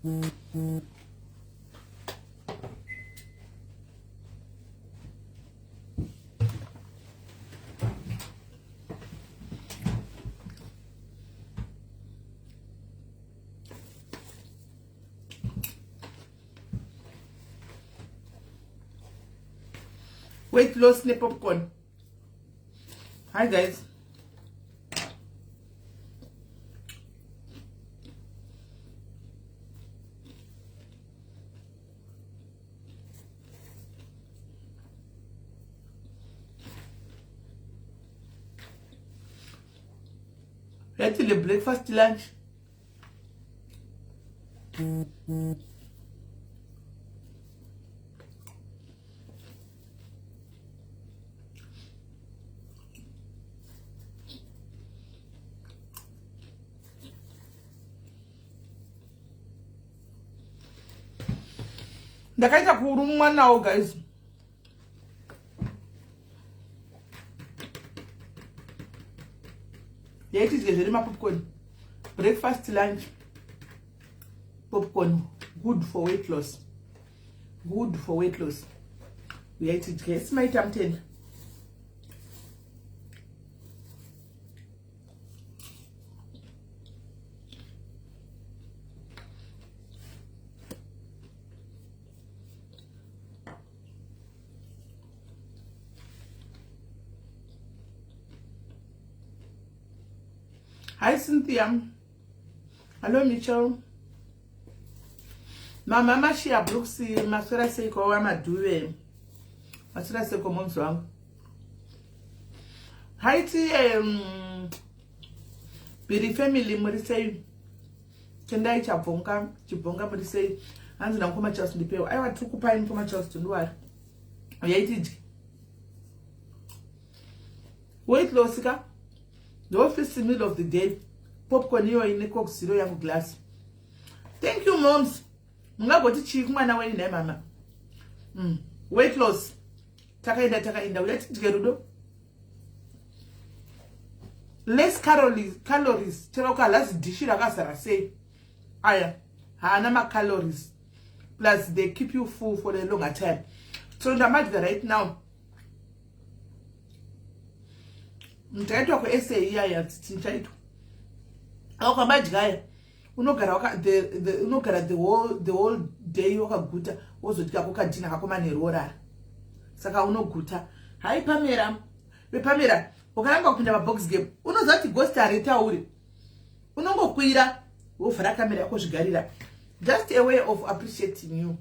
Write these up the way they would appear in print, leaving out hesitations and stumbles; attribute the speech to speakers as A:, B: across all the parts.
A: Weight loss ne popcorn. Hi guys. Let's the breakfast lunch. Ndakaita kurumwa nawo guys. Yaiti zviri popcorn. Breakfast lunch. Popcorn good for weight loss. Good for weight loss. Yaiti guys my time 10. Hi Cynthia. Hello Mitchell. Mama Mashia Brooksy masura seko wa maduwe. Masura seko momzo wangu. Hi ti Biri family murisei. Kendai chibonga murisei. Hanzi na mkoma Charles ndipewa. Aiwa tukupa mkoma Charles tunduwari. Yaitiji. Weight loss ka. The office in the middle of the day. Popcorn hiyo ine Coke Zero yangu glass. Thank you moms. Ngagoti chikumana weni na mama. Weight loss. Takaenda. Uyati tikerudo. Less calories. Teroka last dishi rakasara say. Aya. Hanama calories. Plus they keep you full for a longer time. So ndamati right now. Mtaitwa kwa essay iya ya tinchaito. Ako majigaya. Unogara the whole day wakaguta wozotika kokadina kakoma nerora. Saka unoguta. Hai Pamela. Pamela, ukaramba kupinda box game. Unozati ghost areta uri. Unongokwira wovhara kamera yako zvigarira. Just a way of appreciating you.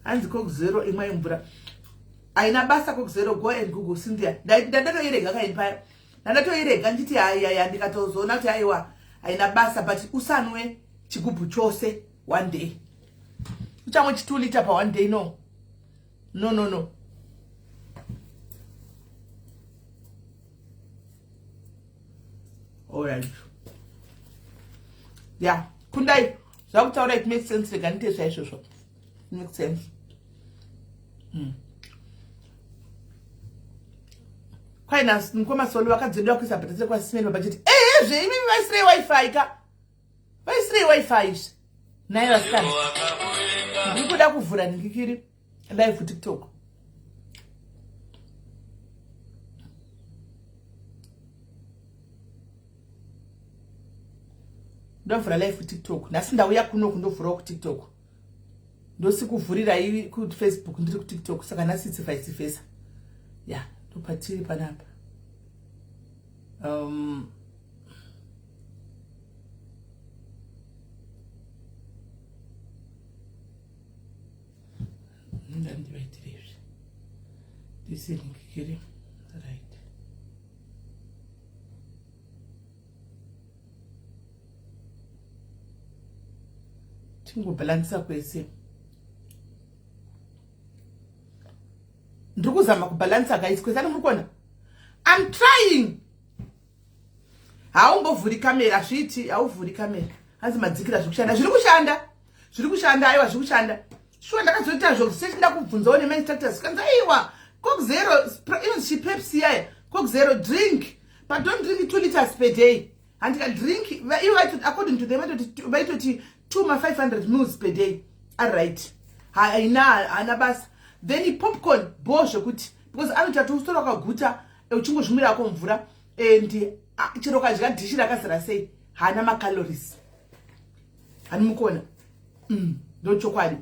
A: Hanzi Coke Zero imwe mvura. Aina basa Coke Zero, go and Google Cynthia. Ndatoirega kaipaya. Ndatoirega nditi haya ndikatozona kuti aiwa aina basa but usanwe chigubhu chose one day. Uchamwe 2 liter per one day no. No. All right. Yeah, kundai. Zvakutaura it makes sense reganite zvaizvozvo. It makes sense. Kwaina nkoma solo wakadzendwa kuisa patese kwa simeni babajeti. Mimi vaisire wifi ka. Vaisire wifi. Nayo wasikana. Ndikuda kuvhura ndikiri live TikTok. Ndovhura live TikTok. Nasi ndauya kuno kundovhura ku TikTok. Ndosikuvhurira ivi ku Facebook ndiri ku TikTok saka nasi it's vice versa. Yeah. Tupatiri panapa. Ndandivaitirezve. This is kiri. Right. Tingobalansa kwese. Ndikuzama kubalansa guys kwesana mukona. I'm trying. Haumbovhuri kamera zviti, hauvhuri kamera. Hanzi madzikira zvikushanda. Zviri kushanda aiwa zviri kushanda. Shuwa ndakazoita zvose ndakubvunzawo nema instructors. Kanza aiwa Coke Zero even Pepsi yaya. Coke Zero drink. But don't drink 2 liters per day. handika drink according to them vaitoti 2,500 mils per day. All right, haina basa. Then popcorn bozvo kuti because anoti atustora kaguta uchingozvimira ko mvura and chero kadya dishi rakazara sei hana macalories. Hani mukona ndo chokwadi.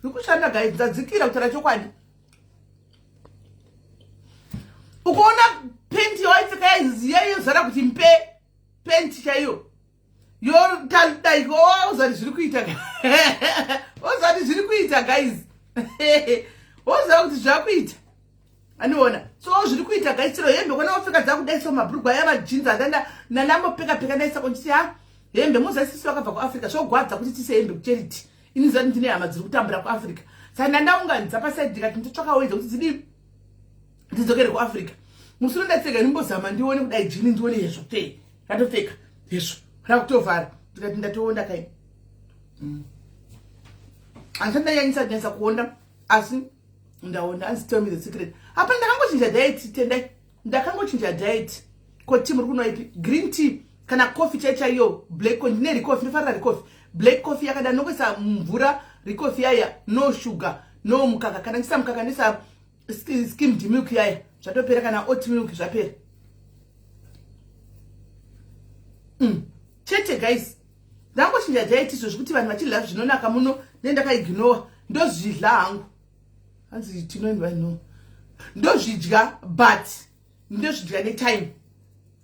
A: Ukushanda guys dzadzikira kutara chokwadi. Ukoona penti yaipfeka yayo zara kuti mpe penti chaiyo yo dai go ozari zviri kuita ozari zviri kuita guys ozari kuti zvakuita aniona so zviri kuita guys chero hembe kona wapfeka dzakudaiso mabhurugwa yava jeans adanda nanambopeka peka ndaisa konchiti ha hembe muzasisi wakabva kuAfrica zvogwadza kuti tise hembe kucharity inizani ndine hama dziri kutambura kuAfrica saka ndaunganidza paside ndikati nditsvaka wedza kuti dzidi ndidzokere kuAfrica musoro ndatsega nimbozama ndione kudai jini ndione hezvo te ratopfeka hezvo rakutovhara ndikati ndatoonda kai andandanyanyisa kuonda asi ndaonda anzi tell me the secret apa ndakangochinja diet tendai ndakangochinja diet ko tea muri kunwa ipi green tea kana coffee chaiyo black coffee ndine coffee ndifarira coffee black coffee yakada nokuisa mvura coffee yaya no sugar no mukaka kana ndisa mukaka ndisa skimmed milk yaya zvatopera kana oat milk zvapera chete guys ndangochinja diet izvo zvekuti vanhu vachidya zvinonaka muno nendakaignore ndozvidya hangu hanzi tinoendwa no ndozvidya but ndozvidya netime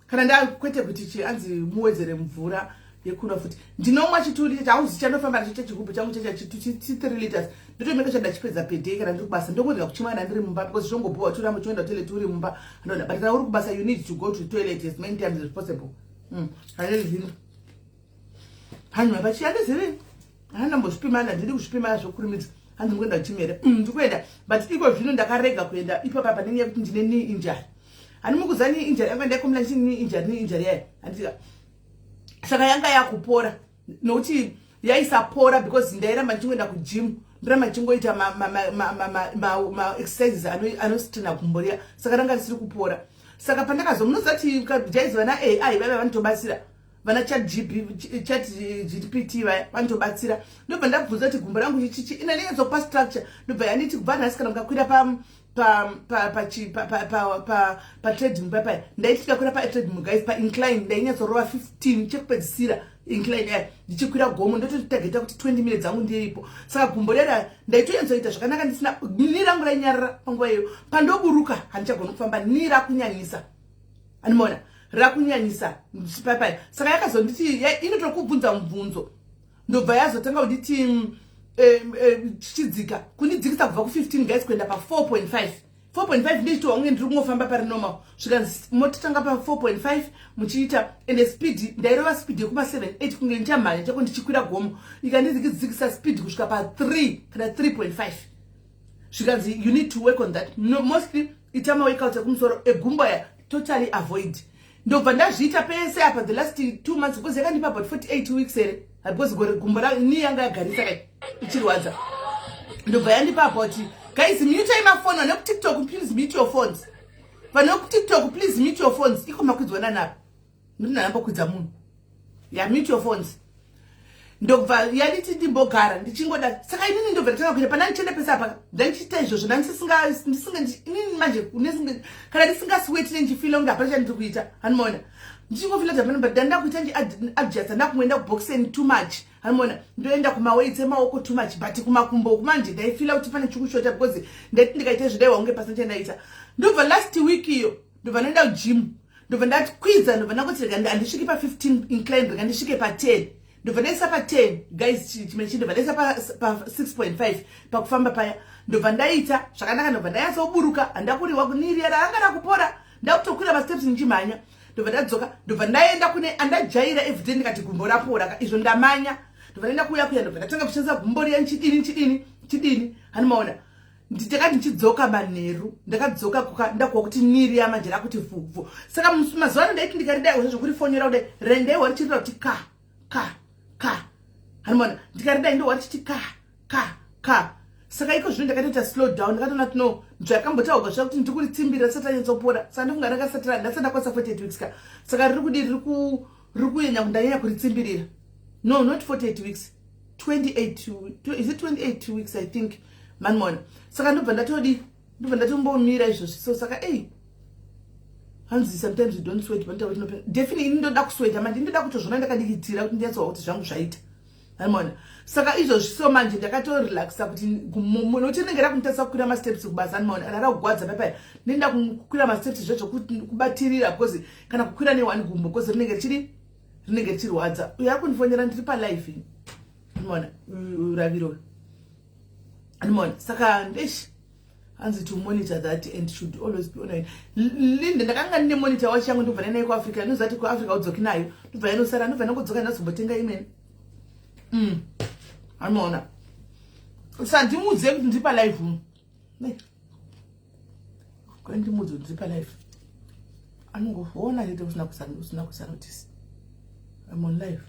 A: kana ndakwete kuti hanzi muwedzere mvura yekunwa futi ndinomwa chituri chauzi chanofamba nacho chechigubhu changu chechitu 3 liters ndotomeka chadachipedza per day kana ndiri kubasa ndongorya kuchimwana ndiri mumba because zvongobhuwa turi muchienda toilet uri mumba ndona but kana uri kubasa you need to go to the toilet as many times as possible hanezvino hanhu vachiyandizivi handambozvipimana ndiri kuzvipimana zvokurumidza hanzi ngoenda kuchimere ndikuenda but iko zvino ndakarega kuenda ipapa panenge kuti ndine knee injury hani mukuzani injury yanga ndaikomla chini injury yayo handika saka yanga yakupora nokuti yaisapora because ndairamba ndichingoenda kugym ndiramba ndichingoita ma exercises anositana kumboria saka ranga risiri kupora saka pandakazomunozati jaizi vana AI vava vanotobatsira vana chat GPT vaya vanotobatsira ndobva ndabvunza kuti gumbo rangu chichi ina nenyazokupa structure ndobva yaniti kubva nhasi kana mukakwira pa treadmill papa ndaiti kwira pa treadmill guys pa incline ndainyatsorova 15 chekupedzisira incline yayo ndichikwira gomo ndototageta kuti 20 minutes dzangu ndiripo saka gumbo rera ndaitoyenzoita zvakanaka ndisina ni rangu rainyarara panguva iyo pandoburuka handichagona kufamba ni rakunyanyisa animona rakunyanyisa papa saka yakazonditi inotokubvunza mubvunzo ndobva yazotanga kuditi chichidzika kundidzikisa kubva ku15 guys kuenda pa 4.5 ndito wange ndiri kungofamba pari normal zvikanzi mototanga pa 4.5 muchiita ende speed ndairova speed yekuma 7-8 kunge ndichamhanya chako ndichikwira gomo ikandidzikisa speed kusvika pa 3 kana 3.5 zvikanzi you need to work on that mostly itama workout ekumusoro egumbo ya totally avoid ndobva ndazviita pese apa the last 2 months because yakandipa about 48 weeks here because gumbo ni yanga yagarisa kai ichirwadza ndobva yandipa about guys mute my phone on TikTok please mute your phones vano TikTok please mute your phones iko makudzwana napo ndina namba kudza munhu ya mute your phones ndobva yaliti ndimbogara ndichingoda saka inini ndobva nditanga kuita pana ndichenda pesa apa ndandichita izvozvo ndisinga inini manje kana ndisingasweti nenjifila kunge hapana chandiri kuita hanimona ndichingofila kuti hapana ndanda kuita adjust ndakumwenda kuboxing too much hanimona ndoenda kumaweights emaoko too much but kumakumbo kumanje ndaifila kuti pane chikushota because ndaiti ndikaita zvidaiwa kunge pasina chandaita ndobva last week iyo ndobva ndaenda kugym ndobva ndakwidza ndobva ndakuti rega andisvike pa 15 incline rega ndisvike pa 10 ndobva ndaisa pa 10 guys chimwe ndobva ndaisa pa 6.5 pakufamba paya ndobva ndaita zvakanaka ndobva ndayatsoburuka handakuriwa kuniri yara anga nakupora ndakutokwira masteps ndichimhanya ndobva ndadzoka ndobva ndaenda kune andajaira everyday ndikati gumbo rapora izvo ndamanya ndobva ndaenda kuya ndobva ndatanga kushandisa gumbo riya chidini hanimaona ndikati ndichidzoka manheru ndakadzoka ndakuwa kuti niri yamanje rakuti vhuvhu saka mazuva ano ndaiti ndikaridaiwa zvekurifonera kudai rendaiwa richirira kuti ka hanimona ndikaridai ndowa richiti ka saka iko zvino ndakatoita slow down ndakatona kuti no Zvakambotaurwa zvakuti ndiri kuritsimbira sati anyatsopora. Saka ndofunga ndakasatira ndasanda kwasa 48 weeks ka. Saka riri kunyanya kundanyanya kuritsimbirira. No, not 48 weeks. 28 is it 28 weeks I think. Manmona. Saka ndobva ndatombomira izvozvi. So saka hanzi sometimes you don't sweat but definitely indoda kusweat manje indoda kutozvona ndakadikitira kuti ndiyatsa kuti zvangu zvaita. Manmona. Saka izvozvi so manje ndakatorelaxa kuti munotendera kunitasa kukwira ma steps kubasa manmona ara kugwadza papa nenda kukwira ma steps zvacho kuti kubatirira because kana kukwira ne1 gumbo because rinenge richirwadza. Uya kundifonera ndiri pa live. Manmona uraviro. Manmona. Saka ndeshi hanzi to monitor that and should always be online. Linde ndakanga ndine monitor wachangu ndobva nayo ku Africa ndozati ku Africa udzoki nayo ndobva inosara ndobva ngodzoka ndazombotenga imweni. Manmona. Sandimudze kuti ndipa live. Kwa ndimudze kuti ndipa live. Anongoona kuti usina kusanotice. I'm on live.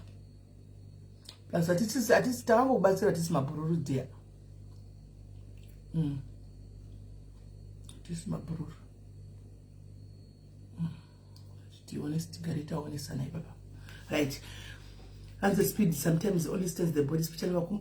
A: Plus atisi tavangokubatsira tisi mabhururu dia. Tisi mabhururu. Honest, garita honest sana baba. Right. And the speed sometimes honest as the body especially waku.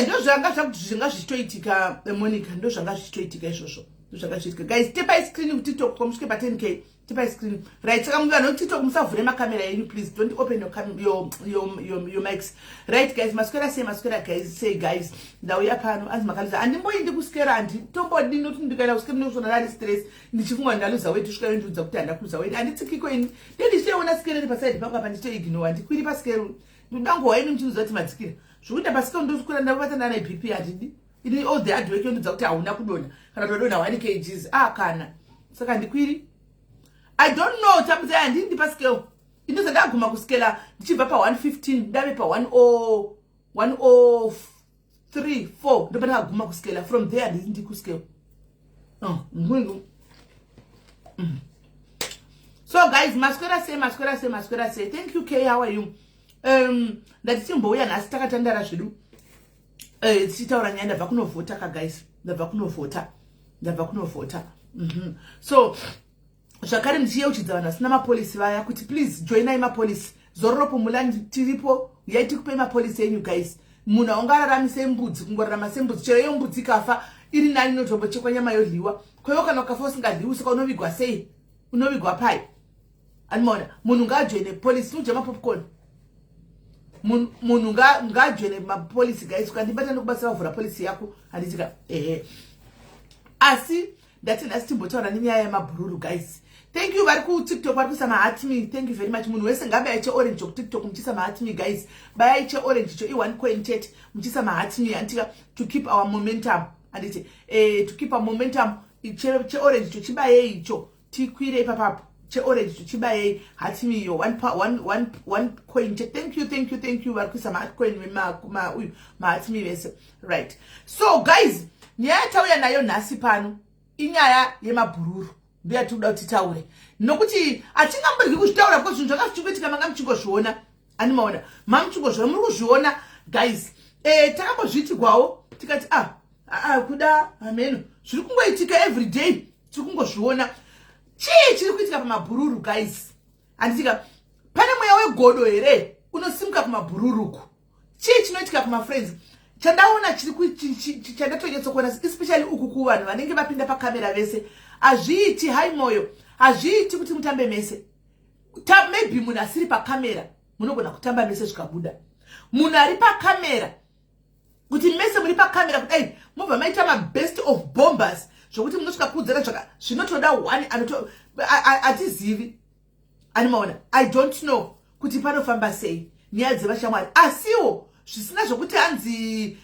A: Ndo zvanga zvitoitika Monica, ndo zvanga zvitoitika izvozvo. Ndo zvanga zvitoitika. Guys, tip by screen ku TikTok komusvike pa 10k. Tip by screen. Right, saka munhu no TikTok musavhure makamera yenyu please. Don't open your mics. Right guys, maswera guys, say guys. Ndauya pano anzi makaliza andimboindi kuskera anditombodi noti ndikaenda kuskera ndozvona rari stress. Ndichifunga ndaluza weight kusvika ndudza kuti andakuza weight. Anditsikiko ini. Ndishiona skera pa side panga pandito ignore andikwiri pa skera. Ndangowa ino mchinuza kuti madzikira. Zvokuita pasika ndosukura ndabatana naye BP atidi. Ini all the hard work ndudza kuti hauna kudona. Kana todona 1 kgs. Kana. Saka ndikwiri. I don't know tambuza andindi pa scale. Inoza ndaguma kuskela ndichibva pa 115 ndabe pa 103 4 ndoba ndaguma kuskela from there ndindi kuskela. So guys, maskwera say thank you K, how are you? Ndatichimbouya nhasi takatandara zvedu. Tichitaura nyaya ndabva kunovhota ka guys. Ndabva kunovhota. So zvakare ndichiyeuchidza vanhu vasina mapolisi vaya kuti please joinai mapolisi. Zororopo mulandi tiripo uyai tikupai mapolisi enyu guys. Munhu aungararamise mbudzi kungorarama sembudzi chero iyo mbudzi kafa iri nani inotombochekwa nyama yodliwa. Kwewo kana ukafa usingadliwi saka unovigwa sei? Unovigwa pai. Animona munhu ngaajoine polisi ujama popcorn. Munhu ngajoine mapolisi guys ukandibata ndokubasa vavhura polisi yako handitika asi ndati ndasitimbotaura nenyaya yemabhururu guys. Thank you vari ku TikTok vari kuisa maheart me. Thank you very much. Munhu wese ngabe aiche orange ku TikTok muchisa maheart me guys. Baya aiche orange cho i1 coin chat muchisa maheart me antika to keep our momentum. Anditi to keep our momentum che orange cho chibaye icho tikwire ipapapo. Che orange cho chibaye heart me yo one coin chat. Thank you vari kuisa maheart coin maheart me vese. Right. So guys, nyaya tauya nayo nhasi pano inyaya yemabhururu. Ndiya tuda kuti taure nokuti atingamborwi kuzvitaura because zvinhu zvakazvichiitika manga muchingozviona animaona mamuchingozviona muri kuzviona guys. Takambozviitigwawo tikati kuda ameno zviri kungoitika every day tiri kungozviona chii chiri kuitika pamabhururu guys. Handitika pane mweya wegodo here unosimuka pamabhururuku. Chii chinoitika pamafriends chandaona chiri chandatonyatsokuona especially uku kuvanhu vanenge vapinda pakamera vese. Azviiti hai moyo, azviiti kuti mutambe mese. Maybe munhu asiri pakamera munogona kutamba mese zvikabuda. Munhu ari pakamera kuti mese muri pakamera kuti mobva maita mabest of bombers zvokuti munosvika kudzera zvinotoda one atizivi. Animaona I don't know kuti panofamba sei nyaya dzevashamwari asiwo zvisina zvokuti hanzi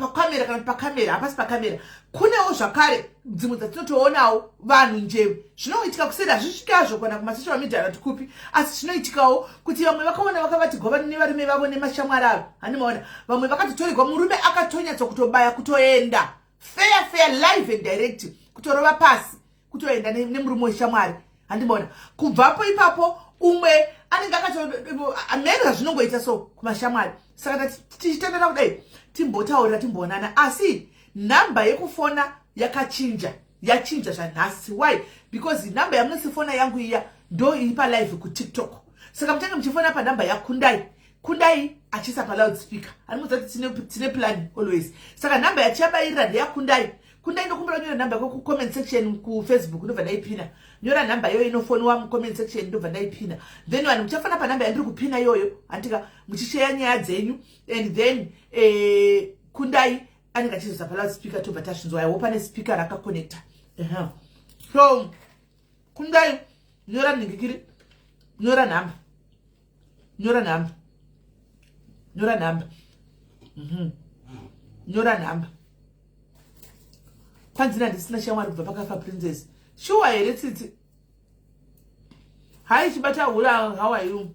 A: pakamera kana pakamera hapasi pakamera. Kunewo zvakare dzimwe dzatinotoonawo vanhu njeve zvinoitika kuseri hazvisvikazvo kana kumasocial media ratikupi asi zvinoitikawo kuti vamwe vakaona vakavati govani nevarume vavo nemashamwari avo. Handimaona vamwe vakatotorerwa murume akatonyatsa kutobaya kutoenda fair live and direct kutorova pasi kutoenda nemurume weshamwari. Handimaona kubvapo ipapo umwe anenge akatomera zvinongoita so kumashamwari. Saka tichitendera kudai timbotaurira timboonana asi number yekufona yachinja zvanhasi. Why? Because number yamunosifona yangu iya ndo iri palive kuTikTok. Saka mutange muchifona panumber yakundai achisa paloudspeaker. Anomuudza kuti tine plan always. Saka number yachiabairira ndeyakundai. Kundai ndokumbira nyora number yako comment section ku Facebook ndobva ndaipina. Nyora number yoyo inofoniwa mu comment section ndobva ndaipina. Then vanhu muchafana pa number yandiri kupina yoyo andika muchishare nyaya dzenyu and then kundai anenge achizoisa paloudspeaker tobva tasvinzwa yawo pane speaker rakaconnecta. So kundai nyora ningikiri nyora number nyora number kwanzina ndisina shamwari kubva pakafa princess shuwa here tsitsi hai chibata hura how are you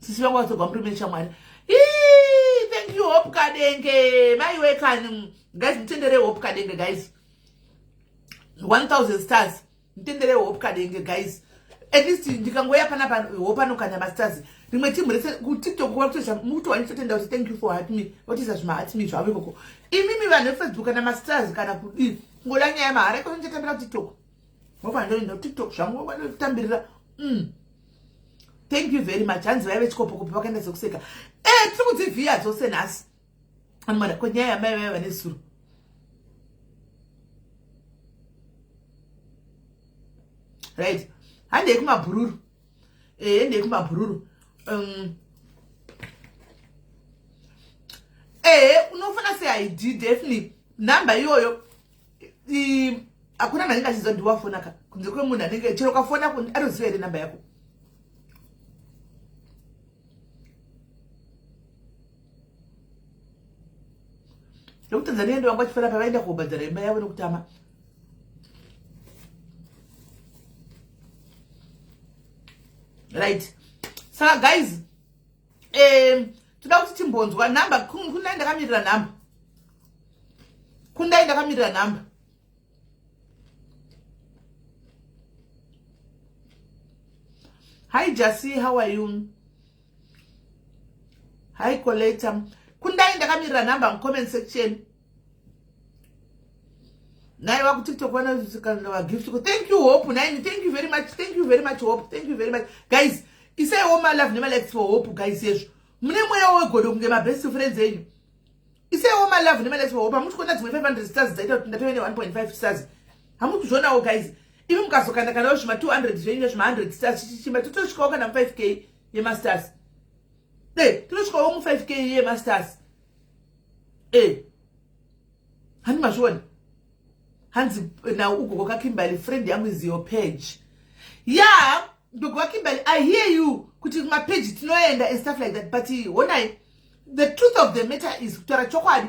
A: sisi vangu vatogwa muri shamwari thank you Hope Kadenge mai wekani guys mtendere Hope Kadenge guys 1000 stars mtendere Hope Kadenge guys at least ndikangoya pana Hope anokanya masters rimwe timu rese ku TikTok kwa kutosha mutu wanitotenda kuti thank you for helping me what is my heart me zvawe koko imimi vanhu Facebook kana masters kana kudi ngola nyaya mari ko nditambira TikTok ngoba ndo TikTok zvangu vanotambirira thank you very much hanzi vaive chikopo kupa pakaenda zokuseka tiri kudzivhiya dzose nhasi anmana ko nyaya mai vaiva nesuru right handei kumabhururu endei kumabhururu unofana seID definitely number iyoyo hakuna manenge achizo ndiwafona ka kunze kwemunhu anenge chero kafona anoziva here number yako ndokutanzania ndo vangu vachifana pavaenda kuobhadhara imba yavo nokutama right. Saka guys toda kuti timbonzwa number kundai ndakamirira number hi Jasi, how are you? Hi Coletta, kundai ndakamirira number mu comment section nai waku TikTok wana gift. Thank you Hope, nai thank you very much Hope, thank you very much guys. Isai all my love never likes for Hope guys yeshu mune moya wegodo kunge my best friends enyu. Isai all my love never likes for Hope amuti kuona dzimwe 500 stars dzaita kuti ndapeve 1.5 stars hamuti zvonawo guys. Ivi mukazokanda kana zvima 200 zvenyu zvima 100 stars chichimba totosvikawo kana 5k yemasters totosvikawo mu 5k yemasters hani mazviona hanzi na ugogo kaKimberly friend yangu is your page Ndugu Kimberly, I hear you kuti my page tinoenda and stuff like that, but honai the truth of the matter is kutara chokwadi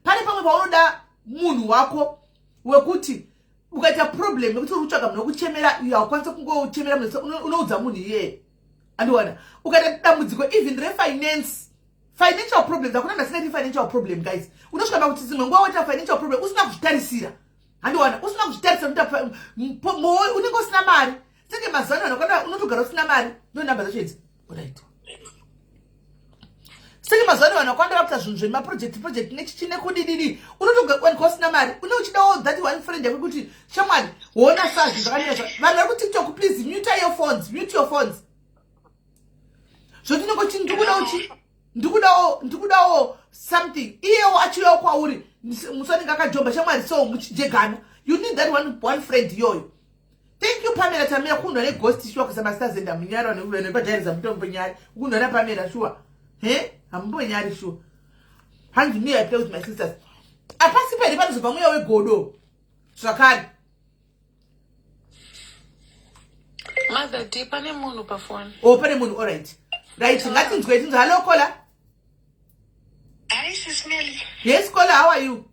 A: pane pamwe paunoda munhu wako wekuti ukaita problem nekuti urutsvaga munhu wekuchemera yakwanisa kungochemera munhu unoudza munhu iye andiwana ukaita dambudziko even financial problems hakuna ndasina financial problem guys unosvika kuti dzimwe nguva waita financial problem usina kuzvitarisira andiwana usina kuzvitarisira unenge usina mari senge mazana kana unotogara usina mari ndo namba zacho idzi right senge mazana wana kwanda vakuta zvinhu zvema project nechichine kudididi unotogara usina mari une uchida all that one friend yekuti shamwari wona sazi zvakanaka vanhu vari ku TikTok please mute your phones zvotinenge kuti ndikudawo something iyewo achiuyawo kwauri musonenge akajomba shamwari so muchijegana you need that one friend yoyo. Thank you Pamela Tamia kuno ne ghost shwa kusema stars enda munyara ne bajariza mutombo nyari kuno na Pamela shwa ambo nyari shwa hangi me I play with my sisters apasi pele vanhu pamwe wegodo zvakari
B: mother deep pane munhu pa phone
A: pane munhu all right ngati nzwe tinza hello Kola.
C: Hi Sismeli.
A: Yes Kola, how are you?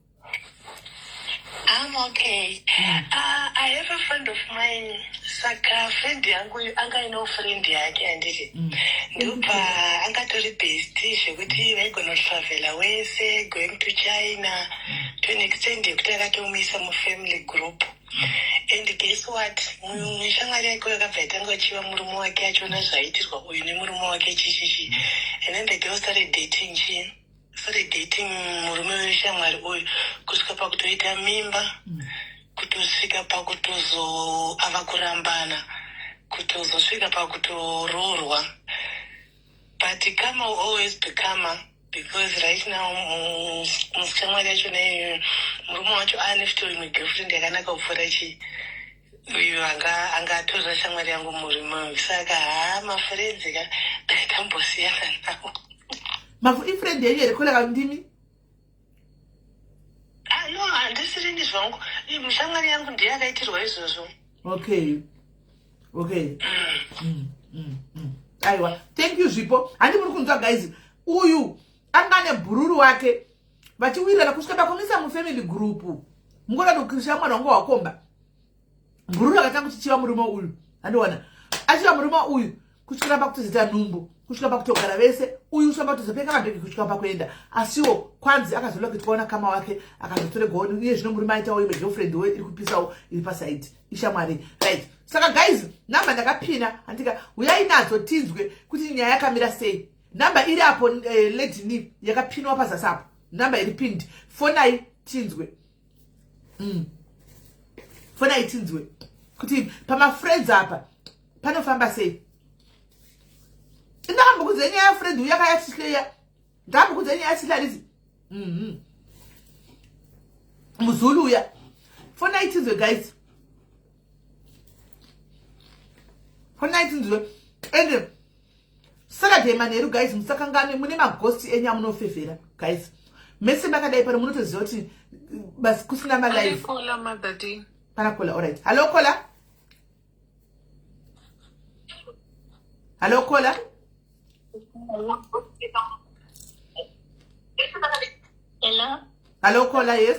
C: I'm okay. I have a friend of mine. Saka friend yangu anga friend yake anditi. Ndopa anga tori best zvekuti vaigona travel wese going to China to an extent yekuti akatomisa mu family group. And guess what? Shamwari yake yakabva itanga chiva murume wake achona zvaitirwa uyu nemurume wake chichichi. And then the girl started dating him. furigating murume weshamwari uyu kusvika pakutoita mimba, kutosvika pakutozo ava kurambana, kutozosvika pakutoroorwa. But kama will always become, because right now mushamwari yacho nayo murume wacho anefitorimwe girlfriend yakanaka kupfuura chi uyu angatorera shamwari yangu murume. Saka mafriends tambosiyana nawo.
A: Mafu ifriend yenyu ere kolega ndimi?
C: No, handisiri ndi zvangu. Mushamwari yangu ndiye akaitirwa izvozvo.
A: Okay. Aiwa, thank you Zvipo. Handi muri kunzwa guys. Uyu angane bhururu wake vachiwirana kusvika pakumisa mufamily group. Mungona nokrisha mwana wangu wakomba. Bhururu akatanga kuchichiva murume uyu. Handiwana. Achiva murume uyu kusvika pakutozita nhumbu, kusvika pakutogara vese, uyu kusvika pakutozopfeka mabhegi kusvika pakuenda. Asiwo kwanzi akazoda kuitwaona kama wake akazotore goni. Iye zvino murume aitawo imwe girlfriend we iri kupisawo iri paside. Ishamwari. Right. Saka guys, namba ndakapina andika uyai nadzo tinzwe kuti nyaya yakamira sei. Namba iri apo lady ni yakapinwa pazasapo. Namba iri pinned. Fonai tinzwe. Fonai tinzwe. Kuti pama friends apa panofamba sei. Ndamba kuzenya ya friend uyakayatishleya. Ndamba kuzenya yasilalisi. Muzulu ya. Fonai tinzwe guys. Fonai tinzwe. And Saturday manheru guys, musakangane mune maghost enya munofefera guys. Mese bakadai pano munotoziva kuti basi kusina ma live.
B: Kola madadi.
A: Pana kola, alright. Hello kola. Hello kola.
C: Hello.
A: Hello kola, yes.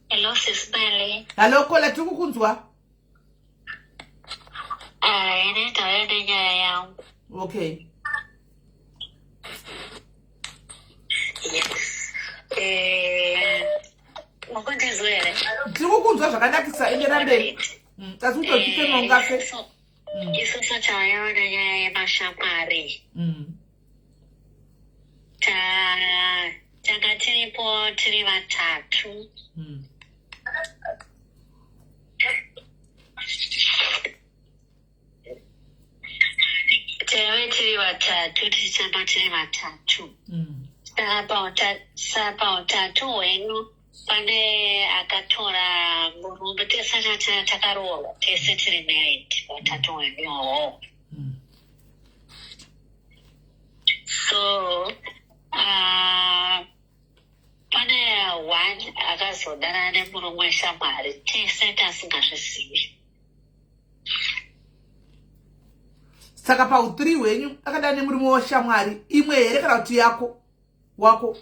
C: Hello, sis Belle.
A: Hello kola, tukukunzwa. Okay.
C: Yes.
A: Tikukunzwa zvakanakisa endera mberi. Kasi kutotike mongafe.
C: Isusa chayona yemashamwari. Tanga tiripo tiri vatatu. Tewe tiri vatatu, tichamba tiri vatatu. Sapa utatu wenu pane akatora murume tese takaroorwa tese tiri married utatu wenu. So pane one akazodana nemurume weshamwari tese tasingazvizivi.
A: Saka pautiri wenyu akadana nemurume weshamwari imwe here kana kuti wako.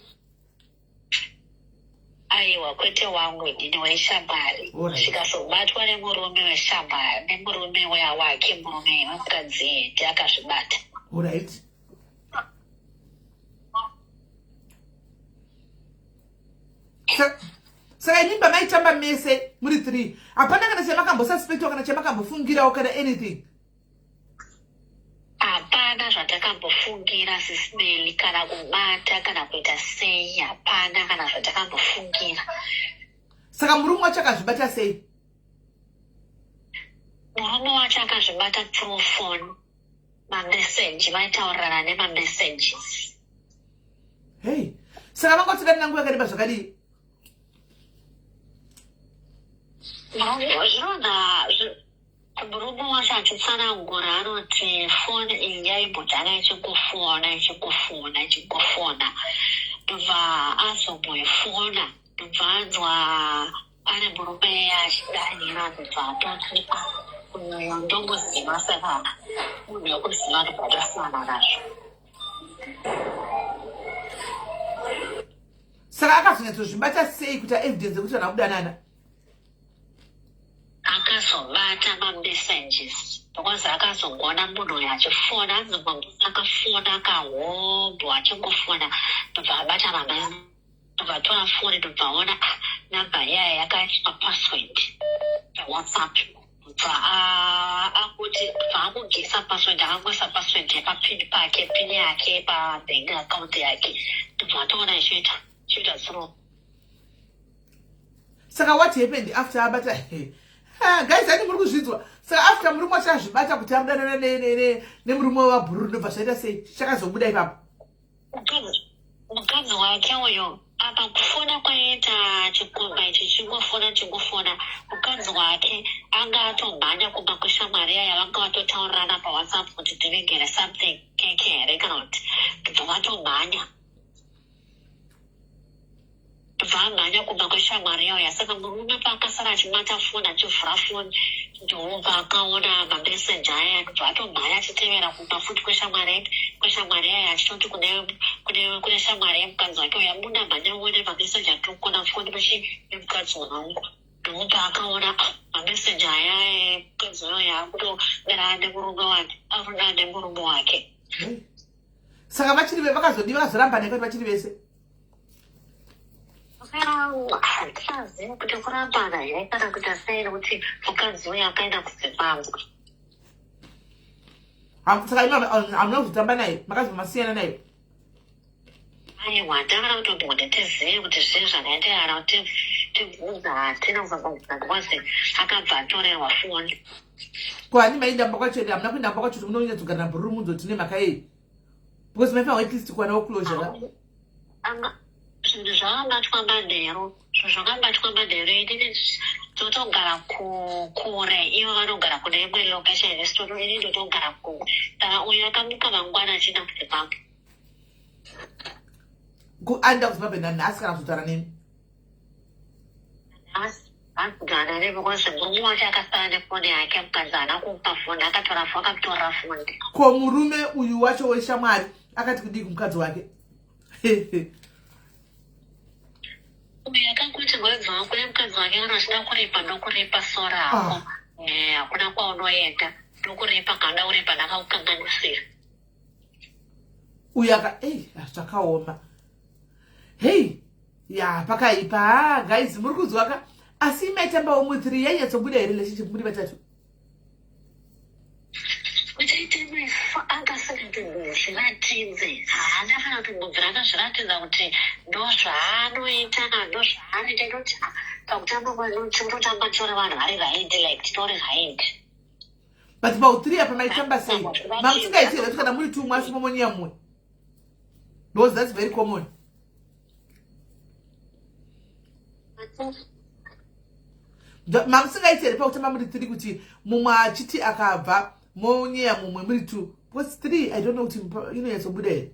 C: Aiwa, kwete wangu ndini weshamwari. Zvikazobatwa nemurume weshamwari, nemurume wake, murume wemukadzi akazvibata.
A: Alright. Saka nyimba maitamba mese muri 3. Hapana kana chamakambosuspectwa kana chamakambofungirawo kana anything.
C: Hapana zvatakambofungira sisibeli kana kubata kana kuita sei. Hapana kana zvatakambofungira.
A: Saka murume wacho akazvibata sei?
C: Murume wacho akazvibata through phone. Mameseji, vaitaurirana nemamessages.
A: Hey, saka vangotida nangu yakareba zvakadii?
C: Zvona murume wacho achitsanangura anoti foni iyi yaimbotanga ichingofona ndobva azomboifona ndobva anzwa ane murume achidanyira ndobva atoti uyo ndomboziva. Saka munhu wekuziva ndobva tasiyana nazvo.
A: Saka akazonyatsozvibata sei kuti evidence yekuti vana kudanana?
C: Akazobata mamessages because akazogona munhu uyu achifona, akafona akahombwa achingofona ndobva abata mamessages, ndobva atora foni ndobva aona namba yayo yakaiswa password paWhatsApp akuti vaakugisa password akangoisa password yapapini pake pini yake pabank account yake ndobva atoona ichoita zero.
A: Saka what happened after abata guys ani muri kuzvidzwa. Saka after murume wachazvibata kuti amudana nemurume wabhuru ndobva zvaita sei chakazobuda ipapo.
C: Mukadzi wake uyo apa kufona kwaita chikomba ichi chingofona mukadzi wake anga atomhanya kubva kushamwari yaya vanga vatotaurirana pawhatsapp kuti tivigere something keke here kana kuti ndobva vatomhanya vamhanya kubva kushamwari yaya. Saka murume paakasara achimata foni achivhura foni ndobva akaona mameseji aya ndobva atomhanya achitevera kubva futi kweshamwari yaya achitoti kune shamwari yemukadzi wake uya munamhanya uone mameseji atirikukona foni pashi yemukadzi wangu ndobva akaona mameseji aya emukadzi wayo yaakutogara nemurume wake.
A: Saka vakazoramba nekati vachiri vese.
C: Handisazivi kuti kurambana here kana kuti sei nokuti mukadzi uyu akaenda kuZimbabwe.
A: Saka hamuna kuzotamba naye makazomasiya naye.
C: Aiwa ndakada kutomboti tizive kuti zvii zvakaenderana kuti tibvunza hatina kuvazi akabva atorerwa foni.
A: Ko hani maindamba kwacho here hamuna kuendamba kwacho kuti munonyadzogara nabhururu munzoti nemhaka yei because maifanwa at least kuwanawo closure.
C: Zvinhu zvakabatwa madhero inini totogara kure ivo vanogara kune imwe location yesitoro ini ndotogara kure saka uyu akamuka mangwana achida kuZimbabwe.
A: Aenda kuZimbabwe nanhasi kana kuzotaura nemi?
C: Akugara nemi because murume wacho akasara nefoni yake mukadzi haana kumupa foni akamutorera foni.
A: Ko murume uyu wacho weshamwari akati kudii kumukadzi wake?
C: Uyu akangoti ngoibva kune mukadzi wake kana achida kuripa ndokuripa sora hako hakuna kwaunoenda ndokuripa kana uripa ndakakukanganisira.
A: Uyu zvakaoma. Hei ya pakaipa guys muri kuzwaka asi maitambawo mu3 yainyatsobuda here relationship muri vatatu.
C: Zviratidze haanafana kutobvira akazviratidza kuti ndozvaanoita kana ndozvaanoita inoti pakutamba kwatotamba tori vanhu vari right like titori right.
A: But pau3 apa maitamba sei mamusingaiti here kana muri 2 mwasi momonyia mumwe because that's very common. Mamusingaiti here pakutamba muri 3 kuti mumwe achiti akabva monyeya mumwe muri 2 because 3 I don't know kuti inonyatsobuda here.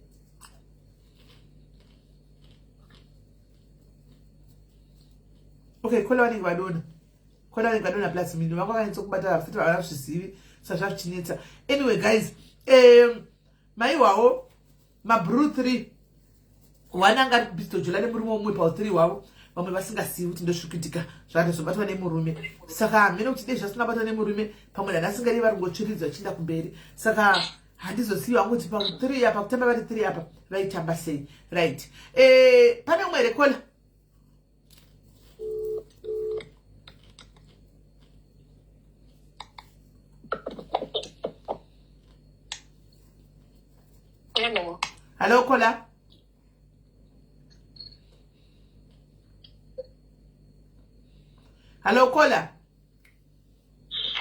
A: Okay, kola vanenge vadona plus mindi vanga vakanyatsokubata futi havana zvizivi sazvazvichinetsa. Anyway guys, maiwawo mabhuru 3 wananga bistojola nemurume umwe pau3 wavo vamwe vasingazivi kuti ndosvikuitika zvakazobatwa nemurume. Saka mene kuti dei zvasingabatwa nemurume pamwe dani asingari vari kungotsviridzwa achienda kumberi. Saka handizoziva kuti pau3 apa kutamba vari 3 apa vaitamba sei right. Pane umwe rekola. Hello Kola. Hello Kola.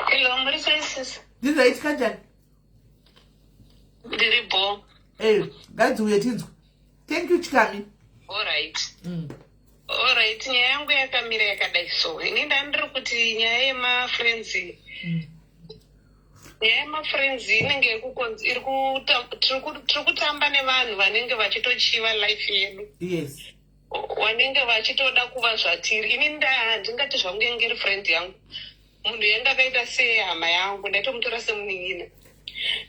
C: Hello Mrisis.
A: This is kanjani?
C: Ndiripo.
A: Guys uyetinzwa. Thank you Chikami.
C: All right. All right, nyaya yangu yakamira yakadai so. Ini ndandiri kuti nyaya yemafriends. Nyaya yemafriends inenge tiri kutamba nevanhu vanenge vachitochiva life yedu.
A: Yes.
C: Vanenge vachitoda kuva zvatiri. Ini handingati zvangu ngeri friend yangu. Munhu yanga akaita sehama yangu ndaitomutora semunin'ina.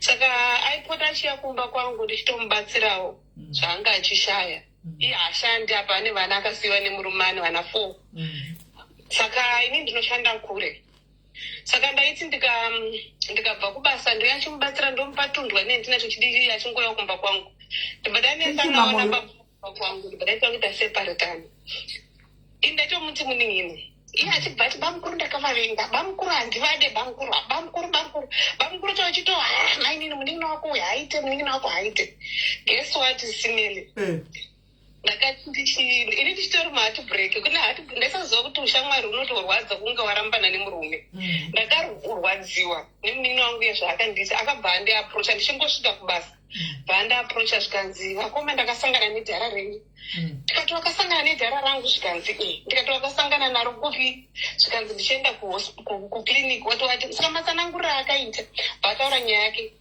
C: Saka aipota achiya kumba kwangu ndichitomubatsirawo zvaanga achishaya. Iye hashandi apa ane vana akasiyiwa nemurume ane vana 4. Saka ini ndinoshanda kure. Saka ndaiti ndikabva kubasa ndouya achimubatsira ndomupa tundwa nendinacho chidiki achingoya kumba kwangu. Ndibada nesanaona kumba kwangu ndibada kuita separatani. Ini ndaitomuti munin'ina. iye achibva ati bamukuru ndakavavenga, bamukuru handivade, bamukuru chauchito mainini munin'ina wako uyu haite, munin'ina wako haite. Guess what, Simele? Ndakati ini ndichitori muhati break kuti ndasaziva kuti ushamwari unotorwadza kunge warambana nemurume. Ndakarwadziwa nemunin'ina wangu uye zvaakanditi, akabva andiaprocha ndichingosvika kubasa. Banda approacha zvikanzi vakoma ndakasangana nedhara renyu. Ndikati wakasangana nedhara rangu zvikanzi ndikati wakasangana naro kupi zvikanzi ndichienda kuclinic. Wati saka matsanangurira akaita vataura nyaya yake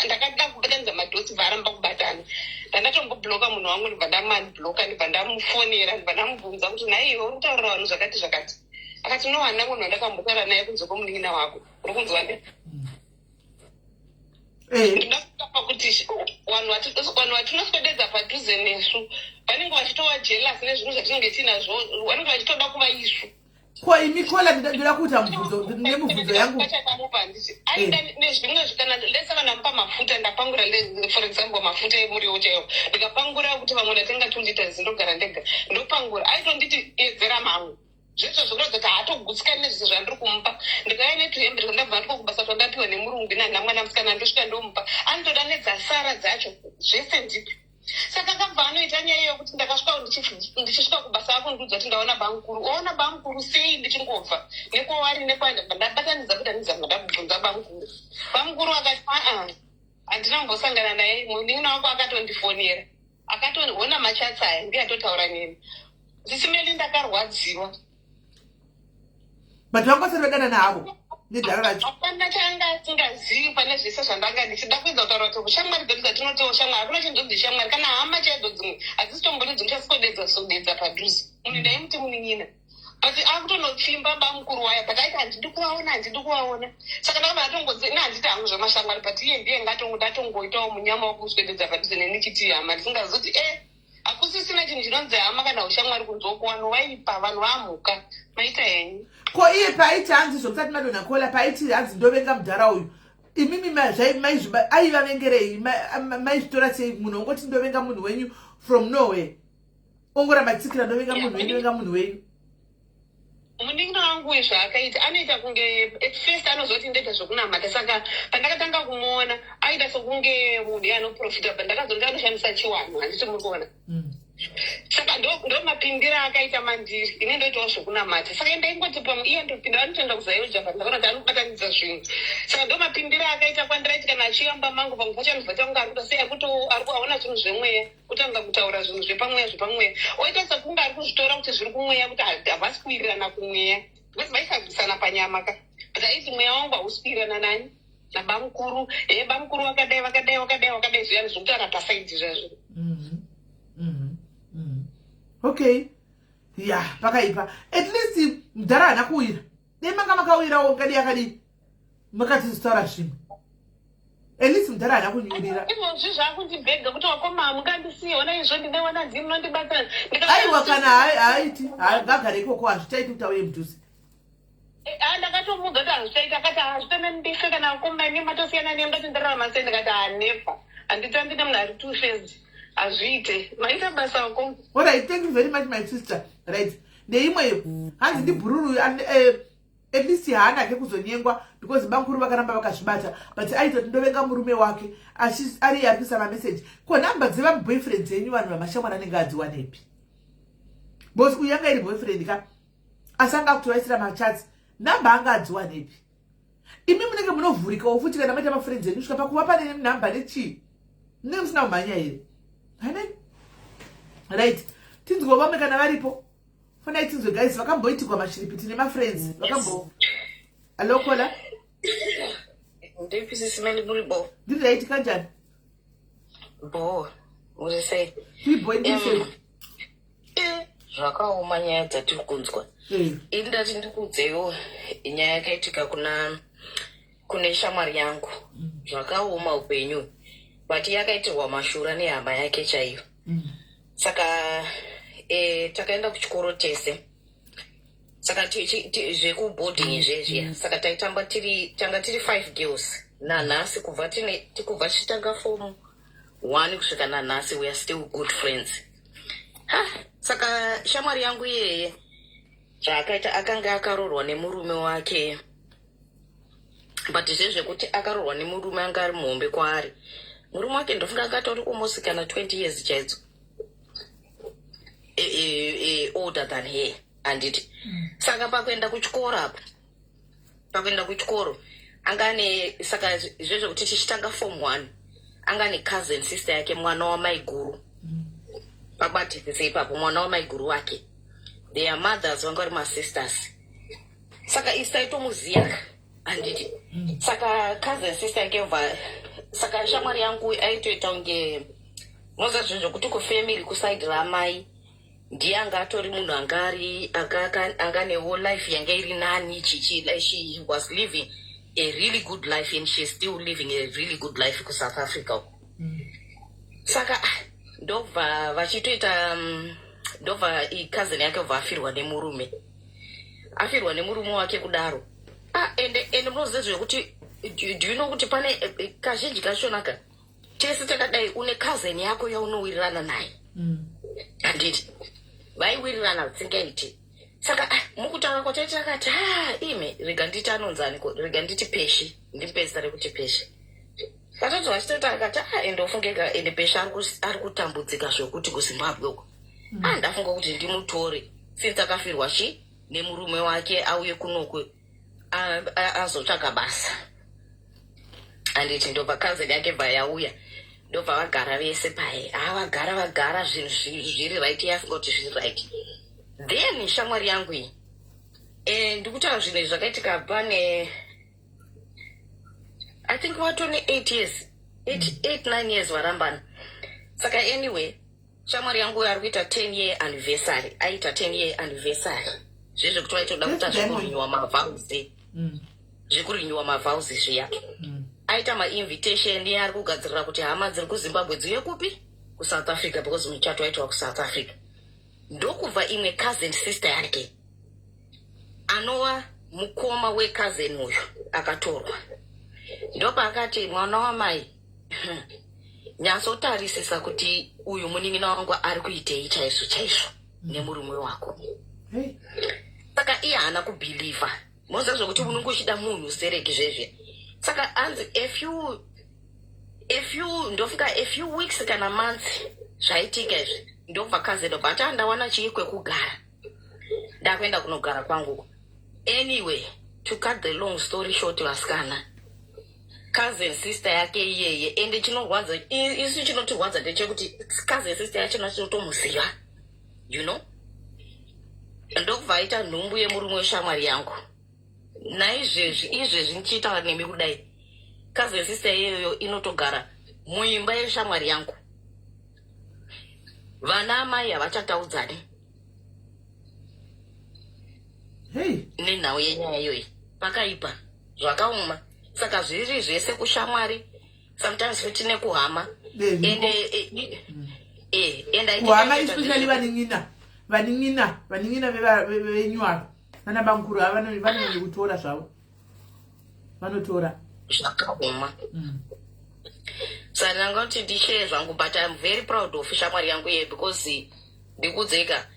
C: ndakada kubatanidza madhotsi varamba kubatana. Ndandatomboblocka munhu wangu ndibva ndamanblocka ndibva ndamufonera ndibva ndamubvunza kuti naiwe uri kutaurira vanhu zvakati zvakati. Akati no hana munhu wandakambogara naye kunze kwomunin'ina wako uri kunzwa nde. Ndinofamba kuti vanhu vatinoswededza padhuze nesu vanenge vachitova jealous nezvinhu zvatinenge tinazvo, vanenge vachitoda kuva isu.
A: Ko imikola ndinoda kuita nemubvunzo yangu
C: achadamupa handiti aida nezvimwe zvikana lese vanamupa mafuta ndapangura for example mafuta emuriwo chaiwo ndikapangura kuti vamwe ndatenga 2 liters ndogara ndega ndopangura aitonditi edzera mangu zvizvo zvinoratidza kuti haatogutsikani nezvise zvandiri kumupa. Ndikauya netuhembe ndandabva ndiko kubasa twandapiwa nemurungu nanhamwana musikana ndosvika ndomupa anotoda nedzasara dzacho zvese ndipi. Saka akabva anoita nyaya yokuti ndakasvika ndichisvika kubasa ako ndiudza kuti ndaona bamukuru. Oona bamukuru sei ndichingobva nekwawari nekwandabva ndabatanidza kuti handizabva ndakubvunza bamukuru. Bamukuru akati handina mbosangana naye, munin'ina wako akatondifonera akatoona machatsi aya ndiye atotaura neni. Zisimeli ndakarwadziwa.
A: But vakosari vadana navo nedhara racho.
C: Hapana changa asingazivi pane zvese zvandanga ndichida kuedza kutaura kuti ushamwari dzedu dzatinotiwo shamwari hakuna chinzodzi shamwari kana hama chaidzo dzimwe hadzisitombori dzichaswededza padhuze. Munhu ndaimuti munin'ina but akutonopfimba bamukuru waya but aiti handidi kuvaona. Saka ndakabva ndatongodzina handiti hangu zvamashamwari but iye ndiye ndatongoitawo munyama wokuswededza padhuze nenichiti hama ndisingazoti hakusisina chinhu chinonzi hama kana ushamwari kunzoko vanhu vaipa vanhu vamhuka maita henyu.
A: Ko iye paiti hanzi zvokusati madonha kola paiti hanzi ndovenga mudhara uyu imimi aivavengerei maizvitora sei munhu ongoti ndovenga munhu wenyu from nowhere ongoramba tsikira ndovenga munhu wenyu.
C: Munin'ina wangu zvaakaita anoita kunge at first anozoti ndoita zvokunamata. Saka pandakatanga kumuona aita sokunge munhu anoprofita pandakazonzi anoshandisa chiwanhu handiti muri kuona. Saka ndo mapindira akaita mandiri ini ndoitawo zvokunamata. Saka ndaingoti iye ndopinda anotoenda kuzayojava ndakaona kuti anobatanidza zvinhu. Saka ndo mapindira akaita kwandiraiti kana achiyamba mangu pamwe chanobva changu ari kuta sei ari kuaona zvinhu zvemweya kutanga kutaura zvinhu zvepamweya oita sekunge ari kuzvitora kuti zviri kumweya kuti havasi kuwirirana kumweya because vaisabvisana panyama ka but aiti mweya wangu hausi kuwirirana nani nabamukuru. Bamukuru vakadai zviyani zvokuti akapasaidzi zvazvo.
A: Okay. Yeah, pakaipa. At least mudhara haana kuwira. Nemanga makawirawo akadi makatizitaura zvimwe. At least mudhara haana kunyurira.
C: Izvozvi zvakundibhega kuti wakoma hamungandisiona izvo ndinoona ndimi munondibatana.
A: Aiwa kana haiti ngagare ikoko hazvitaiti kuti auye mudhuze.
C: Ndakatomuudza kuti hazvitaita akati hazvitonendife kana wakoma imi matosiyana nemi ngati ndararama sei ndikati hanepa handitambi nemunhu ari two phase. Azviite maita basa wako.
A: Alright, thank you very much my sister. Right. Neimweyo hanzi ndibhururu at least haana ke kuzonyengwa because bamukuru vakaramba vakazvibata but aitoti ndovenga murume wake ari yapisa mamessage. Ko namba dzeva boyfriend dzenyu vanhu vamashamwari anenge adziwanepi? Bosi uyu anga iri boyfriend ka asanga kutovaisira machats namba anga adziwanepi? Imi munenge munovhurikawo futi kana maita mafriends enyu svika pakuvapa nenamba nechii munenge musina kumhanya here. Right. Tinzwe vamwe kana varipo. Fana tinzwe guys vakamboitirwa mashiripiti nemafriends vakambo. Hello kola.
B: Ndipi sisimeli muri bo.
A: Ndiri right kanjani?
B: Bo. Uri sei?
A: Tibo ndise.
B: Zvakaoma nyaya dzatiri kunzwa. Ini ndati ndikudzewo nyaya yakaitika kune shamwari yangu. Zvakaoma upenyu. But yakaitirwa mashura nehama yake chaiyo. Saka takaenda kuchikoro tese. Saka zvekuboarding izvezvi. Saka taitamba tanga tiri 5 girls. Nanhasi kubva chitanga form 1 kusvika nanhasi we are still good friends. Saka shamwari yangu iyeye zvaakaita akanga akarorwa nemurume wake, but zvezvekuti akarorwa nemurume anga ari muhombe kwaari. Murume wake ndofunga akatori kumusikana 20 years chaidzo older than her, handiti. Saka pakuenda kuchikoro apa, pakuenda kuchikoro angane, saka zvezvekuti tichitanga form 1 angane cousin sister yake, mwana wamaiguru. Pakubatisisa ipapo mwana wamaiguru wake, their mothers vanga vari masisters. Saka isaitomuziya, handiti. Saka cousin sister yake saka shamwari yangu aitoita unge moza zvezvokuti kufamily kuside ramai ndiye anga atori munhu anganewo life yanga iri nani chichi. She was living a really good life and she's still living a really good life ku South Africa. Saka ndobva vachitoita ndobva cousin yake vafirwa nemurume, afirwa nemurume wake kudaro. Ende munoziva zvekuti do you know kuti pane kazhinji kachonaka tese takadai une cousin yako yaunowirirana naye, handiti vaiwirirana tsingaiti. Saka mukutaura kwataiti akati ime rega nditi anonzaniko, rega nditi Peshi, ndipesa rekuti Peshi. Katoti vachitoita akati endofungeka ende Peshi ari kutambudzika zvokuti kuZimbabwe uko. Ndafunga kuti ndimutore since akafirwa nemurume wake auye kunoku azotsvaka basa. Handiti ndobva cousin yake bva yauya, ndobva vagara vese paye. Vagara zvinhu zviri right, yafunga kuti zviri right. Then shamwari yangu iyi ndikutaura zvinhu zvakaitika pane I think watone 8 years 8-9 years varambana. Saka anyway shamwari yangu ari kuita 10 year anniversary, aita 10 year anniversary zvezvekuti vaitoda kuita zvekurinyiwa mavhauzi, zvekurinyiwa mavhauzi zviya. Aita ma-invitation ari kugadzirira kuti hama dziri kuZimbabwe dziuye kupi kuSouth Africa, because muchato waitwa kuSouth Africa. Ndokubva imwe cousin sister yake anova mukoma wecousin uyu akatorwa. Ndopa akati mwana wamai nyasotarisisa kuti uyu munin'ina wangu ari kuitei chaizvo chaizvo nemurume wako. Saka iye haana kubhilivha, moziva zvokuti unenge uchida munhu sereki zvezve. Saka anzi a few weeks kana months zvaitika izvi ndobva cousin obva ati ndawana chiikwe kugara, ndakuenda kunogara kwangu. Anyway, to cut the long story short, vasikana cousin sister yake iyeye, ende chinorwadza isu chinotirwadza ndechekuti cousin sister yacho chinotomuziva, you know. Ndobva aita nhumbu yemurume weshamwari yangu. Naizvezvi nichiita nemi kudai cousin sister iyoyo inotogara muimba yeshamwari yangu. Vana mai havachataudzani nenhau yenyaya iyoyi, pakaipa zvakaoma. Saka zviri zvese kushamwari, sometimes futi nekuhama.
A: Kuhama especially vanin'ina venyuwaro vana bankuru ava vanonyanya kutora zvavo, vanotora
B: zvakaoma. Saka ndanga kuti ndishare zvangu, but I'm very proud of shamwari yangu iye, because ndikudzeka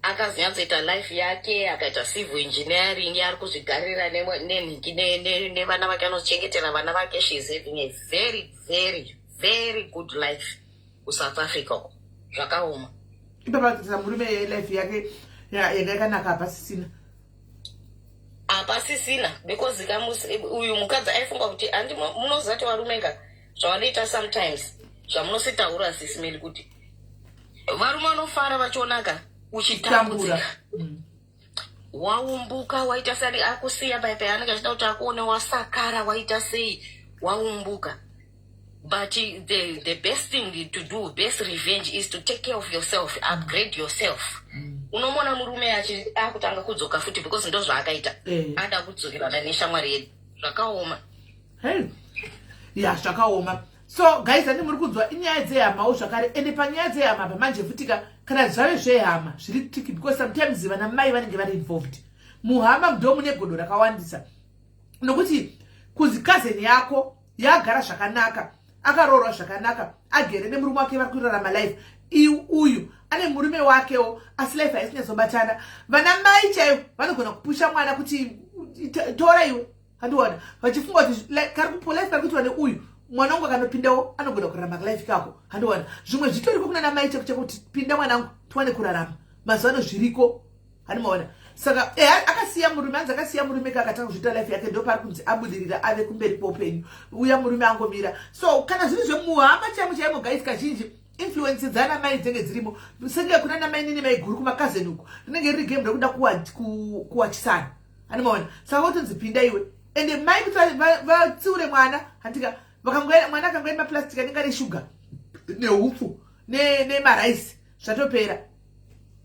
B: akazonyatsoita life yake, akaita civil engineering, ari kuzvigarira nenhiki nevana vake, anozochengetera vana vake. She's having a very very very good life kuSouth Africa. Zvakaoma.
A: Ipapatsisa murume life yake yakanaka
B: hapasisina, because uyu mukadzi aifunga kuti munozati varumenga zvavanoita sometimes zvamunositaura sisimeli kuti varume vanofara vachionaka uchitambudzika, waumbuka waita sei, akusiya paipai anenge achida kuti akuone wasakara waita sei, waumbuka. But the best thing to do, best revenge, is to take care of yourself, upgrade yourself. Unomona murume akutanga kudzoka futi, because ndo zvaakaita ada kudzokera neshamwari yedu. Zvakaoma.
A: Zvakaoma. So guys, andi muri kunzwa inyaya dzehamawo zvakare, ende panyaya dzehama pamanje futika kana zvave zvehama zviri tricky, because sometimes vana mai vanenge vari involved muhama, ndo mune godo rakawandisa, nokuti kuzi cousin yako yagara zvakanaka, akaroorwa zvakanaka, agere nemurume wake vari kurarama life, uyu ane murume wakewo asi life haisinezobatana. Vana mai chaivo vanogona kupusha mwana kuti tora iwe, handiona vachifunga kuti kari life kari kuitwa neuyu mwana wangu akanopindawo anogona kurarama life kako, handiona zvimwe zvitoriko kuna namai chekuti pinda mwanangu tiwane kurarama mazuva ano zviriko, handimaona. Saka akasiya murume, anzi akasiya murume kakatanga kuzvita life yake, ndo pari kunzi abudirira ave kumberi kweupenyu, uya murume angomira. So kana zviri zvemuhama chaimo chaimo guys, kazhinji influence dzana mai dzinenge dzirimo, senge kuna namai nini mai guru kumakazeni uko rinenge riri game rekuda kuwachisana, handimaona. Saka votonzi pinda iwe, ende mai kuti vatsiure mwana, handika mwana akangoenda maplastic anenge ane shuga neupfu nemaraisi, zvatopera,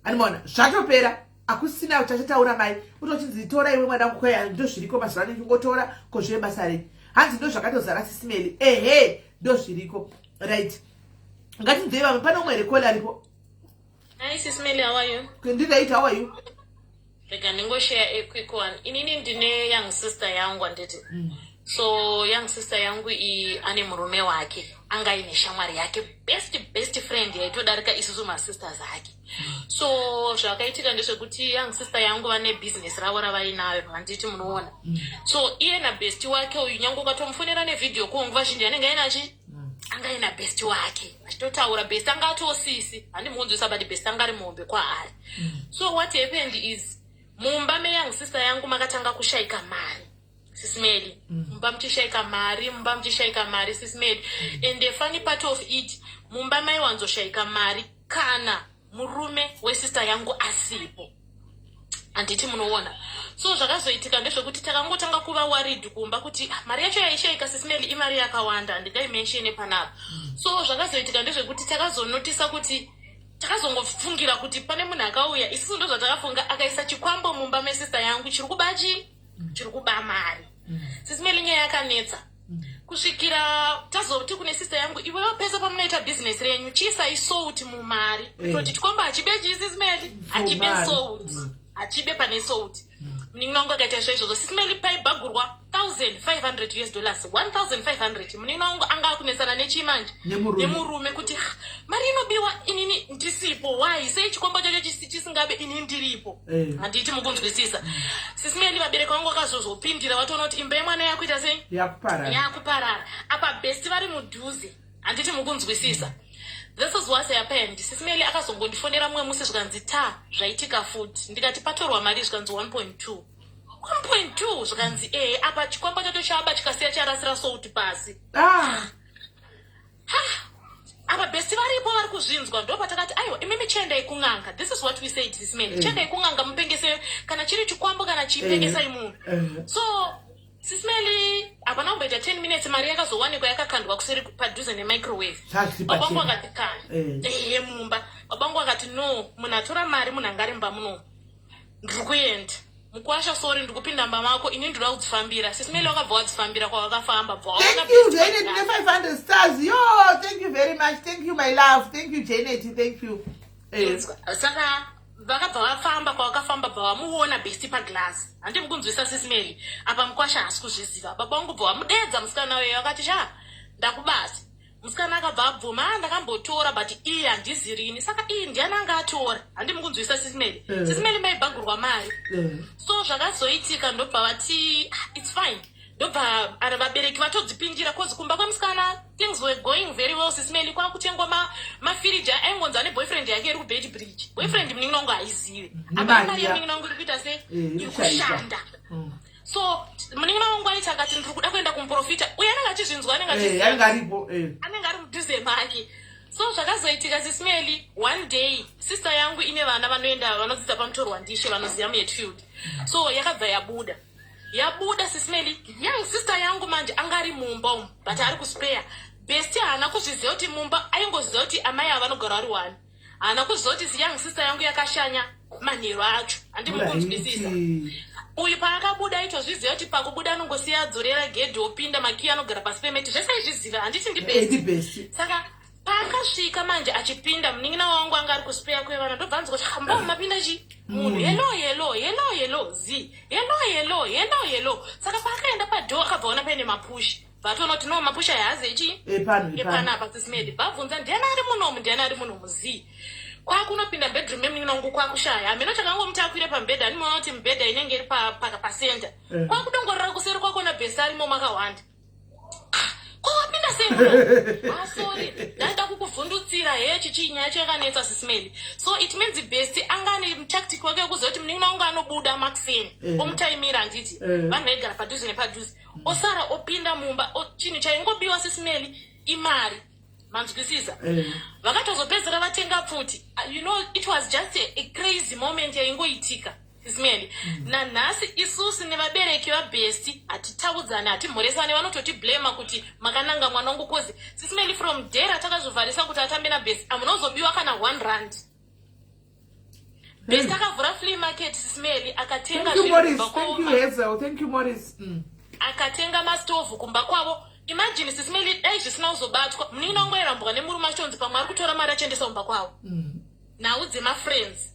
A: handimaona, zvatopera. Akusina uchachataura mai, utochinzi tora iwe mwana wangu kwaya, ndo zviriko mazuva ano kungotora kozvive basa rei. Hanzi ndo zvakatozara sisimeli, ndo zviriko. Right. Ngatinzei vamwe, pane umwe rekoli aripo.
D: Hi Sisimeli, how are you?
A: Ndiraita, how are you?
D: Rega ningoshare a quick one. Inini ndine young sister yangu anditi. So young sister yangu ane murume wake, anga ine shamwari yake, best friend yaitodarika isusu masisters ake. So zvakaitika ndezvekuti young sister yangu vane business ravo ravainayo, handiti munoona. So iye na best wake uyu nyangu ukatomufonera nevideo call vazhinji anenge ainachi anga ina best wake. Vachitotaura best anga atosisi, handimuunzisa but best anga ari mombe kwaari. So what happened is mumba me young sister yangu makatanga kushaika mari. Sisimeli, mumba mchishaika mari Sisimeli. And the funny part of it, mumba mai wanzoshaika mari kana murume we sister yangu asipo. Anditi munoona. So zvakazoitika ndezvekuti takangotanga kuva worried kumba kuti mari yacho yaishaika Sisimeli imari yakawanda, ndikaimention panapa. So zvakazoitika ndezvekuti takazonotisa kuti takazongofungira kuti pane munhu akauya, isusu ndo zvatakafunga, akaisa chikwambo mumba me sister yangu chiri kuba mari. Sisimeli nyaya yakanetsa. Kusvikira tazoti kune sister yangu, iwewo pesa pamunoita business renyu chiisa isouti mumari. Kuti chikwambo hachibeji Sisimeli, hachibe souti. Hachibe pane souti. Muningi akaita izvozvo. Sisimeli paibhagurwa $1,500, 1,500. Muningi anga akunesana nechimanje nemurume kuti mari inobiwa inini ndisipo. Why? Sei chikwambo chacho chisingabe inini ndiripo. Handiti mukunzwisisa. Sisimeli vabereki vangu vakazozopindira vatoona kuti imba yemwana yakuita sei? Yakuparara. Apa best vari mudhuze. Handiti mukunzwisisa. This is what happened. Sisimeli akazongondifonera mumwe musi zvikanzi zvaitika futi. Ndikati patorwa mari zvikanzi 1.2. 1.2 zvikanzi apa chikwambo chacho chaba chikasiya charasira souti pasi. Apa best varipo vari kuzvinzwa, ndo patakati aiwa imimi chiendai kung'anga. This is what we said Sisimeli. Chiendai kung'anga mupengese kana chiri chikwambo kana chipengesai munhu. So Sisimeli apana kumboita 10 minutes mari yakazowanikwa yakakandwa kuseri padhuze nemicrowave. Babangu akati kani mumba. Babangu akati no, munhu atora mari munhu angarimba muno. Ndiri kuenda mukwasha, sorry ndikupinda mba mako, ini ndinoda kudzifambira. Sisimeli wakabva wadzifambira kwawakafamba.
A: Thank you Janet, 500 stars. Yo, thank you very much. Thank you my love. Thank you Janet, thank you.
D: Saka vakabva vafamba kwawakafamba bva wamuona besti paglass. Handi mukunzwisa Sisimeli, apa mukwasha hasi kuzviziva. Baba vangu bva vamudedza musikana weyo akati ndakubasa. Musikana akabva abvuma, ndakambotora but iye handizirini. Saka iye ndiani anga atora. Handi mukunzwisa Sisimeli. Sisimeli maibhagurwa mari. So zvakazoitika ndobva vati it's fine. Ndobva vabereki vatodzipindira kozi kumba kwemusikana things were going very well Sisimeli. Kwakutengwa mafirija aingonza neboyfriend yake iri kubed bridge. Boyfriend muningi wangu haizive. Apa mari yemuningi wangu iri kuita se iri kushanda. So muningi wangu aiti akati ndiri kuda kuenda kumuprofita. Uye anenge achizvinzwa, anenge ari mudhuze make. So zvakazoitika Sisimeli, one day sister yangu ine vana vanoenda vanodzidza pamutorwa ndishe vanoziva muHatfield. So yakabva yabuda Sisimeli, young sister yangu manje angari mumba umu but ari kuspare. Besti haana kuzviziva kuti mumba, aingoziva kuti amai ava vanogara vari wani. Haana kuziva kuti young sister yangu yakashanya manheru acho. Handi mukunzwisisa. Uyu paakabuda aitozviziva kuti pakubuda anongosiya adzorera gedhi opinda makiyi anogara pasi pemeti. Zvese aizviziva, handiti ndibesti. Saka paakasvika manje achipinda munin'ina wangu anga ari kuspare kwevana, ndobva anzwa kuti mbao mapinda chi munhu yellow zi yellow. Saka paakaenda padhoo akabvaona paine mapushi. Vatoona kuti no mapushi ayazi echi epanapa Sisimeli. Bvabvunza ndiani ari munomu zi. kwakunopinda bedroom yemunin'ina wangu kwakushaya ameno chakangomuti akwire pambedha animona kuti mibhedha inenge iri pasenda kwakudongorera kuseri kwakona bhesi arimo makawanda kwawapinda sei sorry ndaida kukuvhundutsira chichinyaya chakanetsa sisimeli so it means best angane tactic wake wekuziva kuti munin'ina wangu anobuda makuseni omutaimira handiti vanhu vaigara padhuze nepadhuze osara opinda mumba chinhu chaingobiwa sisimeli imari manzwisisa vakatozopedzera vatenga pfuti you know it was just a crazy moment yaingoitika sisimeli nanhasi isusu nevabereki vabest hatitaudzani hatimhoresani vanototi blama kuti makananga mwana wangu kozi sisimeli from day ratakazovharisa kuti atambe nabest amunozobiwa kana 1 rand best akavhura flea market sisimeli akatenga akatenga mastovhu kumba kwavo. Imagine sisimeli dai zvisina kuzobatwa munin'ina wangu airambwa nemurume achonzi pamwe ari kutora mari achiendesa kumba kwavo naudze mafriends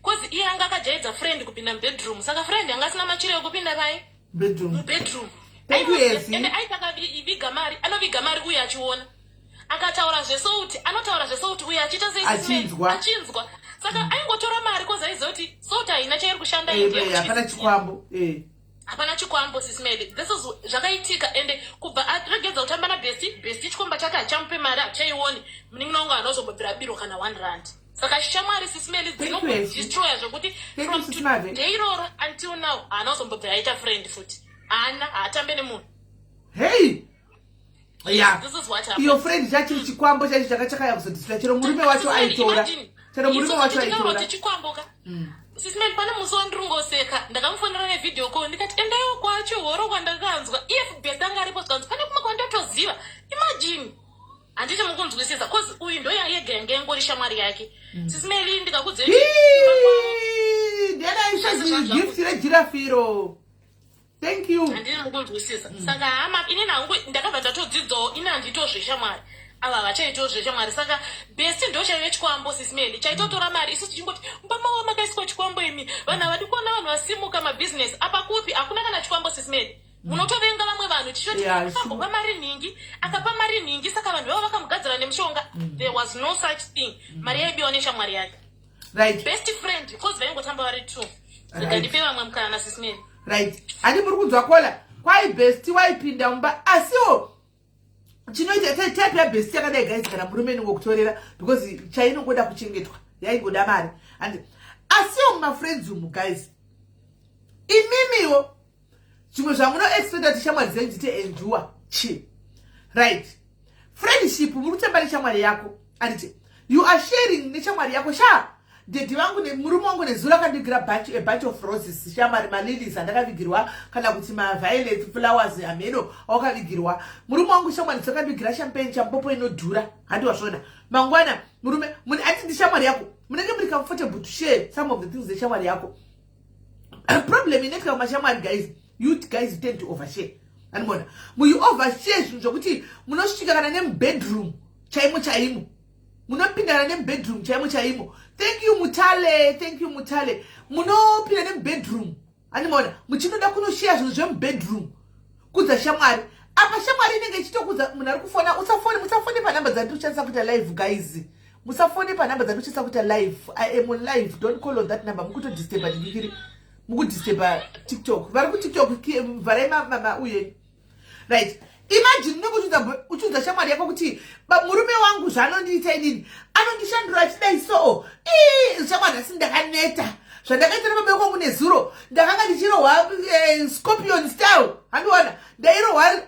D: kozi iye anga akajaidza friend kupinda mubedroom saka friend anga asina machiro ekupinda pai mubedroom ende aitaka viga mari anoviga mari uye achiona akataura zvesouti anotaura zvesouti uye achiita seachinzwa saka aingotora mari kozi aiziva kuti souti haina chairi kushanda hapana chikwambo sisimeli this is zvakaitika ende kubva aregedza kutamba nabest chikomba chake hachamupe mari hachaioni munin'ina wangu anozobobvira biro kana 1 rand saka shamwari sisimeli dzinodestroya zvokuti from today iroro until now haanozombobvira aita friend futi haana haatambe nemunhu
A: iyo friend chachiri chikwambo chacho chakachakaya kuzodistroya chero murume wacho aitora
D: chikwambo ka sisimeli pane musi wandirungoseka ndakamufonera nevidhio call ndikati endaiwo kwacho horo kwandakanzwa if best anga aripo zikanzi pane kumwe kwandatoziva imagine handiti mukunzwisisa cause uyu ndo yega yanga ingori shamwari yake sisimeli ndikakudzei
A: gift rejirafiro thank you
D: handiti mukunzwisisa saka hama ini nangu ndakabva ndatodzidzawo ini handitozveshamwari ava vachaitozveshamwari saka best ndo chaive chikwambo sisimeli chaitotora mari isusu tichingoti mbamawa makaiswa chikwambo imi vanhu havadi kuona vanhu vasimuka mabhizinesi apa kupi hakuna kana chikwambo sisimeli munotovenga vamwe vanhu tichoti akambova mari nhingi akapa mari nhingi saka vanhu vavo vakamugadzira nemushonga there was no such thing mari yaibiwa neshamwari yake best friend because vaingotamba vari 2 zikandipe vamwe mukana sisimeli
A: handi muri kunzwa kola kwai best waipinda mumba asiwo chinoita type yabest yakadai guys kana murume ningokutorera because chainongoda kuchengetwa yaingoda mari and asiwo mumafriends umu guys imimiwo zvimwe zvamunoexpecta kuti shamwari dzenyu dzite endure friendship muri kutamba neshamwari yako anditi you are sharing neshamwari yako dedi vangu nemurume wangu nezuro akandigira a bunch of roses shamwari malilies andakavigirwa kana kuti maviolet flowers ameno awakavigirwa murume wangu shamwari dzakandigira champagne champopo inodhura handi wazvona mangwana murume ati ndishamwari yako munenge muri comfortable to share some of the things zeshamwari yako problem inetika kumashamwari guys you guys tend to overshare animona muyu overshare zvinhu zvokuti munosvika kana nemubedroom chaimo munopindana nemubedroom chaimo thank you mutale munopinda nemubedroom animona muchinoda kunoshare zvinhu zvemubedroom kudza shamwari apa shamwari inenge ichitokudza munhu ari kufona musafone panhamba dzandiri kushandisa kuita live guys musafone panhamba dzandiri kushandisa kuita live I am on live don't call on that number mukutodisturba ndikiri mukudisturba TikTok vari kuTikTok vharai uye imagine nokuchudza shamwari yako kuti murume wangu zvaanondiita inini anondishandura achidai so shamwari asi ndakaneta zvandakaita nepabeko kwangu nezuro ndakanga ndichirohwa scorpion style handiona ndairohwa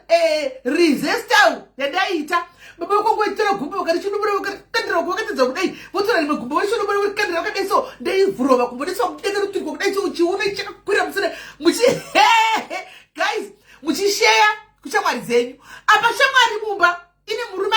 A: rize style yandaiita babeko kwangu waitira gumbo wakatichinoborokandira wakatedza kudai votora rimwe gumbo wachinoborokandira wakadai so ndaivhurwa makumbo ndaisodengerutirwa kudai so chiuno chakakwira musana guys muchisheya kushamwari dzenyu apa shamwari mumba ine murume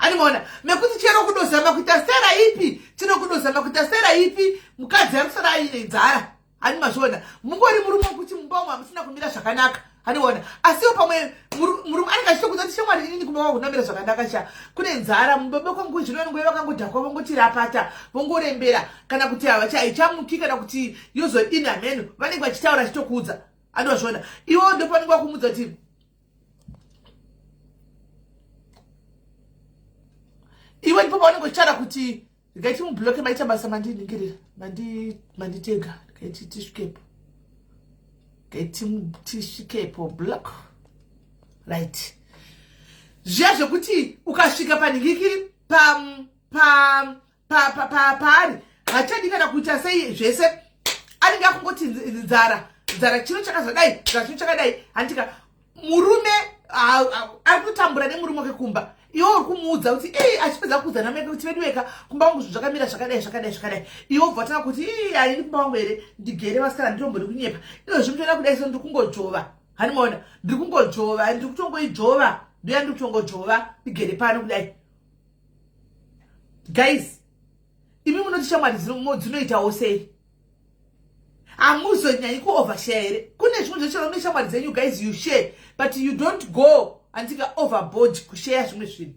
A: animona mekuti chero kudozama kuita sera ipi tinokudozama kuita sera ipi mukadzi arikusara aine nzara hani mazvona mungori murume wekuti mumba umu hamusina kumira zvakanaka haniona asiwo pamwe murume anenge achitokudza kuti shamwari inini kumba wangu kunamira zvakanaka kune nzara mubebe kwangu zvino vanongoi vakangodhakwa vongoti rapata vongorembera kana kuti haichamuki kana kuti yozodini hameno vanenge vachitaura chitokuudza anozvona iwo ndo panenge vakumudza kuti iwe ndipo paunongochara kuti ndikaiti mubloke maita basa mandiningirira manditega ndikaiti tisvikepo tisvikepo block right zviya zvekuti ukasvika panhingikiri paari hachadi kana kuita sei zvese anenge akungoti nzara chino chakazadai chino chakadai handika murume ari kutambura nemurume wake kumba iwe uri kumuudza kuti achipedza kuudza nameke kuti veduweka kumba wangu zvakamira zvakadai iwe ubva tanga kuti haini kumba wangu here ndigere vasikana nditombori kunyepa iwe zvimutona kudai so ndiri kungojova hanimaona ndiri kungojova ndiri kutongoijova ndoya ndiri kutongodhova ndigere pano kudai. Guys, imi munoti shamwari dzinoitawo sei? Hamuzonyanyi kuovershare here. Kune zvimwe zvechero mune shamwari dzenyu guys you share but you don't go antika overboard kushare zvimwe zvinhu.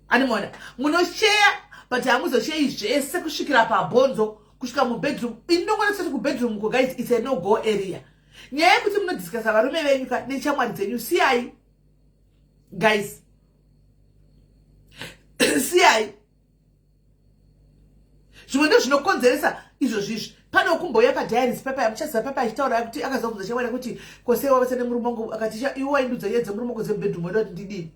A: Animona, munoshare but hamuzoshare zvese kusvikira pabhonzo kusvika mubedroom. Inongona seti kubedroom ko guys it's a no go area. Nyaya yekuti munodiscussa varume venyu neshamwari dzenyu siyai. Guys, siyai. Zvimwe ndo zvinokonzeresa izvo zvizvi. Pano kumboya padiaries paper yamuchaziva paper achitaura kuti akazobvunza shamwari kuti kosewa vasene murume wangu akati iwe waindudza nyaya dzemurume wangu dzemubedroom wedu kuti ndidini.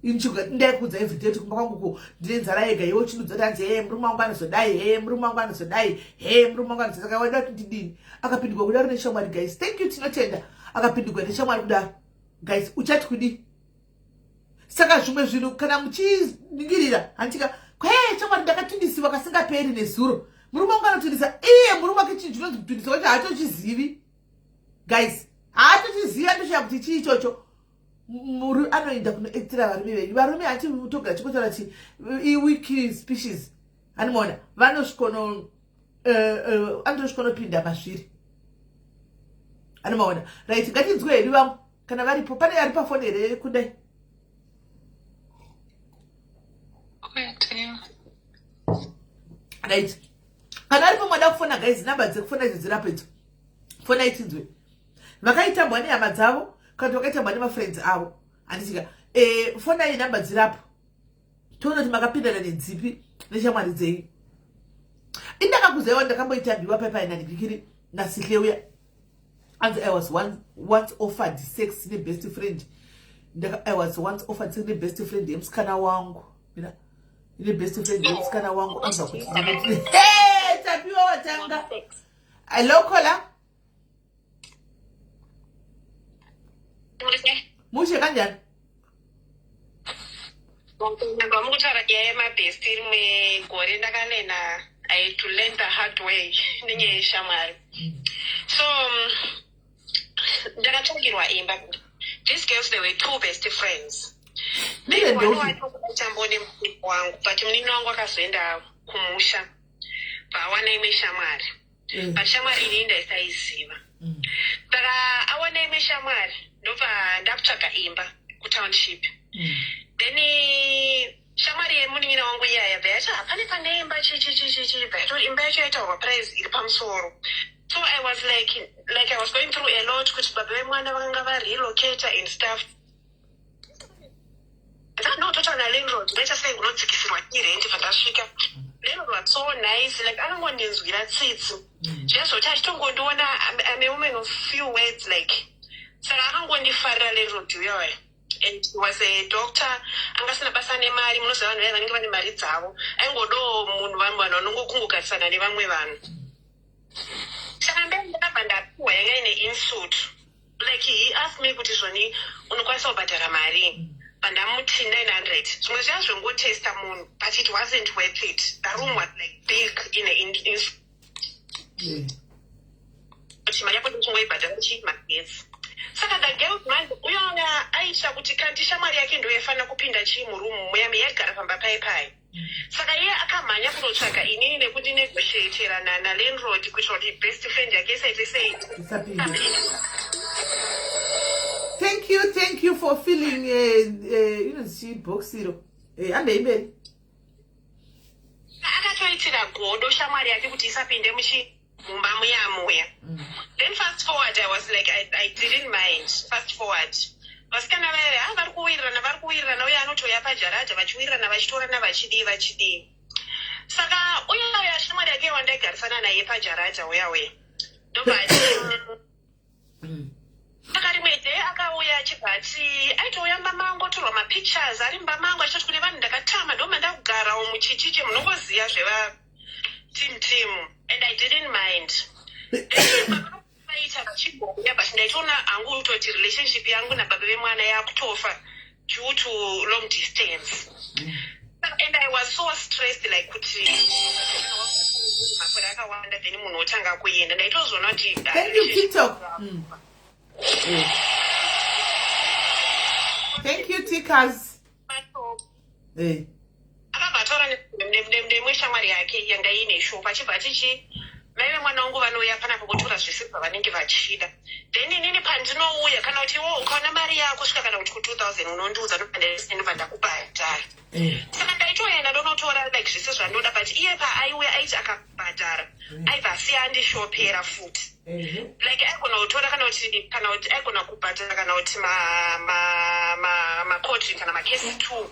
A: Inchuka ndai kudza everyday kuti kumba kwangu ko ndine nzara yega iwe uchindudza tanzi murume wangu anozodai murume wangu anozodai murume wangu anozodai saka waida kuti ndidini. Akapindurwa kudaro neshamwari guys. Thank you tinotenda. Akapindurwa neshamwari kudaro. Guys uchati kudi. Saka zvimwe zvinhu kana muchiningirira handika shamwari ndakatundisiwa kasingaperi nezuro. Murume wangu anotundisa murume wake chinhu chinonzi kutundisa wacho haatochizivi. Guys, haatochizivi andoshaya kuti chii ichocho. Anoenda kunoactira varume venyu. Varume hati mutogara chikotaura kuti iwiki species. Animona, vanosvikono andosvikonopinda mazviri. Animona, right, ngatinzwe hedu vamwe kana varipo pane ari pafoni here kudai. Right. Kana aripo mwada kufona guys, namba dzekufona idzi dzirapo idzo. Fona itinzwe. Vakaitambwa nehama dzavo kana vakaitambwa nemafriends avo. Handitika fona iyi namba dzirapo. Toona kuti makapindana nedzipi neshamwari dzenyu. Indakakuzaiwa ndakamboitambiwa paipai nanhingikiri nasihleuya. And I was once offered sex ne best friend. I was once offered sex ne best friend yemusikana wangu. Ile best friend yemusikana wangu anza kuti tapiwa watanga. Hello kola. Mushe kanjani?
C: Ngomukutara ke my best rimwe gore ndakanena I had to learn the hard way nenye shamwari. So ndakatsvagirwa imba. These girls they were two best friends. Then one wachambone mukuru wangu but munini wangu akazoenda kumusha. Vawana imwe shamwari. But shamwari ini ndaisayiziva. Saka awana imwe shamwari ndobva ndakutsvaga imba kutownship. Then shamwari yemunin'ina wangu iya yabva yati hapane pane imba chichi imba yacho yaitaurwa price iri pamusoro. So I was like I was going through a lot kuti baba vemwana vakanga varelocata and stuff. Ndakanototaura nalandlord ndaita sei kunodzikisirwa irenti pandasvika. Landlord was so nice like anongondinzwira tsitsi. Zvazoti achitongondiona I'm a woman of few words like. Saka akangondifarira landlord uyoyo. And he was a doctor. Angasina basa nemari munoziva vanhu vaya vanenge vane mari dzavo. Aingodawo munhu vanhu vanongokungogarisana nevamwe vanhu. Saka ndakabva ndapiwa yanga ine insult. Like he asked me kuti zvoni unokwanisa kubhadhara mari. Pandamuti 900. Zvimwe zviya zvongotesta munhu but it wasn't worth it. The room was like big in a kuti mari yako ndichingoibhadhara magetsi. Saka the girl man uyona aisha kuti kanti shamwari yake ndo yaifana kupinda chii murumu muyami yagara pamba paipai. Saka iye akamhanya kunotsvaga inini nekuti negotiaterana nalandlord kuitira kuti best friend yake isaite sei.
A: Thank you for filling she box iro. Ande iberi.
C: Akatoitira godo shamwari yake kuti isapinde mumba muya. Then fast forward I was like I didn't mind. Fast forward. vasikana vaya vari kuwirirana uye anotoya pajaraja vachiwirirana vachitorana vachidii. Saka uya shamwari yake wandaigarisana naye pajaraja uya ndobva saka rimwe day akauya achibva ati aitouya mbama angu otorwa mapictures ari mbama angu achitoti kune vanhu ndakatama ndoma ndakugarawo muchichiche munongoziva zveva team and I didn't mind. Vaita vachigouya but ndaitoona hangu kutoti relationship yangu nababa vemwana yakutofa due to long distance. And I was so stressed like kuti makore akawanda then munhu otanga kuenda ndaitozoona kuti
A: thank you TikTok. Thank you Tikas.
C: Akabva taura nemwe shamwari yake yanga ine shop achibva tichi mai vemwana wangu vanouya panapa kutora zvese zvavanenge vachida then inini pandinouya kana kuti iwo ukaona mari yako kusvika kana kuti ku2000 unondiudza ndobva ndakubhadhara. Saka ndaitoenda ndonotora like zvese zvandoda but iye paaiuya aiti akabhadhara aibva asiya andishopera futi like aigona kutora kana kuti aigona kubhadhara kana kuti makotri kana makesi 2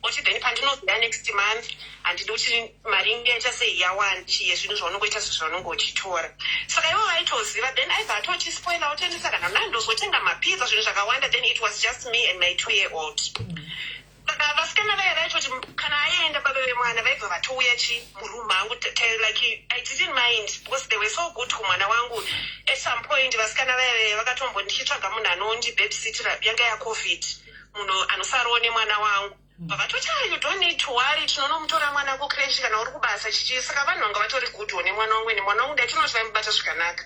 C: oti then pandinoziva next month handidi kuti mari ingaita sei yawandiye zvinhu zvaunongoita zvaunonge uchitora. Saka ivo vaitoziva then aibva atochispoila otendisa kana nandozotenga mapizza zvinhu zvakawanda then it was just me and my 2-year-old. Saka vasikana vaya vaitoti kana aienda baba vemwana vaibva vatouya murumu mangu like I didn't mind because they were so good kumwana wangu. At some point vasikana vaya vakatombo ndichitsvaga munhu anondibabysitira yanga yaCovid munhu anosarawo nemwana wangu. Vavatoti you don't need to worry tinonomutora mwana kucreshi kana uri kubasa chichi. Saka vanhu vanga vatori good nemwana wangu ene mwana wangu ndatinoti vaimubata zvakanaka.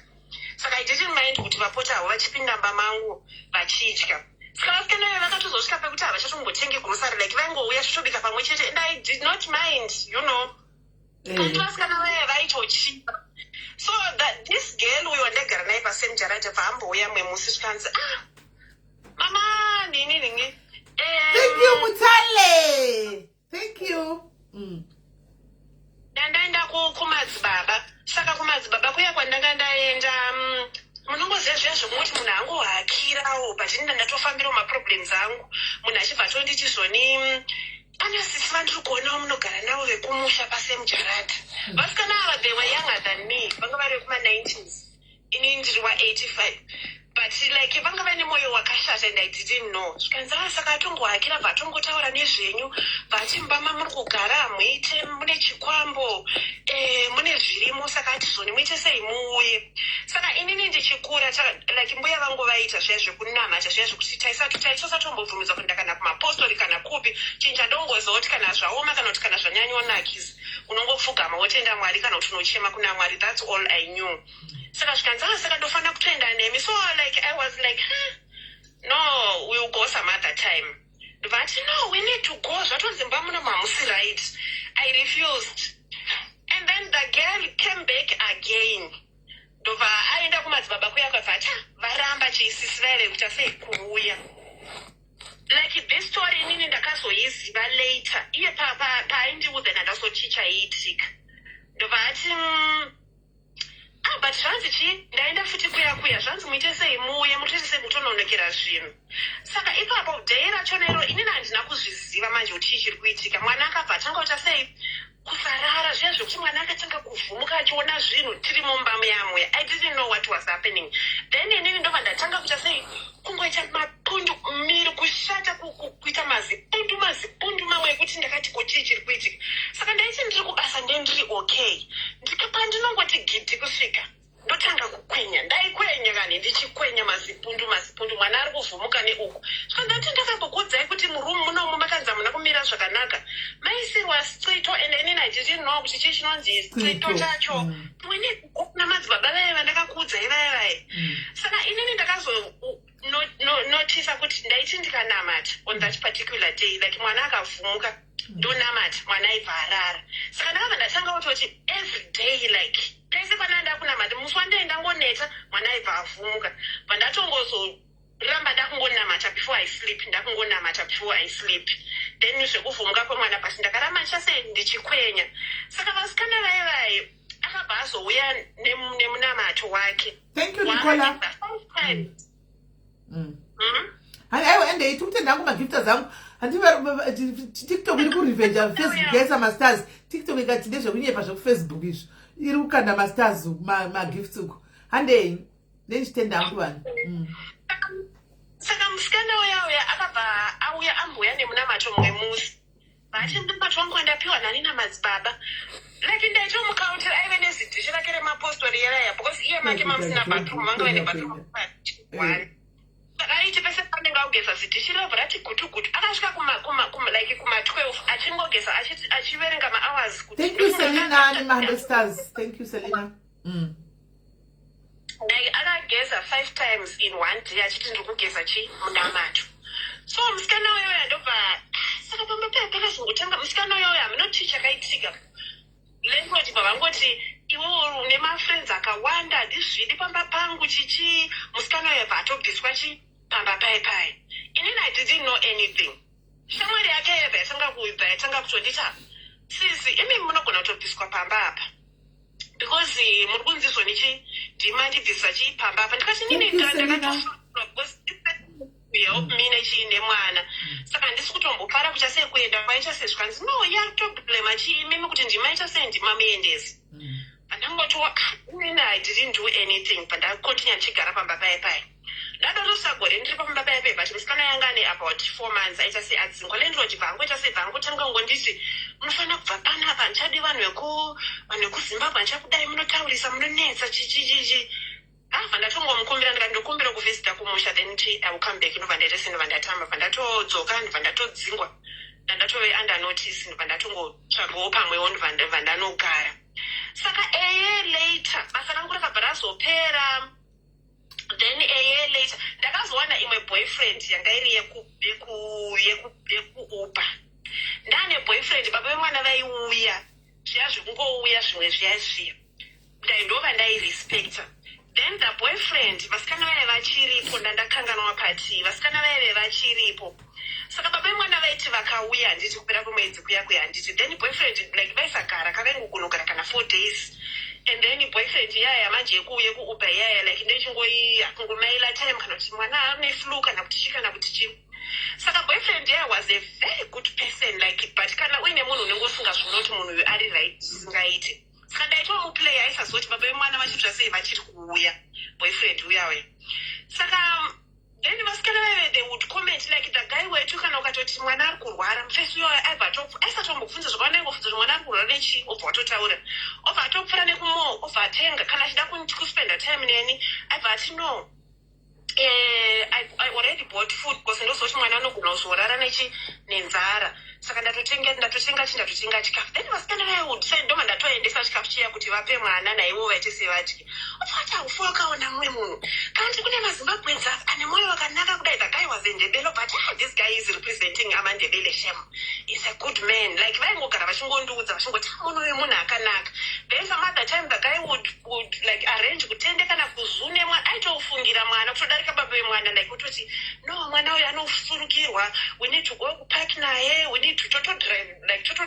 C: Saka I didn't mind kuti vapota havo vachipinda mbamangu vachidya. Saka vasikana vaya vakatozosvika pekuti havachatongotenge grocery like vaingouya zvitobika pamwe chete and I did not mind you know. Kandi vasikana vaya vaitochipa. So that this girl uyo wandaigara naye pasame jaraja paambouya mwe musi zvikanzi mama nini
A: thank you Mutale. Thank you.
C: Ndandaenda kumadzibaba. Saka kumadzibaba kuya kwandanga ndaenda munongoziva zviya zvomuti munhu angohakirawo but ini ndatofambirawo maproblems angu. Munhu achibva tonditi zvoni anasisi vandiri kuonawo munogara navo vekumusha pasame jarata. Vasikana ava they were younger than me. Vanga vari kuma90s. Ini ndiri wa85. But like vanga vane moyo wakashata and I didn't know. Zvikanzi saka atongohakira vatongotaura nezvenyu vati mbama muri kugara muite mune chikwambo mune zvirimo saka ati zvoni muite sei muuye. Saka inini ndichikura like mbuya vangu vaita zviya zvekunamata zviya zvekuti taisatombobvumidza kuenda kana kumapostori kana kupi chinja ndongozoti kana zvaoma kana kuti kana zvanyanyonakisa unongopfugama wotenda Mwari kana kuti unochema kuna Mwari. That's all I knew. Saka zvikanzi saka ndofanira kutoenda nemi. So like I was like no we'll go some other time. But no we need to go zvatonzi mbamuna mamusi right. I refused and then the girl came back again. Ndobva aenda kumadzibaba kuya akabva varamba chiisisi vaire kuita sei kuuya. Like this story inini ndakazoiziva later iye paindiudza nandasochicha iitika ndobva ati but zvanzi ndaenda futi kuya zvanzi muite sei muuye mutoise sei mutononokera zvinhu. Saka ipapo dhai rachona iro inini handina kuzviziva manje kuti chiri kuitika. Mwana akabva atanga kuita sei kusarara zviya zvokuti mwana akatanga kuvhumuka achiona zvinhu tiri mumba yamwe. I didn't know what was happening. Then inini ndobva ndatanga kuita sei kungoita mapundu miri kushata kuita mazipundu mamwe ekuti ndakati ko chii chiri kuitika. Saka ndaiti ndiri kubasa ndendiri okay. Ndinongoti gidhi kusvika ndotanga kukwenya ndaikwenya kani ndichikwenya mazipundu mwana ari kuvhumuka neuku. Zvikandati ndakakukudzai kuti murumu munomu makanzi hamuna kumira zvakanaka maisirwa strito and inini I didn't know kuti chii chinonzi strito chacho mwine kuna madzibaba vaya vandakakuudzai vaya. Saka inini ndakazonotisa kuti ndaiti ndikanamata on that particular day like mwana akavhumuka ndonamata mwana aibva arara. Saka ndakabva ndatanga kutoti every day like pese pananda kunamata musi wandaenda ngoneta mwana aibva avhumuka pandatongozoramba ndakungonamata before I sleep then zvekuvhumuka kwemwana pasi ndakaramba ndichase ndichikwenya. Saka vasikana vaye akabva azouya nemunamato wake.
A: Thank you Nicola. Aiwa ende iti kuti ndangu magifta zangu. TikTok iri kurevenge Facebook yaisa masters. TikTok ikati ndezvekunyepa zvekufacebook izvo. Iri kukanda masters magifts uko. Handei ndechitenda hangu vanhu.
C: Saka musikana uya akabva auya ambuya nemuna mato mumwe musi. Bati ndimati wangu ndapiwa nani namadzibaba. Lakini ndaitomukaunter aive nezidhishi rake remapostori yeraya because iye make mamusina bathroom vanga vaine bathroom aiti pese panenge augeza zidhishi rebva rati gutu akasvika kuma-12 achingogeza achiverenga ma-hours.
A: Thank you Selina and Mahdo Stars. Thank you Selina.
C: Like akageza 5 times in one day achiti ndiri kugeza chi munamato. So musikana uyoyo ndobva saka pamba pakazongotanga musikana uyoyo hamunoti chakaitika language pavangoti iwo une mafriends akawanda handizvidi pamba pangu chichi musikana uyo bvatobviswa chi pamba pai. Inini I didn't know anything. Shamwari yake yebva yatanga kutondita sisi imi munogona kutobviswa pamba apa because muri kunzizwa nichi ndima ndibvisa chi pamba apa ndikati nini mina chiine mwana saka handisi kutombopara kuti asei kuenda kwaita sei zvikanzi no yatoblema chiimimi kuti ndimaita sei ndimamuendesi pandangoti I didn't do anything pandakontinya ndichigara pamba pai ndadotosagore ndiri pamba pai but musikana yanga ane about 4 months aita sei adzingwa landlord bvangoita sei bvangotanga ngonditi munofanira kubva panapa ndichadi vanhu vekuzimbabwe ndichakudai munotaurisa munonetsa chichichichi vandatongomukumbira ndikandokumbira kuvhesita kumusha then I will come back ndobva ndaita sendobva ndatamba bva ndatodzoka ndobva ndatodzingwa ndatove under notice ndobva ndatongotsvagawo pamwewo ndobva ndanogara saka a year later basa rangu rakabva razopera then a year later ndakazowana imwe boyfriend yanga iri yekuupa ndane boyfriend baba vemwana vaiuya zviya zvekungouya zvimwe zviya ndova ndairespecta. Then the boyfriend vasikana vaive vachiripo ndandakanganwa pati vasikana vaive vachiripo saka baba vemwana vaiti vakauya handiti kupera kwemwedzi kuya handiti then boyfriend like vaisagara kavaingogonogara kana 4 days and then boyfriend yaya manje yekuupa yaya like ndechingomaila time kana kuti mwana ane flu kana kuti chi kana kuti chi saka boyfriend yaya was a very good person like but kana uine munhu unengosunga zvinoti munhu uyu ari right singaite saka ndaitomuplaya aisazoti baba vemwana vachitira sei vachiri kuuya boyfriend uyawe saka then vasikana vaive they would comment like the guy wetu kana ukatoti mwana ari kurwara mufesi uyoyo aisatombobvunza zvakanaingofunza kuti mwana ari kurwara nechi obva watotaura obva atopfuura nekumo obva atenga kana achida kuspenda time neni aibva ati no I already bought food because ndozoti mwana anogona kuzorara nenzara saka ndatotenga chikafu then vasikana vaiudisa ndoma ndatoendesa chikafu chiya kuti vape mwana naivo vaite sevadyi ofati haufu wakaona mumwe munhu kanti kune mazimbabwenzi ane mwoyo wakanaka kudai the guy was endebelo but this guy is representing amandebele shem is a good man like vaingogara vachingondiudza vachingoti munhu uyu munhu akanaka then some other time the guy would like arrange kutende kana kuzune mwana aitofungira mwana kutodarika baba vemwana like kutoti no mwana uyu anosurukirwa we need to go kupark naye we need to total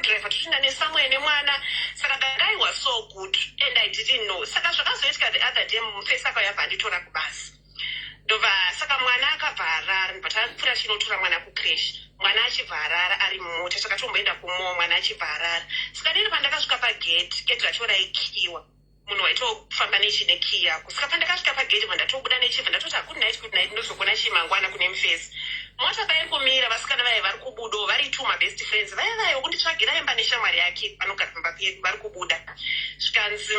C: drive tichinda nesamwe nemwana saka the guy was so good and I didn't know saka zvakazoitika the other day mufesi akauya bhanditora kubasa ndobva saka mwana akabva arara but akupfuura chinotora mwana kucresh mwana achibva arara ari mumota takatomboenda kumo mwana achibva arara saka ndiri pandakasvika pagate racho raikiwa munhu waitofamba nechine yako saka pandakasvika pagate vandatobuda nechibva ndatoti good night ndozogona chimangwana kune mufesi mota pairi kumira vasikana vaive vari kubudawo vari 2 mabest friends vaivaiwo kunditsvagira imba neshamwari yake vanogara pamba pedu vari kubuda zvikanzi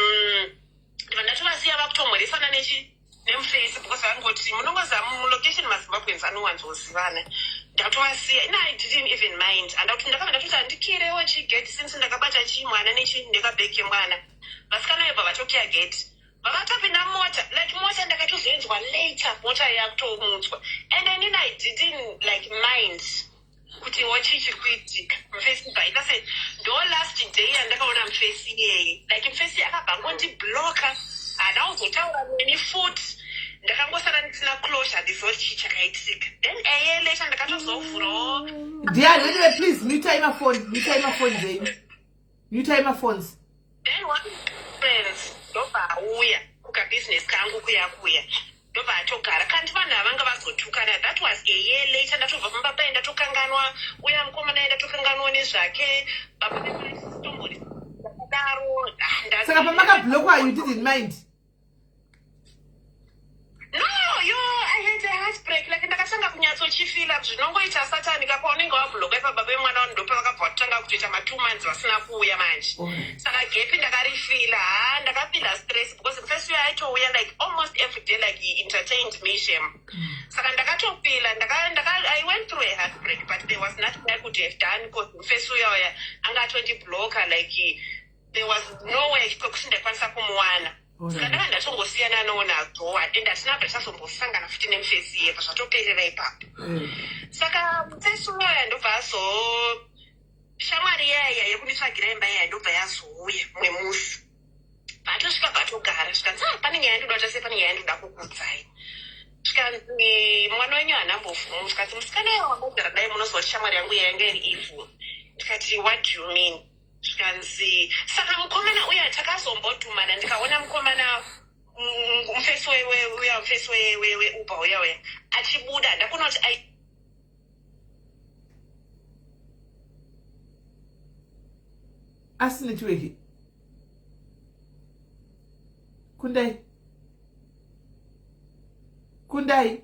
C: ndiva ndatovasiya vakutomhoresana nemufesi because vangoti munongoziva mulocation mazimbabwens anowanzozivana ndatovasiya I didn't even mind andauti ndakabva ndatoti handikirewo chigate since ndakabata chimwana ndekabheki yemwana vasikana vebva vatokiya gate vakatopinda mota like mota ndakatozoenzwa later mota yakutomutswa and then I didn't like mind kuti wachi chiri kuitika mufesi baita se ndo last day yandakaona mufesi iyeye like mufesi akabva ngondibloka haana kuzotaura neni futi ndakangosara ndisina closure ndizoti chii chakaitika then a year later ndakatozovhurawo
A: Diane anyway please mute my phone zenyu mute my phones
C: then one friends ndobva auya kukabusiness kangu kuya ndobva tatogara kandi vanhu havanga vazotukana. That was a year later. Ndatobva pamba enda tokanganwa, uya mukomana enda tokanganwa nezvake, baba vematombori daro.
A: Saka pamakablockwa you didn't mind?
C: No, I had a heartbreak. Like ndakatanga kunyatsochifila zvinongoita satani kapa unenge wablockwa pababa vemwana wangu ndopa vakabva kutanga kutoita 2 months vasina kuuya manje. Saka gepi ndakarifila, ndakapinda stress because the first year aitouya like almost every day like he entertained me shame. Saka ndakatopila, I went through a heartbreak but there was nothing I could have done because the first year anga blocker like there was no way kuti ndakwanisa kumuwana. Saka ndakandachongosiyana nawo and atinabva tazombosangana futi nemufesi iye zvatoperera ipapo. Saka mufesi uyoya ndobva shamwari yaya yekunditsvagira imba yaya ndobva yazouya mumwe musi. Patosvika patogara zvikanzi pane nyaya ndoda tase pane nyaya ndoda kukudzai. Zvikanzi mwana wenyu hanambovhumi. Zvikanzi musikana wambogara dai munozoti shamwari yangu yainge iri ivhu. Ndikati what do you mean? Zvikanzi saka mukomana uya takazombotumana ndikaona mukomana mufesi weuba uya achibuda ndakona kuti
A: asi network Kundai.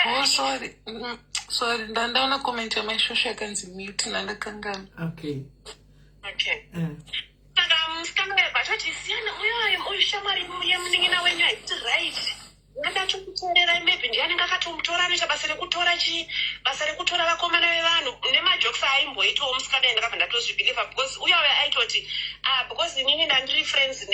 E: Oh, sorry, ndaona comment ya maishosha yakanzi mute ndakangana.
A: Okay.
C: Saka musikana vatochisiyana uyu shamwari yemuning'ina wenyu haiti right. Ndakatokutorera maybe ndiani ngakatomutora anoita basa rekutora vakomana vevanhu nemajokes aimboitawo musikana ndakabva ndatozvibhiliva because uya aitoti because inini ndandiri friends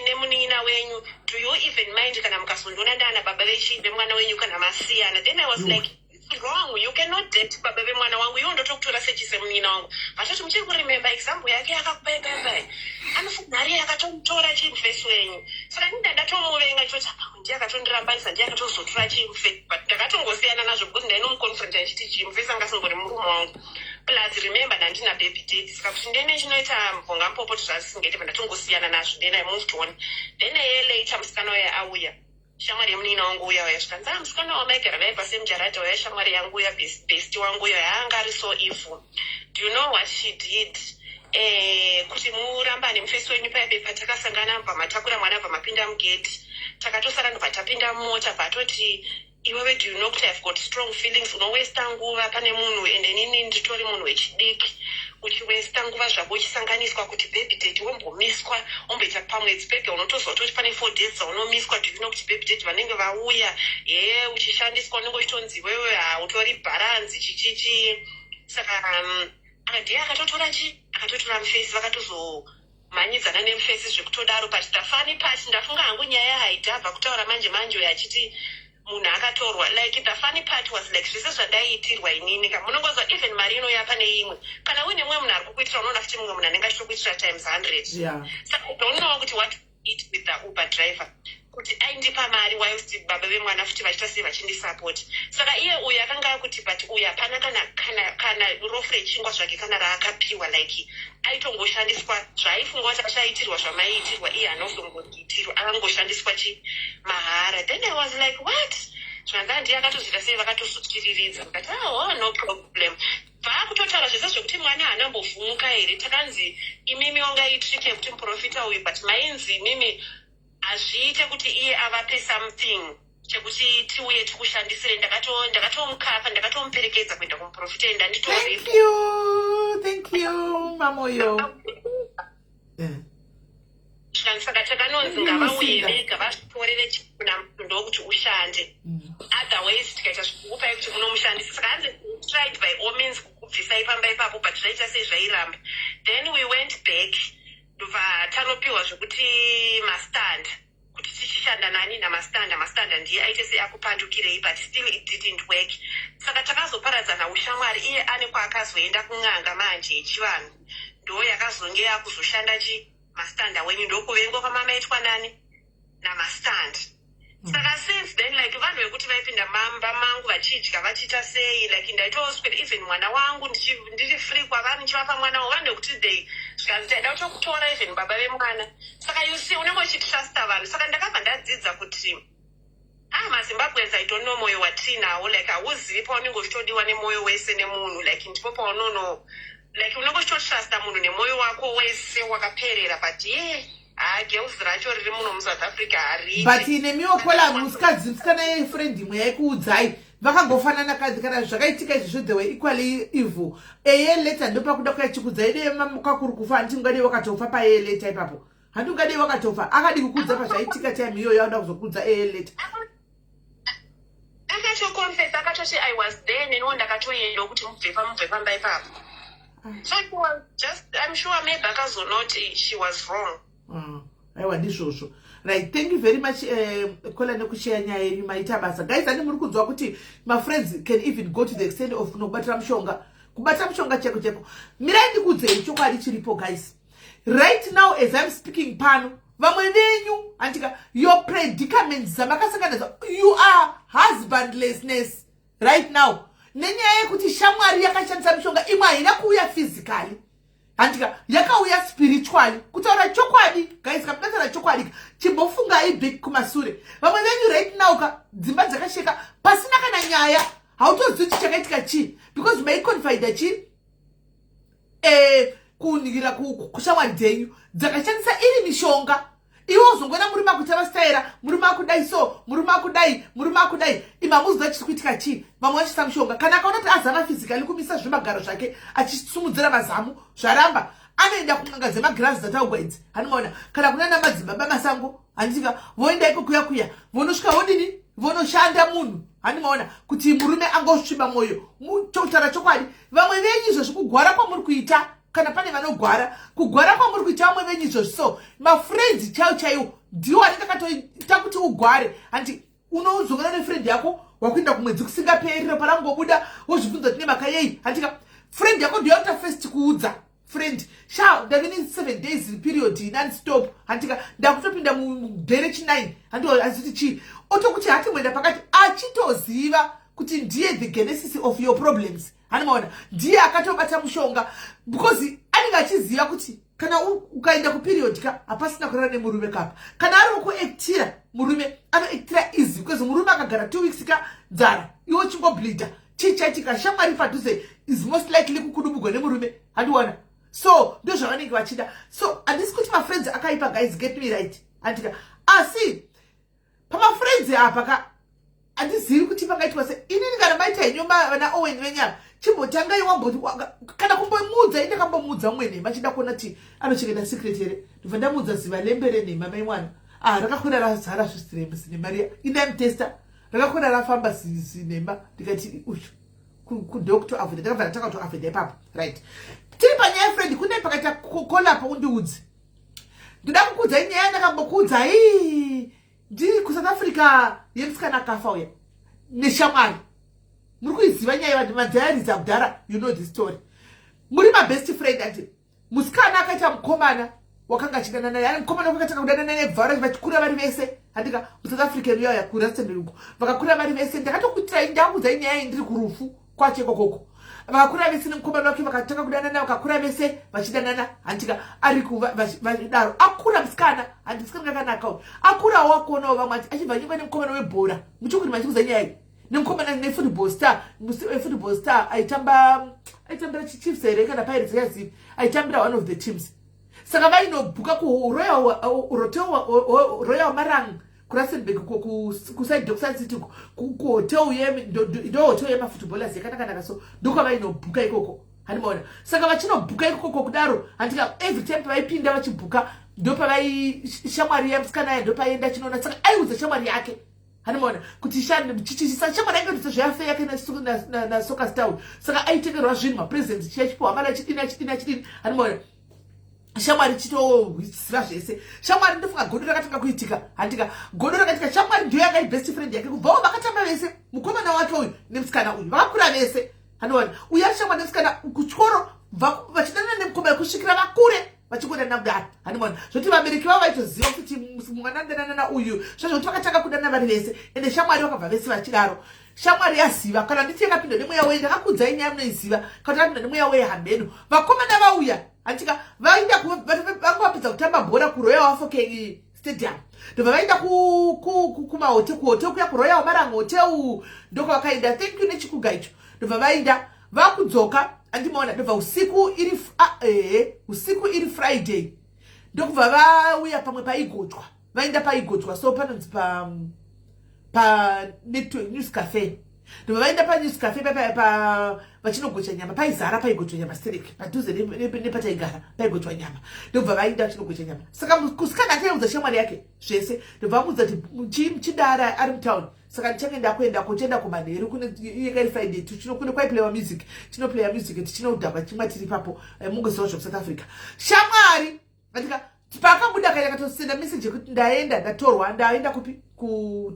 C: nemuning'ina wenyu, do you even mind kana mukazondiona ndana baba vemwana wenyu kana masiyana? Then I was like, it's wrong, you cannot date baba vemwana wangu, iwo ndotokutora sechise muning'ina wangu. Vatoti muchiri kurememba example yake yakakubaibaibai, anofunari akatomutora chimufesi wenyu. Saka nini ndatomuvenga choti ndiye akatondirambanisa, ndiye akatozotora chimufesi, but ndakatongosiyana nazvo because ndainomuconfronta nchiti chimufesi angasingori murume wangu. Plus remember ndandina baby date, saka kuti ndene chinoita mbonga mpopoto zvasingete ndatongosiyana nazvo. Then I moved on. Then a year later musikana waya auya, shamwari yemuning'ina wangu uya waya zvikanzi musikana wamaigara naye pasemujarata waya shamwari yangu uya best wangu uya yaanga ari so evil. Do you know what she did? Kuti murambane mufesi wenyu paibe patakasangana pamatakura mwana pamapinda mugeti takatosara ndobva tapinda mumota patoti iwewe do you know kuti I've got strong feelings, unowesta nguva pane munhu ende nini nditori munhu wechidiki uchiwesta nguva zvako uchisanganiswa kuti baby date wombomiswa omboita pamwedzi pega unotozoti pane 4 days dzaunomiswa. Do you know kuti baby date vanenge vauya uchishandiswa unenge uchitonzi wewe hautori bharanzi chichichi. Saka ndiye akatotora mufesi vakatozomhanyidzana nemufesi zvekutodaro but tafani pasi ndafunga hangu nyaya haidhabva kutaura manje uyo achiti munhu akatorwa like the funny part was like zvese zvandaiitirwa inini kamunongozwa even mari inoya pane imwe kana uine mumwe munhu ari kukuitira unoona futi mumwe munhu anenge achitokuitira times 100. Saka I don't know kuti what to eat with the Uber driver kuti aindipa mari whilst baba vemwana futi vachita sei vachindisapoti. Saka iye uyu akanga kuti but uyu hapana kana rofu rechingwa zvake kana raakapiwa like aitongoshandiswa zvaaifunga kuti achaitirwa zvamaiitirwa iye haanozongoitirwa akangoshandiswa mahara. Then I was like what? Zvanza ndiye akatozoita sei vakatosutiriridza but no problem. Vaakutotaura zvese zvekuti mwana haanambovhumuka here takanzi imimi wangaitrike kuti muprofita uyu but mainzi imimi hazviite kuti iye avape something chekuti tiuye tikushandisire. Ndakatomukapa ndakatomuperekedza kuenda kumuprofita enda nditori.
A: Thank you mamoyo.
C: Saka takanonzi ngavauye vega vazvitorere chikuna munhu ndokuti ushande. Otherwise tikaita zvikupai kuti munomushandisa. Saka hanzi tried by all means kukubvisai pamba ipapo but zvaita sei zvairamba. Then we went back ndobva tanopiwa zvekuti mastand kuti tichishanda nani namastanda ndiye aite seakupandukirei but still it didn't work. Saka takazoparadzana ushamwari. Iye ane kwaakazoenda kun'anga manje yechivanhu ndo yakazonge yakuzoshanda mastanda wenyu ndokuvengwa kwamamaitwa nani namastanda. Saka since then like vanhu vekuti vaipinda mamba mangu vachidya vachiita sei like ndaitoswera even mwana wangu ndiri free kwavari ndichivapa mwana wangu vanhu vekuti they zvikanzi taida kutokutora even baba vemwana. saka you see unongochitrasta vanhu saka ndakabva ndadzidza kuti mazimbabweans I don't know moyo watinawo like hauzivi paunenge uchitodiwa nemoyo wese nemunhu like ndipo paunono like unongochitotrasta munhu nemoyo wako wese wakaperera but girls racho riri muno muSouth Africa hariti
A: but inemiwo kola musikana yefriend imwe yaikuudzai vakangofanana kadzi kana zvakaitika izvozvo they were equally evil leta ndopakuda kuyachikudzai kakuri kufa handingadei wakatofa leta ipapo handingadei wakatofa akadi kukudza pazvaitika time iyoyo auda kuzokudza leta
C: akatoconfess akatoti I was there neniwo ndakatoenda kuti mubve pamba ipapo so it was just I'm sure maybe akazonoti she was wrong
A: aiwa ndizvozvo right. Thank you very much kola nekushare nyaya yenyu maita basa guys. Ani muri kunzwa kuti my friends can even go to the extent of kunobatira mushonga cheko mirai ndikudzei chokwadi chiripo guys. Right now as I'm speaking pano vamwe venyu andika your predicaments zamakasangana you are husbandlessness right now nenyaya yekuti shamwari yakashandisa mishonga imwe haina kuuya physically andika yakauya spiritually. Kutaura chokwadi guys, kapitaura chokwadi chimbofunga ibig kumasure vamwe venyu right now ka dzimba dzakasheka pasina kana nyaya hautozivi chakaitika chi because may confide chi kunikira kushamwari dzenyu dzakashandisa iri mishonga iwo uzongona muri makutava staira muri makudai so muri makudai imamuziva chikuitika chi vamwe vachisa mishonga kana akaona kuti azama physically kumisa zvemagaro zvake achisumudzira mazamu zvaramba anoenda kun'anga dzemagirazi dzataugwa idzi hanimaona kana kunana madzibaba masango handika voenda iko kuya vonosvika vodini vonoshanda munhu hanimaona kuti murume angosviba mwoyo chokutaura chokwadi vamwe venyu izvozvo kugwara kwamuri kuita kana pane vanogwara kugwara kwamuri kuita vamwe venyu izvozvo so mafriends chaiwo ndiwo anenge akatoita kuti ugware handi unozongana nefriend yako wakuenda kumwedzi kusingaperiro parangobuda wozvibvunza tine maka yei handika friend yako ndiyo yakuta first kuudza friend ndavine 7 days period non-stop handika ndakutopinda mudhere chi9 handiwo aziti chi otokuti hati mwenda pakati achitoziva kuti ndiye the genesis of your problems hanimaona ndiye akatobata mushonga because anenge achiziva kuti kana ukaenda kuperiod ka hapasina kurara nemurume kapa kana ari kuaktira murume anoaktira easy because murume akagara 2 weeks ka dzara iwo chingobleeda chichaitika shamwari padhuze is most likely kukudubugwa nemurume handiona so ndo zvavanenge vachida so handisi kuti mafriends akaipa guys get me right handika asi pamafriends apa ka handizivi kuti pangaitwa se inini kana maita inyomba vana Owen venyama chimbotangai wamboti kana kumbomuudza ine kambomudza mwene machida kuona kuti anochengeta secret here ndibva ndamudza ziva lembere nema mai mwana rakakwira razara zvisirembe sine Maria inamtesta rakakwira rafamba sinema ndikati kudoctor avoid ndakabva ndakato avoid ipapo right. Tiri panyaya friend kune pakaita kolapo undiudzi ndoda kukudza inyaya ndakambokudza ndiri kuSouth Africa yemusikana kafa uya neshamwari muri kuiziva nyaya vanhu madiaries akudhara you know this story muri mabest friend ati musikana akaita mukomana wakanga achidanana naye mukomana wakataka kudanana naye bvara vachikura vari vese handika muSouth Africa riyo yakura senderuko vakakura vari vese ndakatokuitirai ndakudzai nyaya ndiri kurufu kwacheko koko vakakura vese nemukomana wake vakataka kudanana vakakura vese vachidanana handika ari kuvadaro akura musikana handisikana kakanakawo akura wakuonawo vamwe ati achibva nyumba nemukomana webhora muchikuti machikudzai nyaya iyi nemukomana nefootball star aitambira chiefs here kana Pirates yazivi aitambira one of the teams saka vainobhuka kuroyal marang kuRustenburg kuside Dockside City kuhotel ndo hotel yemafootballers yakanakanaka so ndoko vainobhuka ikoko hanimaona saka vachinobhuka ikoko kudaro handika every time vaipinda vachibhuka ndopavai-shamwari yamusikana yayo ndopaienda chinoona saka aiudza shamwari yake hanimaona kuti shamwari yake ndisa zvayafe yake naSoccer Star saka aitengerwa zvinhu mapresident chiyachipiwa amara achidini hanimaona shamwari chitoziva zvese shamwari ndofunga godo rakatanga kuitika handika godo rakatika shamwari ndiyo yakai best friend yake kubvawo vakatamba vese mukomana wake uyu nemusikana uyu vakakura vese haniona uyu ari shamwari nemusikana kuchikoro vachidanana nemukomana kusvikira vakure vachikudanana kudaro haniona zvoti vabereki vavo vaitoziva kuti mwana anodanana uyu zvazvoti vakatanga kudanana vari vese ende shamwari vakabva vese vachidaro shamwari yaziva kana nditi yakapinda nemweya weye ndakakudzai nyaya munoiziva kana takapinda nemweya weye hambeno vakomana vauya handika vangopedza kutamba bhora kuRoyal Bafokeng Stadium. Ndobva vaenda kumahotel kuya kuRoyal Marang Hotel ndoko vakaenda. Thank you nechikuga icho. Ndobva vaenda vakudzoka andimaona ndobva usiku iri Friday ndokubva vauya pamwe paigochwa. Vaenda paigochwa so panonzi pa News Cafe. Ndobva vaenda paNews Cafe pa vachinogocha nyama paizara paigochwa nyama stereki padhuze nepataigara paigochwa nyama. Ndobva vaenda vachinogocha nyama. Saka kusikana ataiudza shamwari yake zvese. Ndobva vamuudza kuti Chidara ari mutown. Saka ndichangenda kuenda kuchenda kumanheru kune yekari Friday kune kwaiplayiwa music. Tinoplayiwa music tichinoudhamba chimwe tiri papo mungoziva zvoku South Africa. Shamwari andika pakabuda kaya katosenda message yekuti ndatorwa ndaenda kupi ku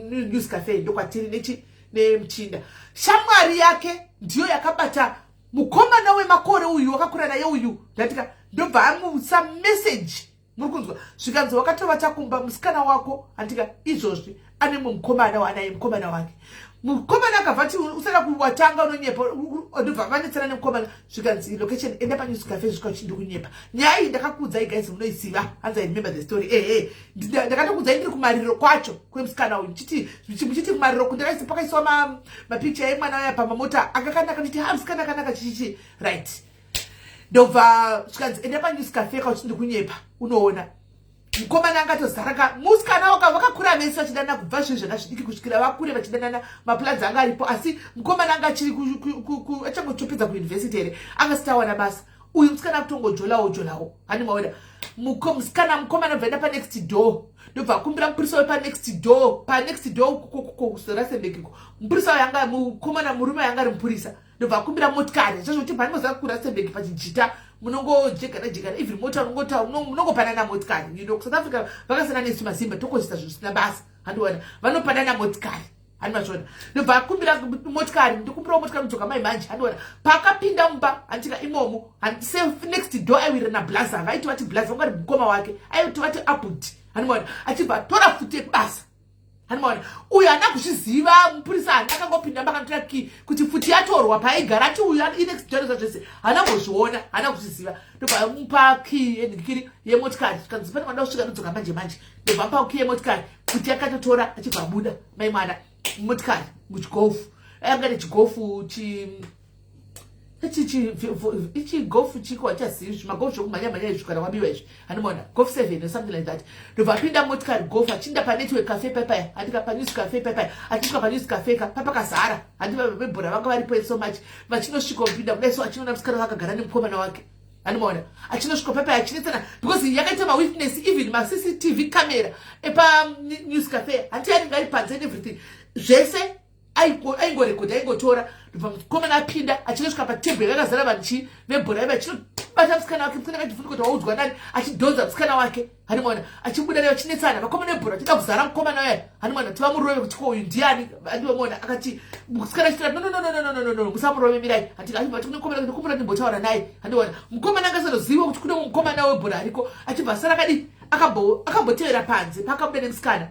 A: News Cafe ndokwatiri neMchinda. Shamwari yake ndiyo yakabata mukomana wemakore uyu wakakura naye uyu. Ndatika ndobva amutsa message muri kunzwa zvikanzi wakatova takumba musikana wako andika izvozvi ane mukomana wanaye mukomana wake. Mukomana akavati usada kuwatanga unonyepa ndobva vanetsana nemukomana zvikanzi location enda paNews Cafe zvisvika uchindi kunyepa. Nyaya iyi ndakakuudzai guys munoiziva. Hanzi I remember the story. Ndakatokuudzai ndiri kumariro kwacho kwemusikana uyu muchiti kumariro kundakaisa pakaiswa mapicture emwana uya pamamota akakanaka nditi musikana akanaka chichichi right. Ndobva zvikanzi enda paNews Cafe kauchindi kunyepa unoona. Mukomana angatozaraka musikana wakakura vese vachidana kubva zvinhu zvakazvidiki kusvikira vakure vachidanana maplans anga aripo asi mukomana anga achiri achangotopedza kuuniversity here angasitawana basa. Uyu musikana kutongojola hanimaona mukomana bvaenda panext door ndobva akumbira mupurisa wepanext door kuRustenburg mupurisa wayanga mukomana murume yanga ari mupurisa ndobva akumbira motikari zvazvoti panimoza kuRustenburg pachijita munongojegana even mota munongopanana motikari South Africa vakasana nesu mazimba tokochita zvisina basa handiona vanopanana motikari hanimashona ndobva akumbira motikari ndikumbirawo motikari mudzoka mai manje handiona pakapinda mumba handika imomo next door aiwira naBlaza vaiti vati Blaza ungari mukoma wake aiti vati Abud hanimona achibva tora futi yekubasa hanimona uyu hana kuzviziva mupurisa akangopinda mbakanotora ki kuti futi yatorwa paaigara ati uyu next door zvese hana kuzviona hana kuzviziva ndobva mupa ki endikiri yemotikari zvikanzi pane mwana usvika ndodzoka manje ndobva mupa ki yemotikari futi yakatotora achibva abuda mai mwana motikari muchigofu anga nechigofu ichigofu chiko hachazivi zvimagofu zvokumhanya izvikana wabiwa izvi hanimona gofu 7 or something like that. Ndobva apinda motikari gofu achinda paNetwork Cafe papaya handika paNews Cafe papaya achisvika paNews Cafe papakazara handi vebhora vanga varipo so much vachinosvika kupinda kudai so achinoona musikana wakagara nemukomana wake hanimona achinosvika papaya achinetsana because yakaita mawitness even maCCTV camera epaNews Cafe hati yaringa ari panze everything zvese aingorekodha aingotora ndobva mukomana apinda achinosvika patebhuri yakazara vanhu vebhora ive achinobata musikana wake musikana akachifunika kuti waudzwa nani achidhonza musikana wake hanimona achibuda naye vachinetsana vakomana vebhora tida kuzara mukomana uya hanimona tiva murove kuti ko uyu ndiani andivamona akati musikana achitira no musamurovemirai atikumbira ndimbotaura naye handiona mukomana angasazoziva kuti kune mukomana webhora ariko achibva asara akadi akambotevera panze pakabuda nemusikana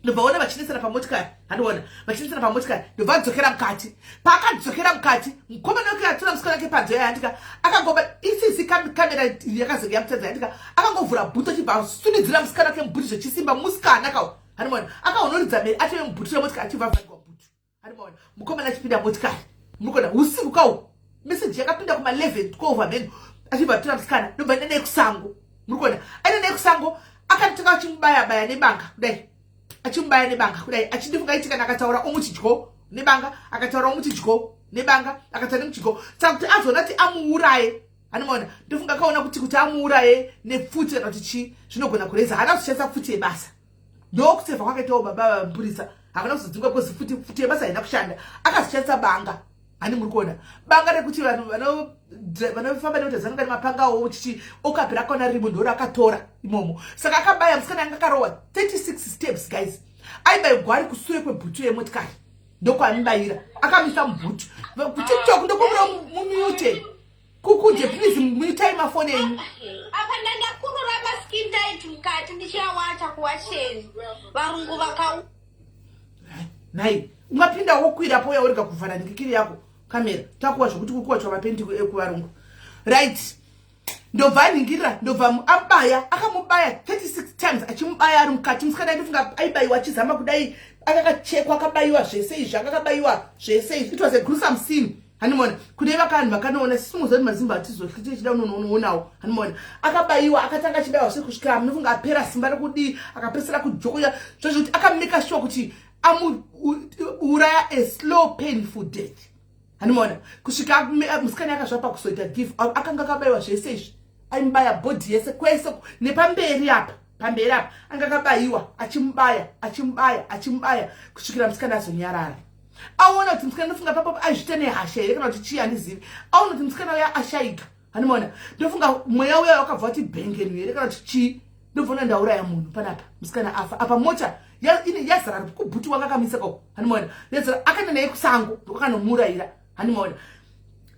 A: ndobva ona vachinetsana pamotikari handiona vachinetsana pamotikari ndobva adzokera mukati paakadzokera mukati mukomana wake atora musikana wake panze yandika akangoba isisi kamera yakazenge yamutadza yandika akangovhura bhutu achibva asunidzira musikana wake mubhutu zvechisimba musikana kawo handiona akaonoridza mberi atove mubhutu yemotikari achibva avharirwa bhutu handiona mukomana achipinda motikari mukona usiku kawo meseji yakapinda kuma11 12 mhen achibva atora musikana ndobva aenda naye kusango murikona aenda naye kusango akatanga achimubaya nebanga kudai achimubaya nebanga kudai achindifunga iti kana akataura omuchidyo nebanga akataura omuchidyo nebanga akataura nemuchidyo saka kuti azoona kuti amuuraye hanimona ndofunga akaona kuti amuuraye nepfuti kana kuti chii zvinogona kureza haana kuzoshandisa pfuti yebasa ndokusevha kwakaitawo baba vamupurisa hakana kuzodzinga kozi pfuti yebasa haina kushanda akazoshandisa banga hani muri kuona banga rekuti vanhu vanofamba neutazananga nemapangawo chichi okapira akaona rimo ndoro akatora imomo saka akabaya musikana anga akarohwa 36 steps guys aibayigwa ari kusure kwebhutu yemotikari ndokwaamibayira akamisa mubhutu kutiktok ndokumira mumute kukuje please muitai mafoni enyu
F: apa ndandakurura maskin tight mukati ndichawacha kuwasheni varungu vakau
A: nai ungapinda wokwirapo yaurika kuvhara ndikiri yako kamera takuwa zvokuti kukuwa chwa mapendi ekuvarungu right ndobva aningira ndobva abaya akamubaya 36 times achimubaya ari mukati musikana ndifunga aibayiwa achizama kudai akakachekwa akabayiwa zvese izvi akakabayiwa zvese izvi. It was a gruesome scene. Hanimona kune vakanhu vakanoona sisimuzoti mazimba atizohliti chida unoonawo. Hanimona akabayiwa akatanga achibayiwa kusvika munofunga apera simba rekudi akapesera kujoya zvozvoti akameka sure kuti amuuraya a slow painful death. Hanimona kusvika musikana akazvapa kuzoita give akanga akabayiwa zvese izvi aimbaya body yese kwese nepamberi apa pamberi apa anga akabayiwa achimubaya kusvikira musikana azonyarara. Aona kuti musikana ndofunga papo azvite nehasha here kana kuti chii handizivi. Aona kuti musikana uya ashayika. Hanimona ndofunga mweya uya wakabva kuti bhengenu here kana kuti chii. Ndobvona ndauraya munhu panapa musikana afa apa mota yazara kubhuti wanga akamisako. Hanimona yazara akaenda naye kusango ndokakanomurayira. Hanimona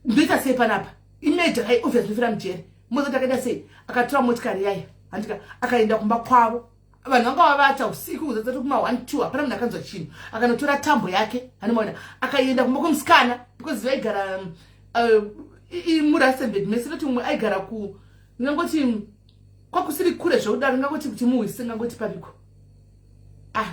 A: ndoita sei panapa image hai obviously fira mujeri mozoti akaenda sei akatora motikari yayo handika akaenda kumba kwavo vanhu vanga vavata usiku kuzadzati kuma 1-2 hapana munhu akanzwa chinhu akanotora tambo yake. Hanimona akaenda kumba kwemusikana because vaigara murasenbed mese noti mumwe aigara ku ngangoti kwakusiri kure zvaudaro ngangoti kuti muhwise ngangoti papiko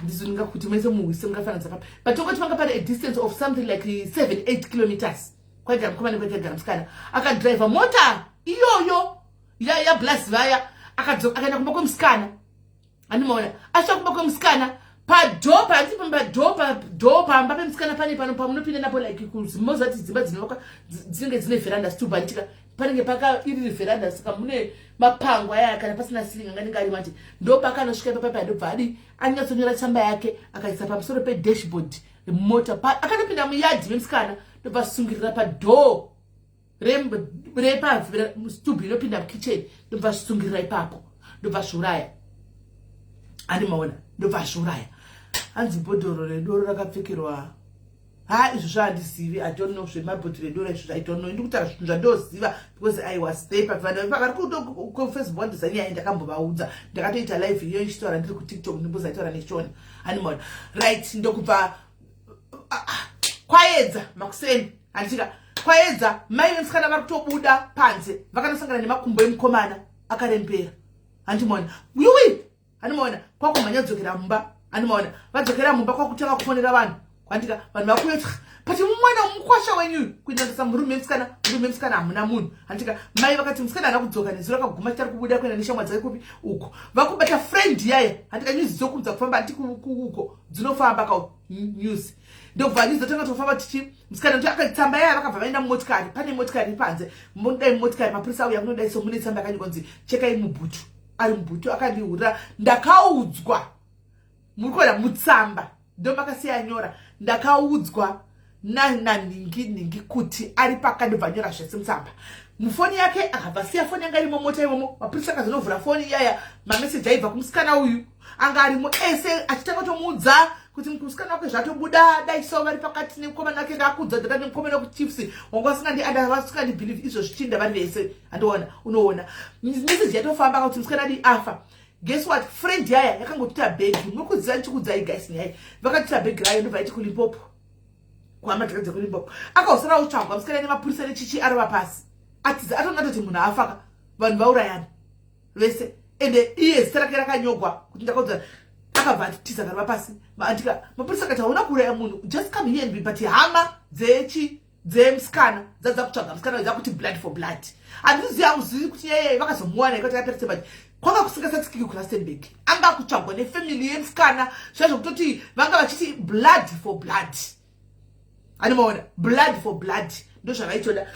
A: ndizoninga kuti mese muhwise mungafananidza papi but tongoti vanga pane a distance of something like 7-8 kilometers kwaigara mukomana kwaigara musikana akadriva mota iyoyo yablasi vaya akaenda kumba kwemusikana. Hanimona asvika kumba kwemusikana padhopa pamba pemusikana pane pano pamunopinda napo like kuzimozati dzimba dzinovakwa dzinenge dzine veranda situbantika panenge iri veranda saka mune mapango aya kana pasina silinga nganenge ari mati ndopakanosvika ipapo ndobva anyatsonyora tsamba yake akaisa pamusoro pedashboard remota akanopinda muyadhi memusikana ndobva asungirira padhoo stubhi inopinda mukitchen ndobva asungirira ipapo ndobva zviuraya. Handimaona ndobva zviuraya. Hanzi bhodhoro redoro rakapfekerwa izvo zvahandizivi. I don't know zvemabhodhoro redoro izvo I don't know. Ndikutaura zvinhu zvandoziva because I was there pakari kufacebook design yaye ndakambovaudza ndakatoita live iyo ichitaura ndiri kutiktok ndimbozaitaura neshona. Handimaona right ndokubva kwaedza makuseni handitika kwaedza mai vemusikana vari kutobuda panze vakanosangana nemakumbo emukomana akarembera. Handimona wiwi. Hanimona kwakumhanya kudzokera mumba. Hanimona vadzokera mumba kwakutanga kufonera vanhu kwandika vanhu vakuyoti but mumwana mukwasha wenyu kuendesa murume musikana hamuna munhu. Handika mai vakati musikana hana kudzoka nezuva rakaguma chitari kubuda kuenda neshamwa dzake kupi uko vakubata friend yaye. Handika nyuzi dzokunza kufamba hati uko dzinofamba ka news ndobva nyuzi dzotanga tofamba tichi musikana kuti akatsamba yaye vakabva vaenda mumotikari pane motikari panze munodai motikari mapurisa auya kunodai so mune tsamba yakanyorwa chekai mubhutu ari mubhutu akandihurira ndakaudzwa muri kuona mutsamba ndomakasiya nyora ndakaudzwa ningi kuti ari pakandibva nyora zvese mutsamba mufoni yake akabva siya foni yanga irimo mota imomo mapurisa akazonovhura foni iyaya mameseji aibva kumusikana uyu anga arimo ese achitanga tomuudza kuti musikana wake zvatobuda dai so vari pakati nemukomana wake ndakudza dzakati mukomana wekuchiefs wanga vasingandibhilieve izvo zvichinda vari vese. Handiona unoona meseji yatofamba kuti musikana adi afa. Guess what friend yaya yakangotuta bhegi munokudziva ndichikudzai guys nyaya vakatuta bhegi rayo ndobva iti kulimpopo kwamadhakadza kulimpopo akausara utsvagwa musikana nemapurisa nechichi arova pasi atiza atongatoti munhu afaka vanhu vaurayana vese ende iye zita rake rakanyogwa kuti ndakaudza akabva atitiza karova pasi andika mapurisa akati hauna kuuraya munhu just come here and be but hama dzemusikana dzadza kutsvaga musikana dzakuti blood for blood. Handizivi kuti yeye vakazomuwana ikati aperese but kwanga kusingasatsikiki kurustenburg anga kutsvagwa nefamily yemusikana zvazvokutoti vanga vachiti blood for blood. Handimaona blood for blood ndozvavaitoda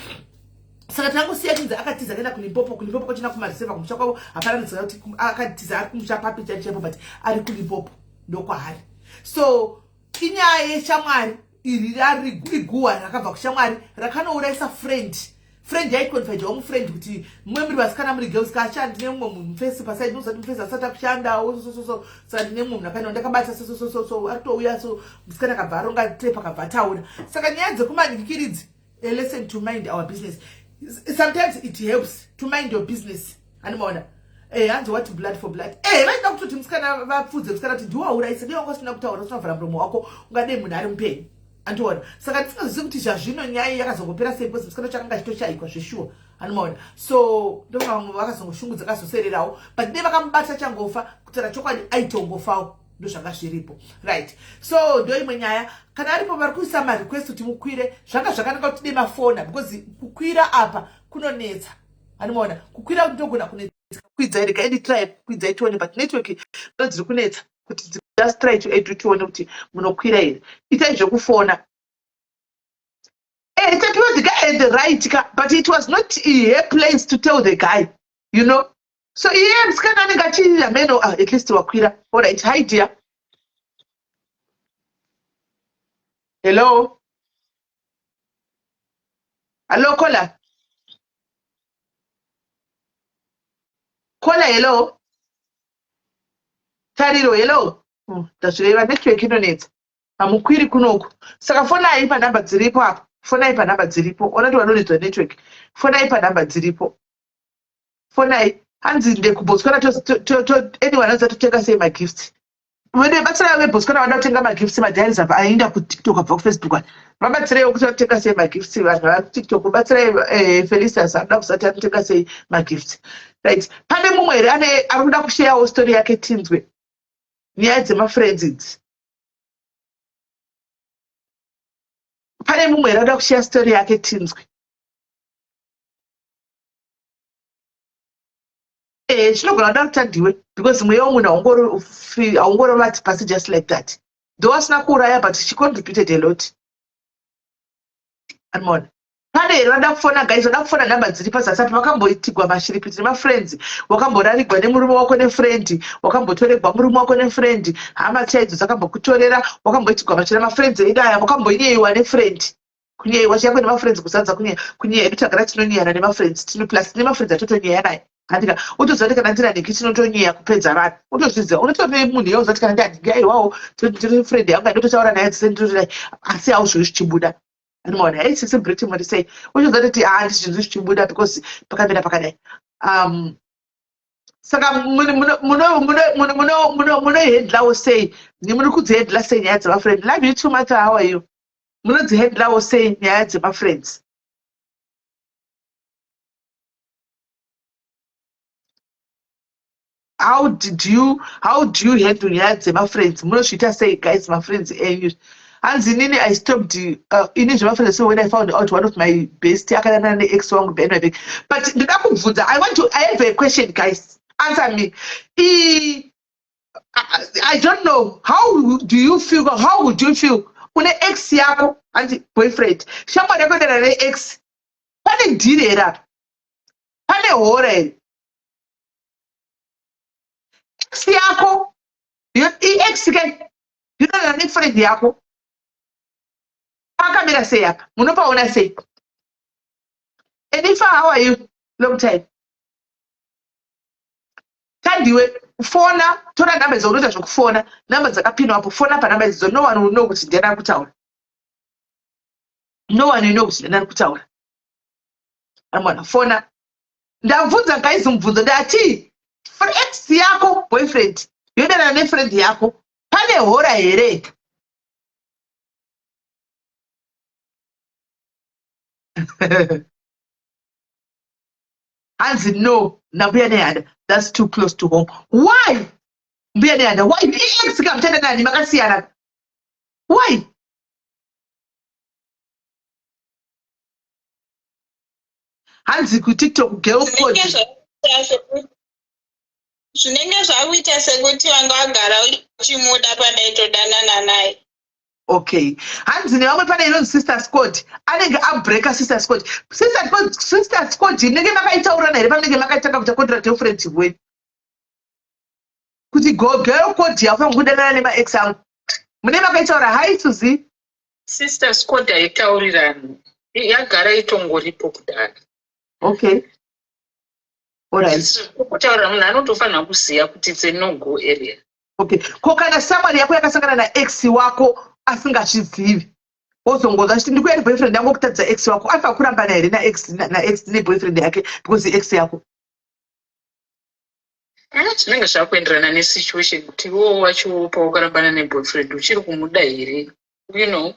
A: saka tangosiya tinzi akatiza akaenda kulimpopo kwachina kumariseva kumusha kwavo hapana nzira kuti akatiza ari kumusha papi chaipo but ari kulimpopo ndokwahari. So inyaya yeshamwari iri rari iguwa rakabva kushamwari rakanourayisa friend yaikonfide wamufriend kuti mumwe muri vasikana muri girls kashandi nemumwe munhu mufesi pasaidi nozati mufesi asati akushandawo saka ndine mumwe munhu akaenda ndakabata so atouya so musikana akabva aronga tape akabva ataura. Saka nyaya dzekumaningikiridzi listen to mind our business. Sometimes it helps to mind your business. Handimaona hanzi what blood for blood vaida kutoti musikana vapfudze musikana kuti ndiwaurayisa dei wanga usina kutaura usina kuvhara muromo wako ungadei munhu ari mupenyu. Andiona saka tisingazivi kuti zvazvino nyaya yakazongopera sei because musikana chakanga chitoshayikwa zveshuwa. Anomaona. So ndo vamwe vakazongoshungudza kazosererawo, but nevakamubata changofa kutaura chokwadi aitongofawo, ndo zvanga zviripo. Right. So ndo imwe nyaya. Kana aripo vari kuisa marequest kuti mukwire, zvanga zvakanaka kuti dei mafona, because kukwira apa kunonetsa. Anomaona. Kukwira ndogona kunetsa. Kwidza rega edi try kwidza tione, but network ndo dziri kunetsa kuti just try to edu tione kuti munokwira here. Itai zvekufona. It was the guy at the right, but it was not a place to tell the guy, you know. So yeah, at least wakwira. All right, hi dear. Hello. Hello, caller. Caller, hello. Tariro, hello. That's right. Network internet. Amukwiri kunoku. Saka phone aipa number dziripo hapo. Phone aipa number dziripo. Onati wanonedzwa network. Phone aipa number dziripo. Phone ai hanzi ndekubotswana to anyone else totenga sei my gifts. Wende batsira webotswana wanda kutenga my gifts madiaries apa aenda ku TikTok apa ku Facebook. Vabatsira kuti totenga sei my gifts vanhu va TikTok batsira Felicitas anda kusati atotenga sei my gifts. Right. Pane mumwe ane ari kuda kushare story yake tinzwe. Nyaya dzema friends idzi. Pane mumwe rada kushare story yake tinzwe. Chinogona kuda kutandiwe because mweya womunhu haungoro vati pasi just like that. Though asina kuuraya but she contributed a lot. Anomaona. Pane rada kufona guys, rada kufona namba dziri pazasi apa vakamboitigwa mashiripiti nemafriends, wakamborarigwa nemurume wako nefriend, wakambotoregwa murume wako nefriend, hama chaidzo dzakambokutorera, wakamboitigwa machira mafriends eidaya, wakamboinyeyiwa nefriend. Kunyeyiwa chiyakwe nemafriends kusanza kunyeya edutagara tinonyeyana nemafriends, tino plus nemafriends atotonyeya naye. Handika utoziva kuti kana ndira ndiki tinotonyeya kupedza vanhu. Utozviziva unotope munhu yauziva kuti kana ndandingi aiwawo tiri friend yangu ndototaura naye dzisendirira asi hauzvo zvichibuda. Anomaona hey sisi Britain what say uchiziva kuti handisi zvinhu zvichibuda because pakamira pakadai. Saka muno headlawo sei muri kudziheadla sei nyaya dzemafriend. Love you too much. How are you? Munodziheadlawo sei nyaya dzemafriends. How do you handle nyaya dzemafriends? Munozviita sei guys mafriends enyu? Hanzi nini I stopped ini zvemafriends so when I found out one of my best akadanana neex wangu benwebek. But ndakubvunza I have a question guys. Answer me. I don't know. How do you feel? How would you feel? Une ex yako anti boyfriend. Shamwa yako ndana ex. Pane deal era. Pane hore. Ex yako. Ex ke. Yuna na friend yako. Pakamira sei apa. Munopaona sei. Enifa, how are you? Long time. Tandiwe fona tora namba dzaunoita zvokufona, namba dzakapinwa apo, fona panamba idzo. No one will know kuti ndiyani kutaura. No one will know kuti ndiyani kutaura. Amwana fona. Ndabvunza guys mubvunzo ndati ex yako boyfriend yodana nefriend yako pane hora here? Hanzi no, nambuya nehanda. That's too close to home. Why? Mbuya nehanda. Why? Ex kamtenda nani makasiyana. Why? Hanzi ku TikTok girl code.
G: Zvinenge zvakuita sekuti vanga vagara uchimuda pandaitodanana naye.
A: Okay. Hanzi nevamwe pane inonzi Sister Scott. Anenge abreaka Sister Scott. Sister Scott inenge makaitaurana here pamunenge makatanga kuita contract yefriendship wenyu. Kuti girl code yafanira kudanana nemaex angu. Mune makaitaura hai Suzi?
E: Sister Scott haitaurirani. Yagara itongoripo kudara.
A: Okay. Alright.
E: Kutaura munhu anotofanira kuziva kuti it's a no-go area.
A: Okay. Ko kana samari yako yakasangana naex wako asingazvizivi. Wozongoza kuti ndikuya boyfriend yangu kutadza ex wako. Afa kurambana here naex neboyfriend yake because ex yako.
E: Zvinenge zvakuenderana nesituation kuti iwo wacho paukarambana neboyfriend uchiri kumuda here
G: you know,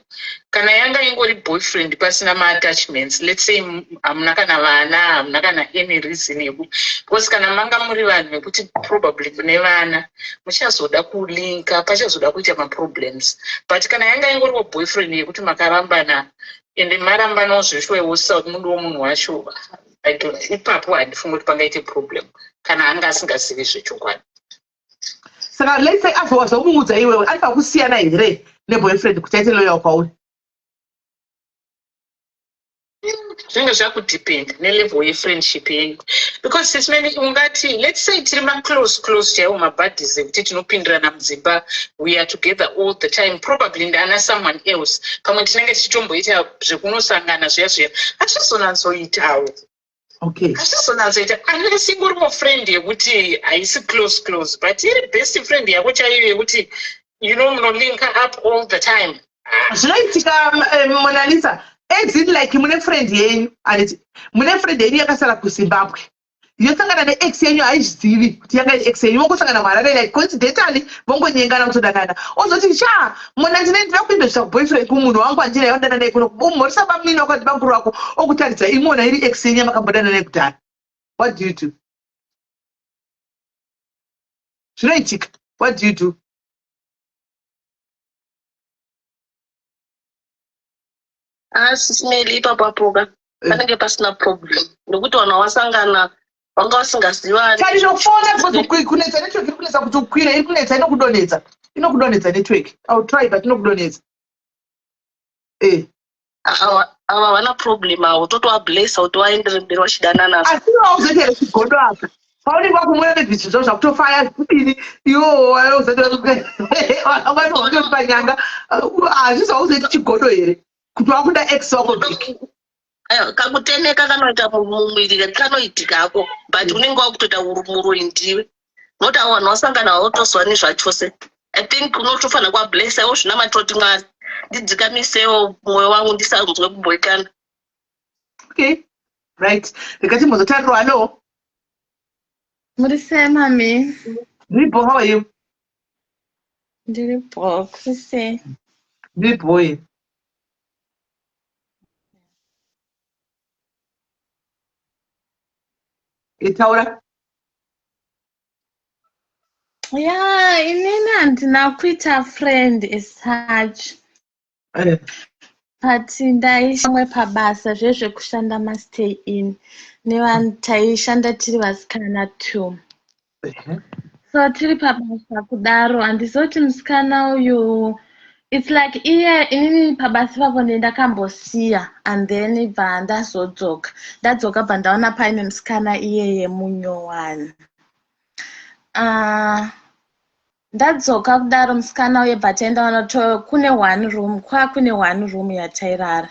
G: kana yanga ingori boyfriend pasina ma-attachments, let's say hamuna kana vana, hamuna kana any reason yeku, because kana manga muri vanhu vekuti probably kune vana muchazoda kulinka, pachazoda kuita ma-problems. But kana yanga ingori boyfriend yekuti makarambana ende marambanawo zveshwewosa kuti mundu womunhu wacho, ipapo handifungi kuti pangaite problem kana anga asingazivi zvechokwadi.
A: Saka let's say azowazomudza iwewe ari pakusiyana here neboyfriend kuti aite loyal kwauri.
G: Zvinenge zvakudepend nelevel yefriendship yenyu, because sisimeni ungati let's say tiri maclose chaiwo mabuddies ekuti tinopindirana mudzimba, we are together all the time, probably ndana someone else pamwe tinenge tichitomboita zvekunosangana zviya hatizonatsoitawo.
A: Okay.
G: Hatizonatsoita unless ingoriwo friend yekuti haisi close but iri best friend yako chaiyo yekuti you know munolink up all the time.
A: Zvinoitika Mona Lisa. Is it like mune friend yenyu and mune friend yenyu yakasara kuZimbabwe yosangana neex yenyu haizvizivi kuti yanga ex yenyu vongosangana muHarare like coincidentally vongonyengana kutodanana ozoti mona ndinendira kuindozvisa boyfriend kumunhu wangu andina yondana naye kuno umhorisa pamini wakati banguru wako okutaridza imona iri ex yenyu yamakambodana naye kudhara. What do you do? Zvinoitika. What do you do?
C: Sisimeli ipapapoka panenge pasina problem nokuti vanhu vasangana vanga vasingazivani.
A: Tarinofonda kunetsa network iri kunetsa kuti ukwire iri kunetsa inokudonedza network. I'll try but inokudonedza.
C: Ava vana problem avo totovablessa kuti vaendere mberi vachidanana.
A: Asi wauzoita chigondo apa paunenge wakumwira nezvichi zvavo zvakutofaya kudini iwo wauzoita hazvisi wauzoita chigondo here kuti wakuda ex wako bhiki.
C: Kakuteneka kanoita mumwiri kanoitikako but unenge wakutoita urumuro indiwe noti avo vanhu vasangana vavotoswa nezvachose. I think unotofanira kuvablessa iwo zvina matoti Mwari ndidzikamisewo mwoyo wangu ndisanzwe kuboikana.
A: Okay, right. Rekati muzotariro. Hello.
H: Murise mami.
A: Ndiripo, how are you?
H: Ndiripo, kusise.
A: Ndiripo. Itaura?
H: Yeah, inini handina kuita friend as such. But ndaishamwe pabasa zvezvekushanda mastay in nevanhu taishanda tiri vasikana 2. So tiri pabasa kudaro handizoti musikana uyu it's like inini pabasa papo ndakambosiya and then bva ndazodzoka bva ndaona paine musikana iyeye munyowani. Ndadzoka kudaro musikana uye bva taenda kune one room yatairara.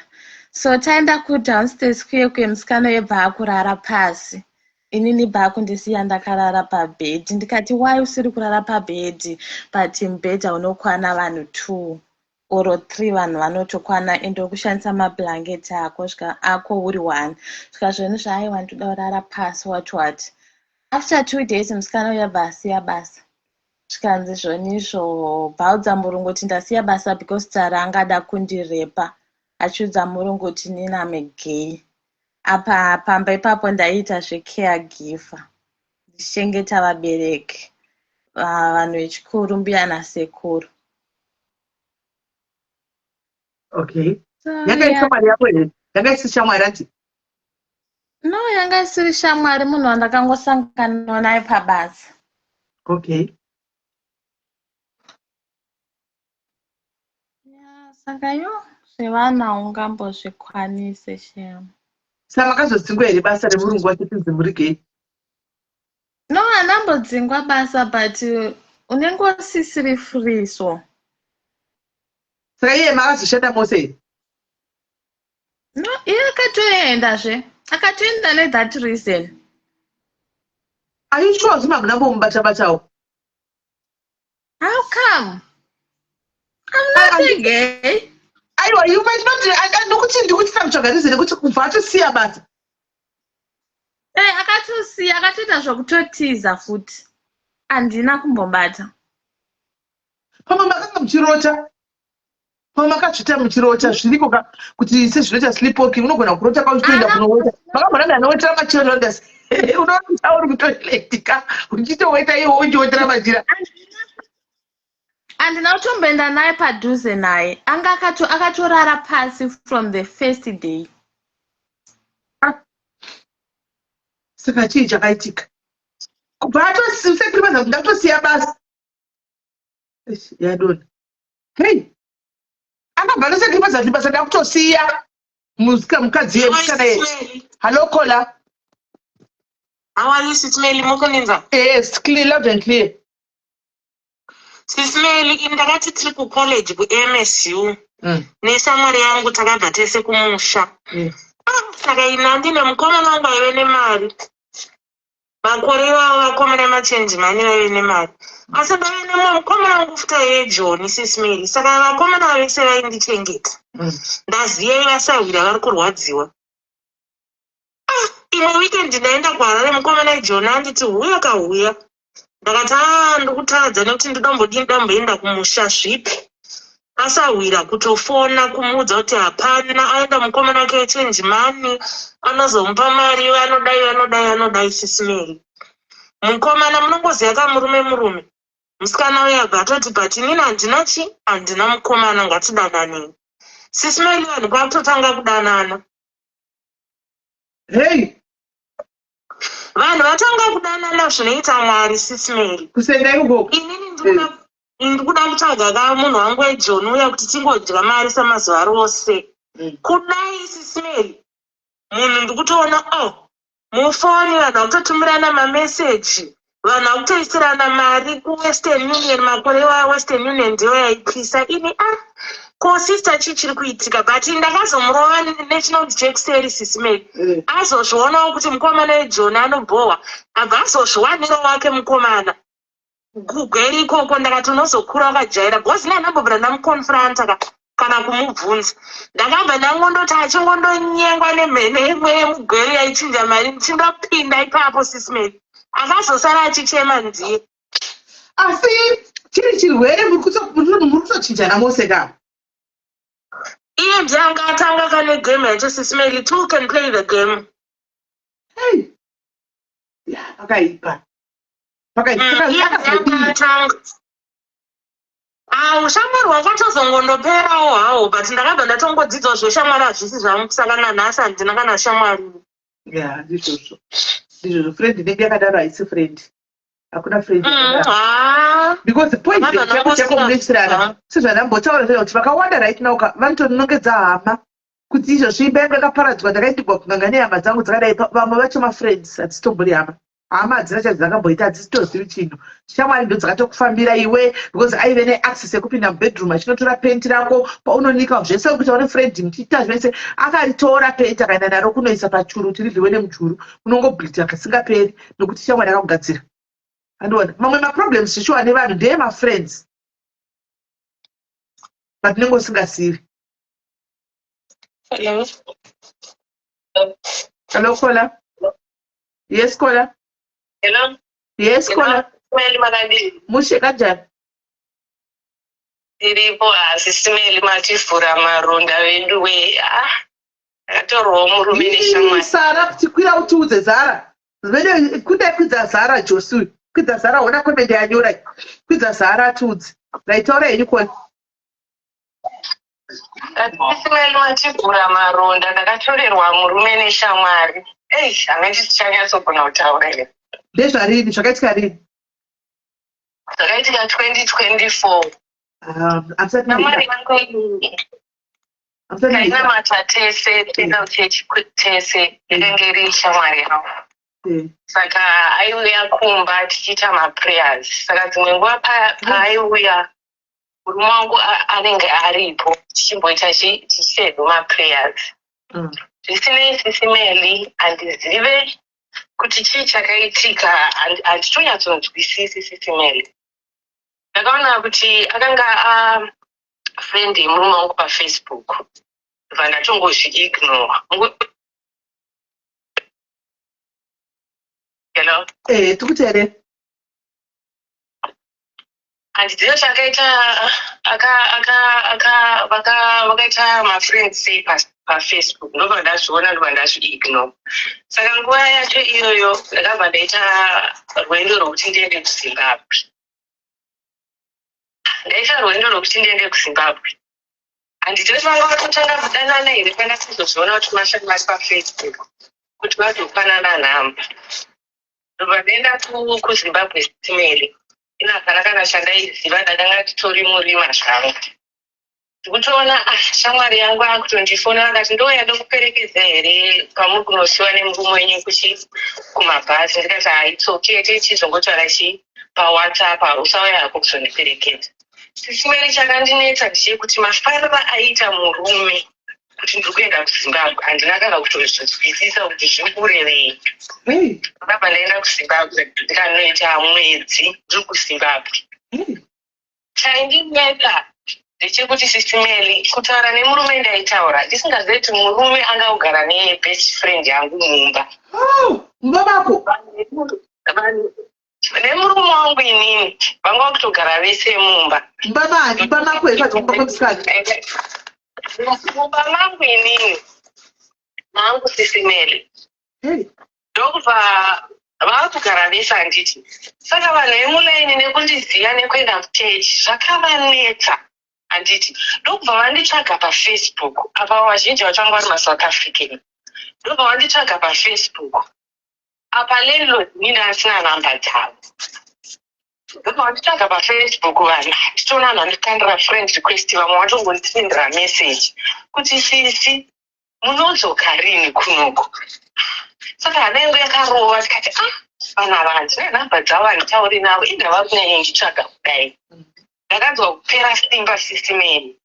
H: So taenda kudownstairs kuye musikana uye bva akurara pasi. Inini bva kundisiya ndakarara pabhedhi. Ndikati why usiri kurara pabhedhi but mubhedha unokwana vanhu 2 or 3 vanhu vanotokwana ende kushandisa mablanketi ako uri 1. Svika zvinhu zvaiwa ndoda kurara pasi what. After 2 days musikana uya bva asiya basa. Zvikanzi zvonizvo bvaudza murungu kuti ndasiya basa because Tara angada kundirepa achiudza murungu kuti nini ame gay. Apa pamba ipapo ndaita zvecaregiver ndichengeta vabereki vanhu vechikuru mbuya nasekuru.
A: Okay. Yanga shamwari yako here? Yanga isi shamwari ati?
H: No, yanga isiri shamwari munhu wandakangosangana naye pabasa.
A: Okay.
H: Saka zvevana ungambozvikwanise shema.
A: Saka makazodzingwa here basa remurungu wachiti muri gay?
H: No, handambodzingwa basa but unenge usisiri free so.
A: Saka iye makazoshanda mose?
H: No, iye akatoendazve. Akatoenda nethat reason.
A: Are you sure zvimagunambomubata-batawo?
H: How come? I'm not a gay.
A: Aiwa, you might not. Ndokuti ndikuti mutsvaga reason kuti kubva atosiya basa.
H: Akatosiya akatoita zvokutotiza futi. Handina kumbobata.
A: Pamwe makanga muchirota? Pamakazvita muchirota zviriko kuti sezvinoita sleepwalking unogona kurota kwauchitoenda kunoweta. Makambona ndanowetera machildren's. Unoita uri kutoiletika uchitoweta iwo uchiwetera majira.
H: Handina kutomboenda naye padhuze naye. Anga akatorara pasi from the first day.
A: Saka chii chakaitika? Kubva atosekirimaza kuti ndatosiya basi. Yadona. Hey! Akabva nosekirimaza kuti basa ndakutosiya. Mukadzi yemusikana ye. Hello, Kola.
E: How are you, Sismeli Mukuninza?
A: Yes, clear, loud and clear.
E: Sismeli, ndakati tiri kucollege ku-MSU. Neshamwari yangu takabva tese kumusha. Saka ina ndine mukomana wangu aive nemari. Makore iwawo vakomana machenji mani vaive nemari. Asi ndaive nemwe mukomana wangu futa iye John, Sismeli. Saka vakomana vese vaindichengeta. Ndaziva vasawira vari kurwadziwa. Imwe weekend ndaenda kuHarare mukomana John anditi huya kahuya. Ndakati ndikutadza nekuti ndomboenda kumusha zvipi. Asawira kutofona kumuudza kuti hapana, aenda mukomana wake wechenji mani, anozomupa mari, anodai Sismeli. Mukomana munongoziva kamurume. Musikana uya atoti but inini handina mukomana ngatidananei. Sismeli vanhu kwakutotanga kudanana.
A: Hey!
E: Vanhu vatanga kudanana zvinoita Mwari, Sismeli.
A: Kusenda ikoko.
E: Inini ndikuda kutsvaga kamunhu wangu weJohn uya kuti tingodya mari samazuva rose. Kudai, Sismeli. Munhu ndikutoona mufoni vanhu vakutotumirana mameseji. Vanhu vakutoisirana mari kuWestern Union, makore waWestern Union ndiyo yaipisa. Ini ko sister chiri kuitika, but ndakazomurova nechinonzi Jackson, Sismeli. Azozvionawo kuti mukomana weJohn anobohwa, abva azozviwanira wake mukomana. Kugweri ikoko ndakati unozokura wakajaira bhozi ndandambobvira ndamukonfranta kana kumubvunza. Ndakabva ndangondoti achingondonyengwa nemhene imwe yemugweri yaichinja mari ndichindopinda ipapo, Sismeli. Akazosara achichema ndiye.
A: Asi chiri chirwere muri kutochinjana mose ka.
E: Iye ndiye angatanga kane game yacho, Sismeli. Two can play the game.
A: Hey! Pakaipa.
E: Ushamwari hwakatozongondoperawo hawo, but ndakabva ndatongodzidzawo zveshamwari hazvisi zvangu, saka nanhasi handina kana shamwari.
A: Ya, ndizvozvo. Friend inenge yakadaro haisi friend. Hakuna friend. Because point chako munoisirana. Sezvandambotaura kuti vakawanda right now vanotonongedza hama. Kuti izvozvo imba yangu yakaparadzwa ndakaitigwa kunganga nehama dzangu dzakadai, vamwe vacho mafriends hadzitombori hama. Hama hadzina chadzakamboita, hadzitozivi chinhu. Shamwari ndo dzakatokufambira iwe because aive neaccess yekupinda mubedroom achinotora penti rako paunonika zvese kuti une friend muchiita zvese. Akaritora penti akaenda naro kunoisa pachuru kuti ridliwe nemuchuru. Unongobhita kasingaperi nokuti shamwari akakugadzira. Andiona mamwe maproblems zvishuwa nevanhu ndeye mafriends. But nengo usingazivi. Hello, Kola. Yes, Kola.
C: Hello.
A: Yes, Kola. Mushe kanjani?
C: Iripo Sismeli mativhura maronda vedu akatorwawo murume neshamwari.
A: Sara kuti kwira utiudze Zara. Zvede kudai kwidza Zara Josu. Kwidza Zara ona komende yanyora. Kwidza Zara atiudze. Raitaura yenyu Kola.
C: Sismeli mativhura maronda ndakatorerwa murume neshamwari. Handiti tichanyatsoigona kutaura here.
A: Ndezvarini? Zvakaitika rini?
C: Zvakaitika 2024. Shamwari yangu tainamata tese, tenda chechi tese, yakanga iri shamwari yangu. Saka aiuya kumba tichiita maprayers. Saka dzimwe nguva paaiuya murume wangu anenge aripo tichimboita tichihedu maprayers. Zvisinei Sismeli, handizive kuti chii chakaitika, handitonyatsokunzwisisi Sismeli. Ndakaona kuti akanga friend yemurume wangu paFacebook. Bva ndatongozviignora. Hello?
A: Tikutere.
E: handidziwo chakaita vakaita mafriends sei pafacebook ndobva ndazviona ndobva ndazviignore. Saka nguva yacho iyoyo ndakabva ndaita rwendo rwokuti ndiende kuzimbabwe. Ndaita rwendo rwokuti ndiende kuzimbabwe. Handitoti vanga vatotanga kudanana here kwenda kuzozviona kuti mashaka vari pafacebook kuti vazopanana nhamba. Ndobva ndaenda kuzimbabwe Sitimeli. Inakana kana chandaiziva ndakanga titori murima zvangu. Ndikutoona shamwari yangu akutondifona akati ndouya ndokuperekedza here pamuri kunosiwa nemurume wenyu kumabhazi. Ndikati haitsoke tichizongotaura pawhatsapp usauya hako kuzondiperekedza. Chisimeni chakandinetsa ndechekuti mafariro aita murume kuti ndiri kuenda kuzimbabwe handina kana kutozvizwisisa kuti zviri kurevei. Ndakabva ndaenda kuzimbabwe ndikanoita mwedzi ndiri kuzimbabwe. Chaindinetsa ndechekuti Sisimeli kutaura nemurume ndaitaura ndisingazivi kuti murume angaugara nebest friend yangu mumba.
A: Mumba mako?
E: Nemurume wangu inini vanga kutogara vese mumba.
A: Mumba mako ekazomusikana.
E: Mumba mangu inini mangu Sisimeli. Ndokubva vakugara vese handiti. Saka vanhu vemulaini nekundiziva nekuenda kuchechi zvakavanetsa handiti. Ndokubva vanditsvaga pafacebook. Apa vazhinji vacho vanga vari maSouth African. Ndokubva vanditsvaga pafacebook. Apa landlord nini asina namba dzavo. Ndokubva vanditsvaga pafacebook vanhu nditoona vanhu vandikandira friend request vamwe vatongondisendera message kuti sisi munodzoka rini kunoku. Saka hana yangu yakarova tikati vanhu ava handina namba dzavo handitauri navo inda vari kunyanya nditsvaga kudai. Ndakanzwa kupera simba Sisimeli.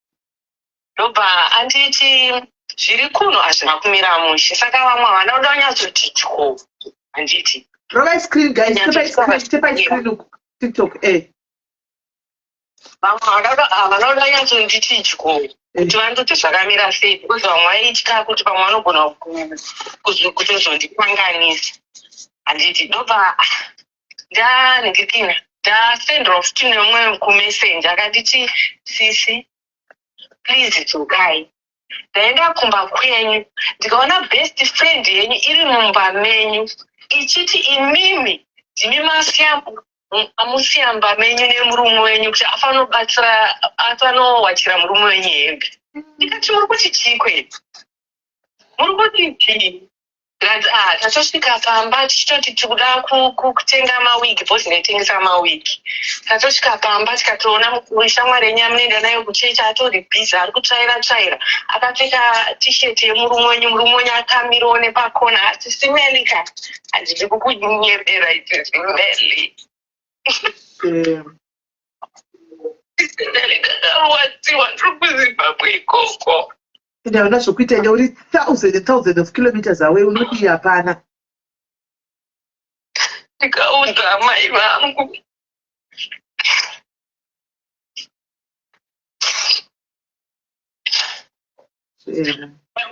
E: Ndobva anditi zviri kuno hazvina kumira mushe. Saka vamwe havana kuda kunyatsoti tyo handiti.
A: Rova screen guys, step by screen TikTok
E: vamwe havana kuda kunyatsonditi tyo kuti vandoti zvakamira sei because vamwe vaitya kuti pamwe vanogona kutozondikanganisa handiti. Ndobva ndanhingikina ndasendera futi nemumwe kumessenger akanditi sisi please dzokai. Ndaenda kumba kwenyu ndikaona best friend yenyu iri mumba menyu ichiti imimi ndimi amusiyamba menyu nemurume wenyu kuti afanowachira murume wenyu hembe. Ndikati muri kuti chii kwete? Muri kuti chii? Tatosvika pamba tichitoti tikuda kutenga mawigi bhozi ndaitengesa mawigi. Tatosvika pamba tikatoona shamwari yenyu amunoenda nayo kuchechi atori bhizi ari kutsvaira akapfeka tisheti yemurume wenyu akamirawo nepakona. Simelika handidi kukunyebera Sisimeli. Simelika karuwadziwa ndiri kuZimbabwe ikoko.
A: Ndaona zvokuita uri thousands of kilometers away unoti hapana.
E: Ndikaudza mai vangu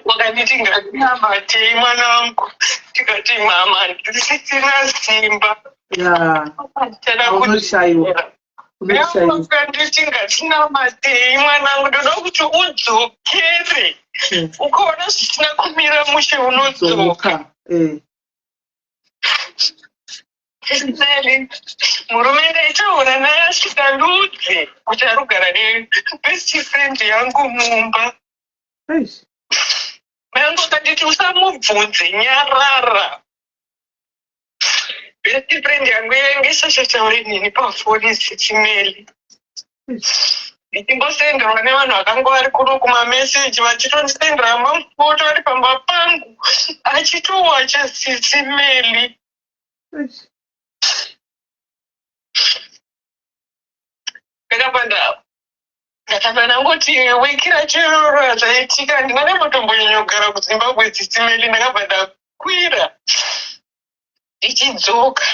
E: wakanditi ngatinamatei mwana wangu. Tikati mama ndisisina simba.
A: Unoshaiwa.
E: Wakanditi ngatinamatei mwanangu ndoda kuti udzokere. Ukaona zvisina kumira mushe unodzoka. Sisimeli murume ndaitaura naye asvika ndudze kuti ari kugara nebest friend yangu mumba. Mangu akanditi usamubvunze nyarara. Best friend yangu yainge shashataure nini pafoni Sisimeli. Ndichimbosenderwa nevanhu vakanga vari kuno kumameseji vachitondisendera mafoto ari pamba pangu achitowacha Sisimeli. Ndakabva ndangoti wiki rachiroro zvaitika ndinganambotombonyanya kugara kuZimbabwe Sisimeli. Ndakabva ndakwira ndichidzoka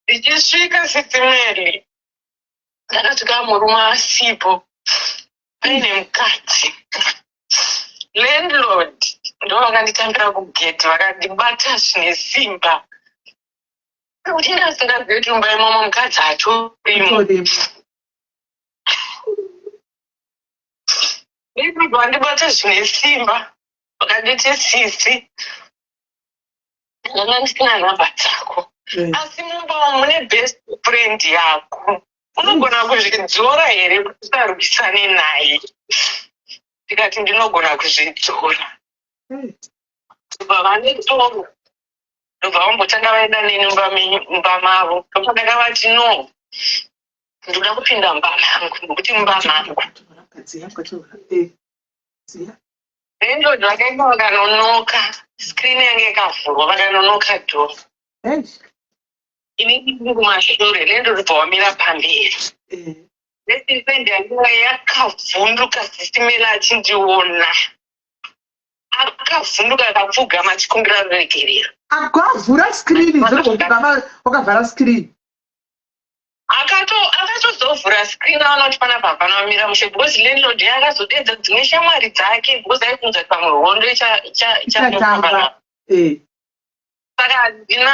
E: ndichisvika Sisimeli. Ndakasvika murume asipo paine mukadzi. Landlord ndo vakanditambira kugeti vakandibata zvine simba. uchinda singabve tumba imomo mukadzi atorimo ndibva ndibata zvine simba vakanditi sisi ndanga ndisina nhamba dzako asi mumba mune best friend yako unogona kuzvidzora here kuti usarwisane naye ndikati ndinogona kuzvidzora ndobva vanetoro ndobva vambotanga vaenda neni mumba mavo ndobva ndakavati no ndoda kupinda mumba mangu nokuti mumba mangu Lendo zvakaita vakanonoka screen yange ikavhurwa vakanonoka dhoo inenge iri kumashure lendo ribva wamira pamberi lesifendi yanguva yakavhunduka sisimeli achindiona akavhunduka akapfugama achikumbira ruregerero
A: akavhura screen wakavhara screen
E: akatozovhura screen aonati panapa panomira mushe because landlord yakazodedza dzimwe shamwari dzake because aikunza pamwe hondo ichafamba saka ndina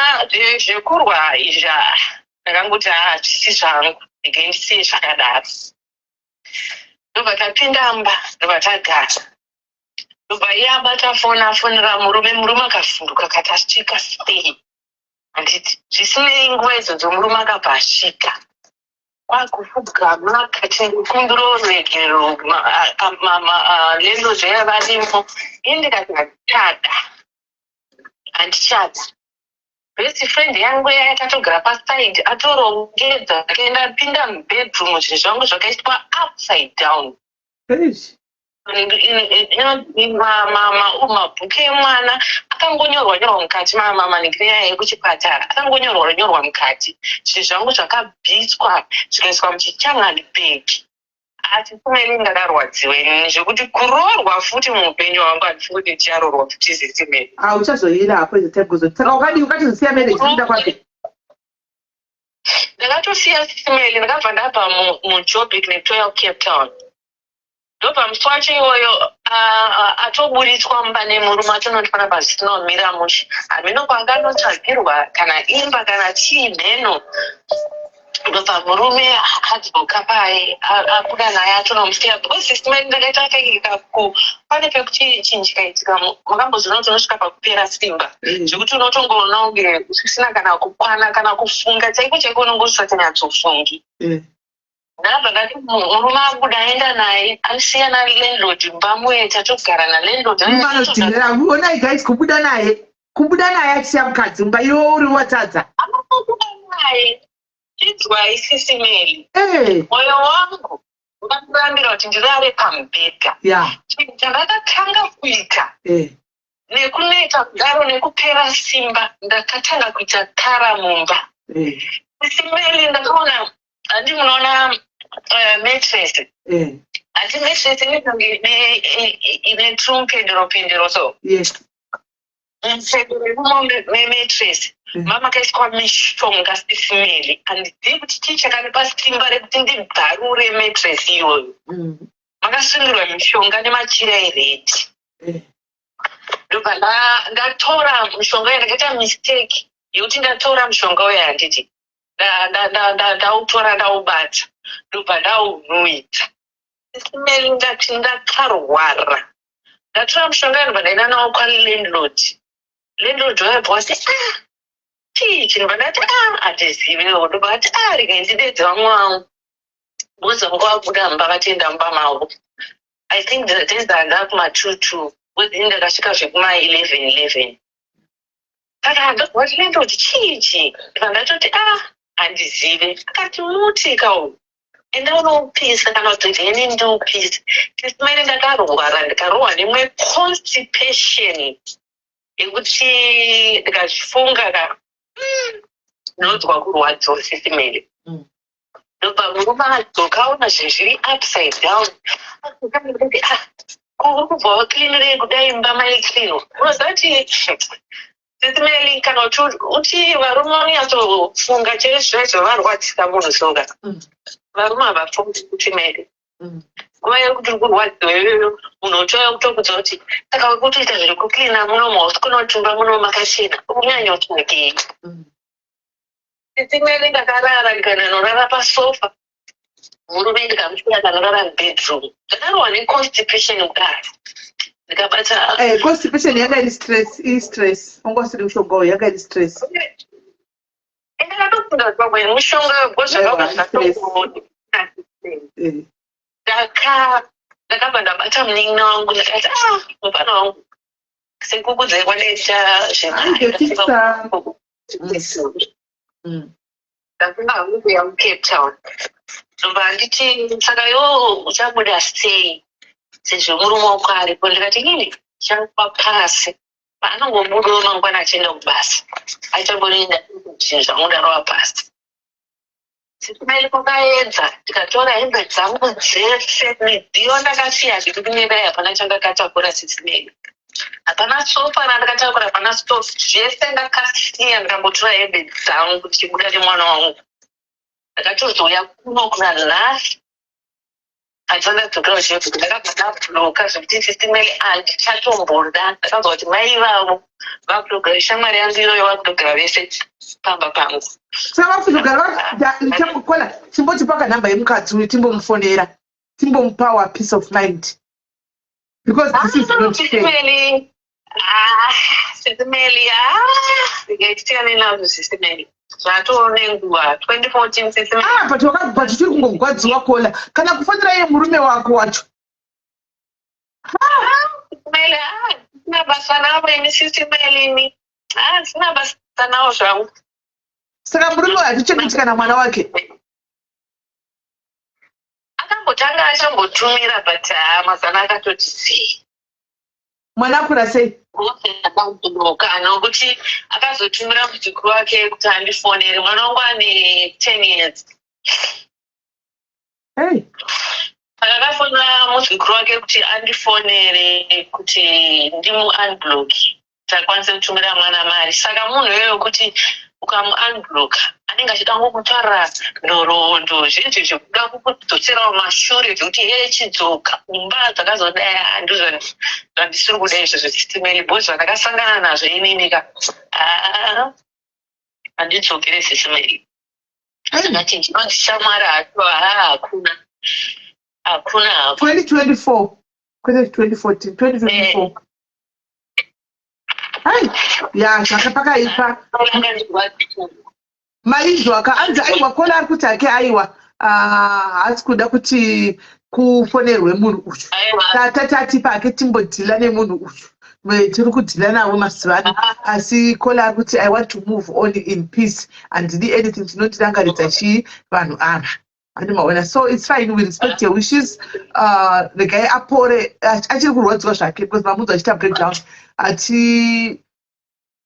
E: zvekurwa izva ndakangoti zvisi zvangu ndikaindisiye zvakadaro ndobva tapinda mba ndobva tagara ndobva iye abata foni afonera murume akavhunduka kati asvika sei handiti zvisinei nguva idzodzo murume akabva asvika kwakufugama kati kumbiro ruregerero lendo zvaya varimo iye ndikati handichada best friend yangu yakatogara paside atorongedza akaenda pinda mubedroom zvinhu zvangu zvakaitwa upside down mabhuku emwana akangonyorwa mukati mamanigirira yekuchipatara akangonyorwa mukati zvinhu zvangu zvakabviswa zvikaiswa muchichan'ani begi asi kumeni ndakarwadziwa inini zvekuti kuroorwa futi muupenyu hwangu handifungi kuti ndicharoorwa futi zisimeni
A: uchazoyira hapo izo time kuzotaka ukatizosiya mene chinoda kwake
E: ndakatosiya sisimeli ndakabva ndabva mujoburg ne12 Cape Town ndobva musi wacho iyoyo atoburitswa mumba nemurume atonoti panapa zvinomira mushe hamino kwanganotsvagirwa kana imba kana chii mheno ndobva murume adzoka paye abuda naye atonomusiya because sisimeli ndakaita akaikako pane pekuti chinhu chikaitika makambozvino unosvika pakupera simba zvekuti unotongoona unge usisina kana kukwana kana kufunga chaiko chaiko unonge usatanyatsofungi ndabva ndati murume abuda aenda naye anosiya nalandlord mbamuye tatogara nalandlordonai
A: guys kubuda naye achisiya mukadzi mumba iwo uri watadza
E: amakubuda naye chidzwa isisimeli mwoyo wangu ukandirambira kuti ndirare pamubhedha chinhu chandakatanga kuita nekunoita kudaro nekupera simba ndakatanga kuita kara mumba isimeli ndakaona handi munoona matress handi matress ine trumpendero so mupendero nematress mama kaiswa mishonga sisimeli handizivi kuti chii chakanipa simba rekuti ndigharure matress iyoyo makasungirwa mishonga nemachira eredi ndobva ndatora mushonga uyo ndakaita mistake yekuti ndatora mushonga uyo handiti ndautora ndaubata ndobva ndaunuhwidza sisimeli ndati ndakarwara ndatora mushonga uyo ndobva ndaenda nawo kwalandlord waibva wasi chii chinobva ndati handiziviwo ndobva ati regai ndidedze vamwe vangu because vangu vabuda mumba vatienda mumba mavo I think the days that ndakuma2 within ndakasvika zvekuma11 saka ndobvati landlord chiichi ndobva ndatoti handizive akati mutika enda unoupisa kana kuti ini ndiupisa sisimeli ndakarwara ndikarohwa nemwe constipation yekuti ndikazvifunga ndinonzwa kurwadziwa sisimeli ndobva murume adzoka aona zvinhu zviri upside down uri kubva waklinire kudai mumba maiklinwa unozati sisimeli kana uti varume vanonyatsofunga chero zvaizvo varwadzisa munhu soga varume havafungi kuti mede nguva yekuti uri kurwadziwa iyoyo munhu utoya kutokudza kuti saka uri kutoita zviri kuklina munomo hausi kunotumba muno makachena unyanya utsvakei
C: Sisimeli ndakarara ndikanorara pasofa. Murume ndikamushora akanorara mubedroom. Ndakarohwa neconstipation kudaro. Ndikabata
A: constipation yanga iri stress. Ungosiri mushonga uyu yanga iri stress.
C: Ndakatofunda kuti pamwe mushonga wezvakavazvatokuona. Ndakabva ndabata munin'ina wangu ndakati mufana wangu sekuku dzaikwaneta zvemai ndafunga hangu kuya mucape town ndobva nditi saka iwo uchabuda sei sezvo murume wako aripo ndikati ini chakupa pasi paanongobudawo mangwana achienda kubasa achambonenda zvinhu zvamudarova pasi sikumeli kwakaedza ndikatora hembe dzangu dzese midziyo ndakasiya zviri kunyendai hapana chandakatakura sisimeli hapana sofa randakatakura hapana stofu zvese ndakasiya ndikangotora hembe dzangu tichibuda nemwana wangu ndakatozouya kuno kuna nhasi handisandadzokera chefo ndakabva ndabhuloka zvekuti sisimeli handichatomboda ndakanzwa kuti mai vavo vakutogara shamwari yangu iyoyo vakutogara vese pamba pangu
A: saka vakutogara ndichamukola timbotipa namba yemukadzi uyu timbomufonera timbomupawa peace of mind because this is not fair.
C: Sisimeli ndikaititiane nazvo sisimeli zvatoone nguva 2014 sisimeli
A: but tiri kungogwadziwa kola kana kufanira iye murume wako wacho
C: sisimeli sina basa navo imi sisimeli imi sina basa navo zvangu
A: saka murume hatichekutikana mwana wake
C: akambotanga achambotumira but mazana akatoti sei
A: mwana akura sei
C: nokuti akazotumira mudzukuru wake kuti andifonere mwana wangu ane 10 years akakafonera mudzukuru wake kuti andifonere kuti ndimuunbloki takwanise kutumira mwana mari saka munhu iyoyo kuti ukamuunbloka anenge achida ngokutaura nhoroondo zvinhu zvekuda kukudzoserawo mashure zvekuti iye chidzoka kumba dzakazodai ndizvo zvandisiri kuda izvozvo sisimeli bhozi zvandakasangana nazvo inimika handidzokere sisimeli akati ndinondishamwara hacho hakuna
A: 2024 kwete 2014 2024 ya zvakapakaipa maizvo akaanzi aiwa kola ari kuti ake aiwa haasi kuda kuti kufonerwe munhu uyu tatati pake timbodhila nemunhu uyu tiri kudhila nawo masivano asi kola ari kuti I want to move on in peace handidi anything chinotirangaridza chii vanhu ava andimaona so it's fine we respect your wishes regai apore achiri kurwadziwa zvake because mamunzi achita breakdown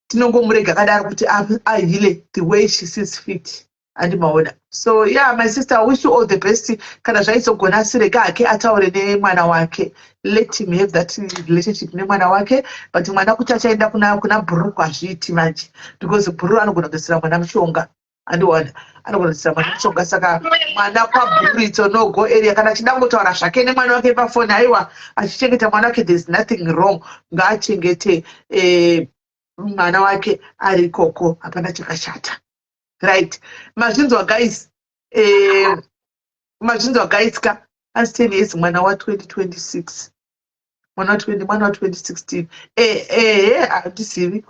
A: tinongomurega kadaro kuti ahile the way she sees fit andimaona so yeah my sister I wish you all the best kana zvaizogona sirega hake ataure nemwana wake let him have that relationship nemwana wake but mwana kuti achaenda kuna bhuruku hazviiti manje because bhuru anogona kuisira mwana mushonga andiwana anogona kuisira mwana mushonga saka mwana kwabhuru it's a no go area kana achida ngotaura zvake nemwana wake pafoni aiwa achichengeta mwana wake there's nothing wrong ngaachengete mwana wake ari ikoko hapana chakashata right mazvinzwa guys ka asi 10 years mwana wa 2026 mwana wa 2016 handisivi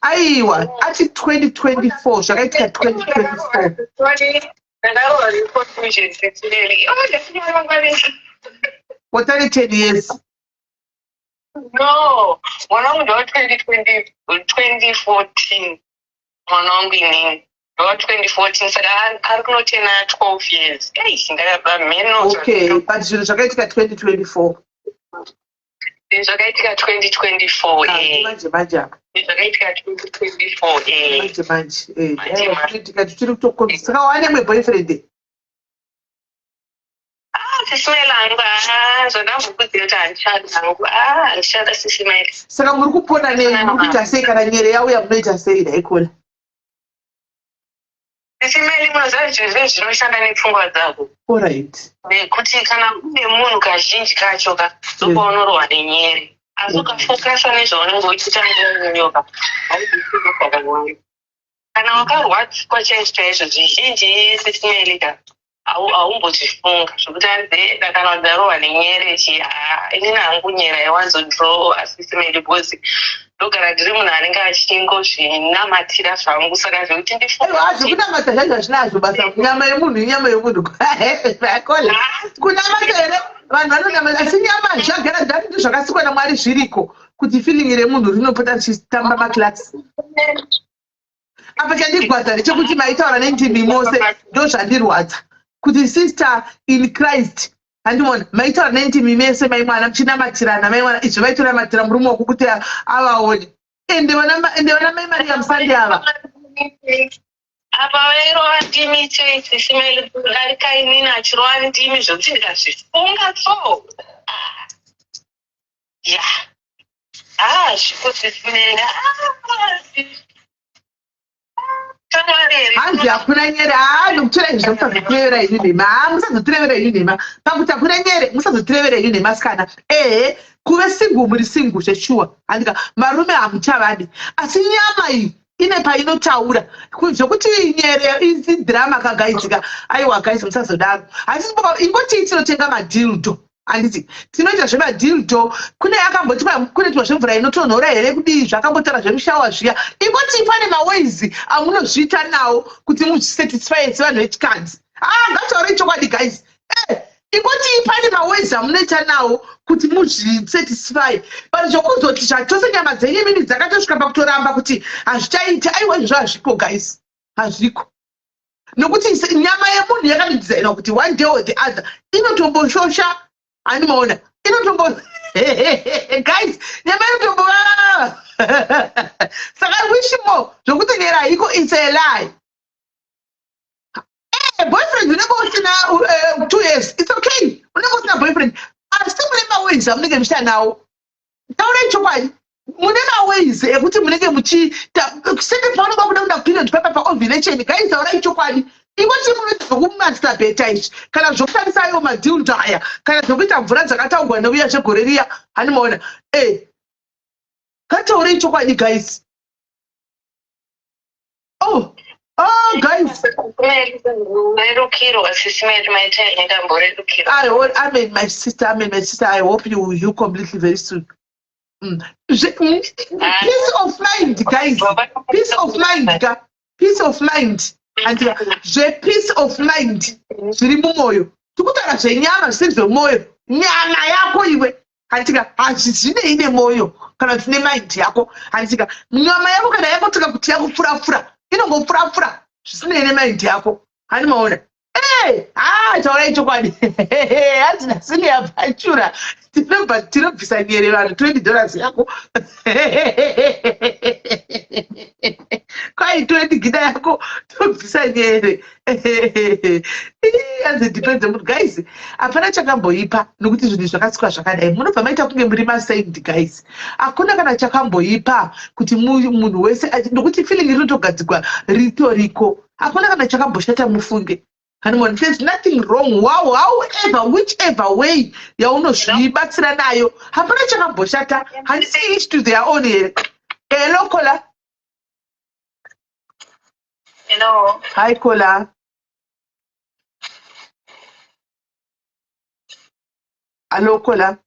A: aiwa ati 2024 zvakaitika 2024 watari 10 years
C: no mwana wangu ndawa 2014 mwana wangu inini ndawa 2014 saka ari kunotena 12 years ndakaba mheno
A: okay but zvinhu zvakaitika 2024
C: zvakaitika 2024
A: manje apa
C: zvakaitika 2024
A: manje tichiri kutokombisa saka wane mweboyfriend
C: sisimeli hangu zvandambokuziva kuti handishada hangu handishada sisimeli
A: saka muri kupona nei mukuita sei kana nyere yauya munoita sei daikola
C: sisimeli munoziva zvinhu zvinoshanda nepfungwa dzako
A: alright
C: nekuti kana une munhu kazhinji kacho ndopaunorwa nenyere asi ukafokasa nezvaunenge uchiita nyoka haizvisikakawanda
E: kana wakarwadziwa chaizvo zvizhinji sisimelika haumbotifunga zvokuti arize dakana darohwa nenyerechi inini hangu nyera yawanzodrow asisimeli because ndogara ndiri munhu anenge achingozvinamatira zvangu saka zvokuti
A: ndifungakunamata zvangu hazvinazvo basa nyama yemunhu inyama yemunhu kola kunamata here vanhu vanonamata asi nyama zvagara ndati zvakasikwa naMwari zviriko kuti feeling remunhu rinopota richitamba maklasi apa chandigwadza ndechekuti maitaura nendimi mose ndo zvandirwadza kuti sister in Christ handimona maitaura nendimi mese maimwana muchinamatirana maimwana izvo vaitonamatira murume woku kuti avaone ende vana mai Maria Musandi ava
E: apa vairova ndimi chaisisimeli ari kainini achirova ndimi zvokuti ndikazvifunga so ya zvikusisimeli
A: hanzi hakuna nyere nokutora izvo musazotirevera ini nhema musazotirevera ini nhema pakuti hakuna nyere musazotirevera ini nhema sikana kuve singu muri singu zveshuwa handika marume hamuchavadi asi nyama iyi ine painotaura zvokuti nyere izi dhirama kagaidzika aiwa gaisi musazodaro asi ingoti tinotenga madhildo handiti tinoita zvemadhildo kune akambotipa kunoitwa zvemvura inotonhora here kudii zvakambotaura zvemushawa zviya ingoti pane mawaizi amunozviita nawo kuti muzvisatisfye sevanhu vechikadzi ngataurei chokwadi guys ingoti pane mawaizi amunoita nawo kuti muzvisatisfye pari zvokuzoti zvatose nyama dzenyu mini dzakatosvika pakutoramba kuti hazvichaiti aiwa izvozvo hazviko guys hazviko nokuti nyama yemunhu yakadidzainwa kuti one day or the other inotomboshosha animaona inotombo guys nyama inotombo saka wish more zvokuti nyera haiko it's a lie boyfriend unenge usina 2 years it's okay unenge usina boyfriend asi mune mawaizi amunenge muchita nawo taurei chokwadi mune mawaizi ekuti munenge muchiita senge paunenge kuda kuda period papa paovulation guys taurei chokwadi ingoti zvokumasturbata izvi kana zvokushandisa ayo madhildo aya kana zvokuita mvura dzakataurwa neuya zvegore riya hanimaona ngataurei chokwadi guys guys amen my sister I hope you completely very soon peace of mind guys peace of mind peace of mind zviri mumwoyo tikutaura zvenyama zvisiri zvemwoyo nyama yako iwe handitika hazvizvinei nemwoyo kana tine mind yako handitika nyama yako kana yakotika kuti yakupfurapfura inongopfurapfura zvisinei nemind yako hanimaona taurai chokwadi hazina singe yabvachura tinobvisa nyere vanhu $20 yako kwai 20 gida yako tobvisa nyere as depends on guys hapana chakamboipa nokuti zvinhu zvakasikwa zvakadai munobva maita kunge muri masaindi guys hakuna kana chakamboipa kuti munhu wese nokuti feeling rinotogadzikwa ritoriko hakuna kana chakamboshata mufunge and there's nothing wrong however whichever way yaunozvibatsira nayo hapana chakamboshata handisi each to their own here hello Kola
E: hello
A: hi Kola hello Kola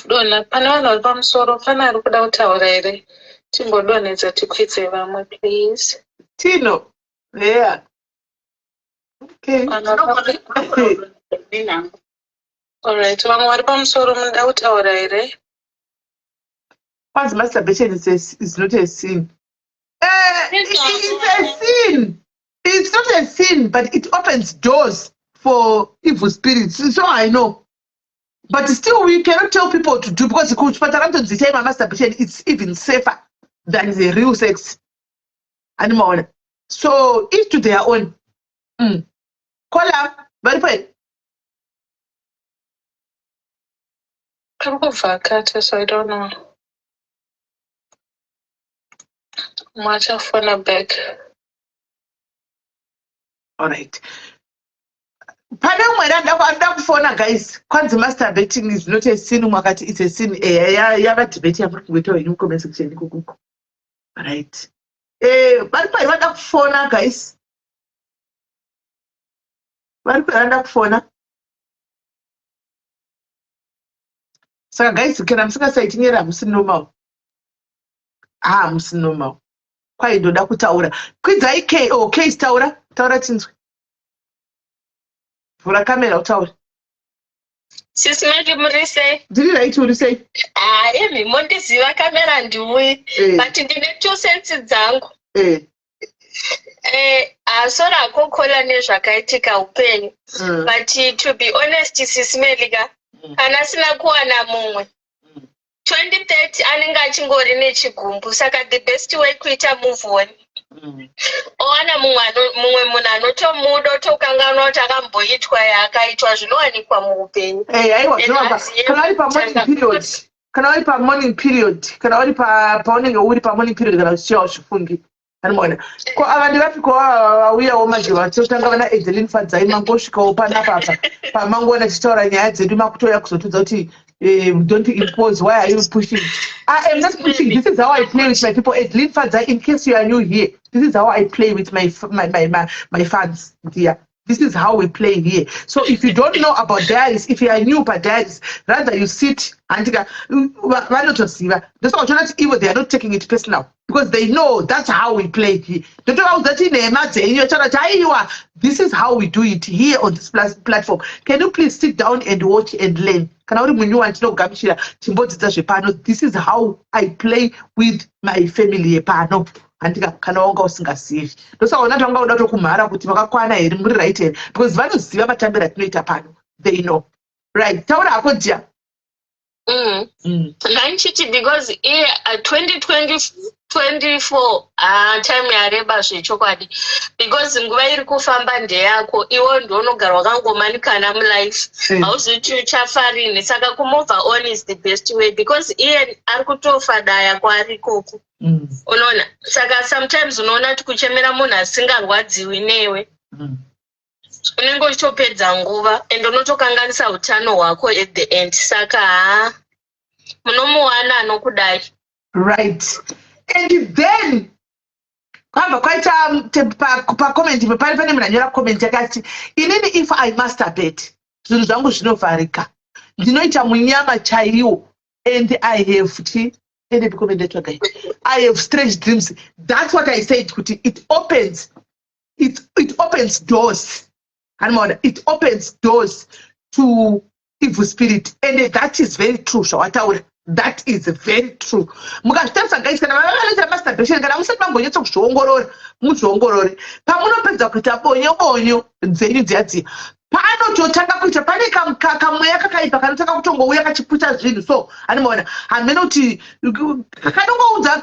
G: dona pane vanhu vari pamusoro pane ari kuda kutaura here timbodonedza tikwidze vamwe please
A: Tino yeah okay
G: alright vamwe vari pamusoro munoda kutaura here
A: once masturbation is not a sin it's a sin it's not a sin but it opens doors for evil spirits so I know. But still, we cannot tell people to do because the time masturbation it's even safer than the real sex. Animal. So each to their own. Kola, very fine.
G: So I don't know. Much of fun back.
A: All right. pane umwe ndada kufona guys kwanzi masturbating is not a sin mwakati it's a sin yava debate yamuri kungoita wenyu mucomment section ikukuko right vari pai vada kufona guys vari pai vada kufona saka guys kana musingasaitingera musini normal musini normal kwai ndoda kutaura kwidzai case taura tinzwe vhura kamera utaure
C: sisi mati muri sei
A: ndiri right uri sei
C: emi mondiziva kamera ndiwi but ndine 2 cents dzangu sora akokola nezvakaitika upenyu but to be honest sisi melika kana sina kuwana mumwe 2030 anenge achingori nechigumbu saka the best way kuita move on owana mumwe munhu anotomuda otokanganwa kuti akamboitwa yaakaitwa zvinowanikwa muupenyu
A: aiwa kana vari pamorning period kana vari paunenge uri pamorning period kana uchichiva uzvifungi anoona ko ava ndivapiko vauyawo mazuva totanga vana Adeline Fadzai mangosvikawo panapa pamangoona tichitaura nyaya dzedu makutoya kuzotudza kuti don't impose. Why are you pushing? I am not pushing. This is how I play with my people. Adeline Fadzai, in case you are new here, this is how I play with my fans here. This is how we play here. So if you don't know about diaries, if you are new about diaries, rather you sit and why not just see that? That's not evil. They are not taking it personal because they know that's how we play here. Don't know that in this is how we do it here on this platform. Can you please sit down and watch and learn? This is how I play with my family. Andika kana wanga usingazivi ndosaona tanga uda tokumhara kuti vakakwana here muri right here because vanoziva matambiro atinoita pano they know right taura hako dia
C: nanchiti because 2024 time yareba zvechokwadi because nguva iri kufamba ndeyako iwo ndonogara wakangomanikana mulife hauzivi uchafarini saka kumove on is the best way because iye ari kutofa daya kwaarikoko unoona saka sometimes unoona kuti kuchemera munhu asingarwadziwi newe unenge uchitopedza nguva ende unotokanganisa utano hwako at the end saka munomuwana anokudai
A: right. And then kwamba kwaita pacomment pari pane munhu anyora comment yakati inini if I masturbate zvinhu zvangu zvinovharika ndinoita munyama chaiwo and I have I have strange dreams. That's what I said. It opens doors. It opens doors to evil spirit. And that is very true. That is very true. Mukashitasa guys kana vanoita masturbation kana musati mambonyetsa kuzviongorora muzviongorore pamunopedza kuita bonyo dzenyu dziya panototanga kuita pane kamweya kakaipa kanotanga kutongouya kachiputa zvinhu so anomaona hamene kuti kanongoudza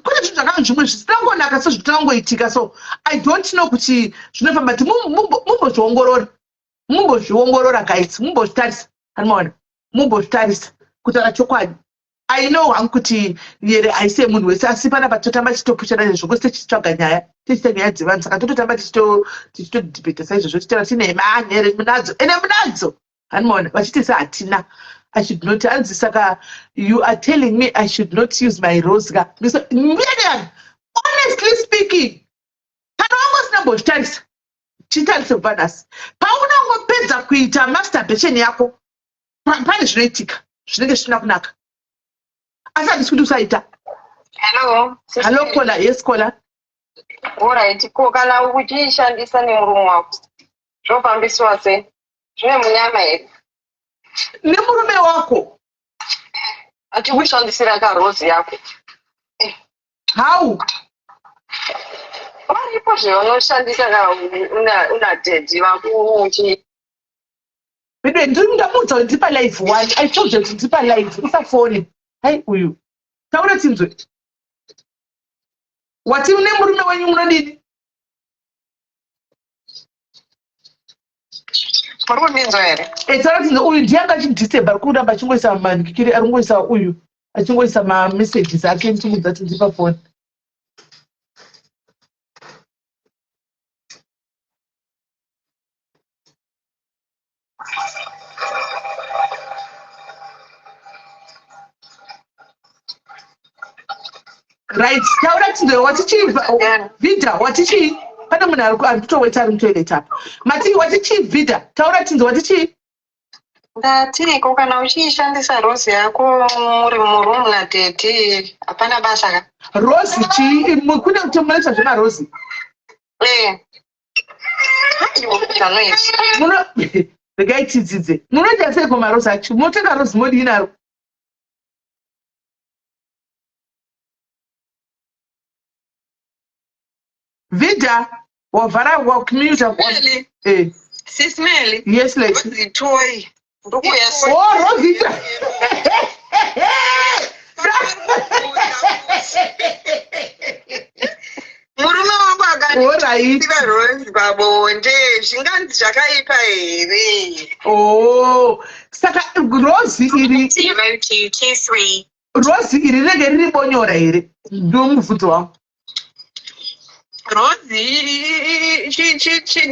A: kune zvinhu zvakanga zvimwe zvisinangonaka sezvitangoitika so I don't know kuti zvinofamba kuti mumbozviongorora guys mumbozvitarisa anomaona mumbozvitarisa kutaura chokwadi I know kuti yere aise munhu wese asi panapa totamba tichitopushana nezvoko tichitsvaga nyaya tichita nyaya dzevanhu saka tototamba tichitodhibheta saizvozvo tichitaura tine manyere munadzo ene munadzo anomaona vachiti sehatina I should not hanzi saka you are telling me I should not use my rosga Miriam, honestly speaking kana wangosina chitarise kupanasi paunangopedza kuita masturbation yako pane zvinoitika zvinenge zvisina kunaka asi handisi kuti usaita. Hello kola. Yes kola.
I: Alright, ko kana uchiishandisa nemurume wako zvofambiswa sei zvine munyama here
A: nemurume wako
I: achikushandisira karozi yako
A: how
I: varipo zveunoshandisa una dhedhi vako uchi
A: bedwe ndamudza kuti ndipa live one I told you kuti ndipa live usafoni hai uyu taura tinzwe wati une murume wenyu munodini
I: parikuninzwa here
A: taura tinzwe uyu ndiyanga achidisturb ari kuramba achingoisa manikikiri ari kungoisa uyu achingoisa mamessages ake ndichimudza kuti ndipa foni Right. Taura tinzo watichi Vida watichi pana munhu ari kutoweta ari mutoilet apa. Mati watichi Vida taura tinzo watichi.
I: Ndatiko kana uchiishandisa rose yako muri muroom nadeti hapana basa ka.
A: Rose chi kune kutomonesa zvema rose. Muno regai chidzidze. Munoita sei koma rose achi? Motenga rose modi inaro. Vida wavhara wakumute.
I: Sismeli.
A: Yes, lady.
I: The toy.
A: Oh, Rosita.
I: Murume wangu
A: akati
I: Rose babonde zvinganzi zvakaipa here.
A: Oh, saka Rose iri Rose iri rege riri bonyora here. Ndomubvunzo wangu.
I: Rose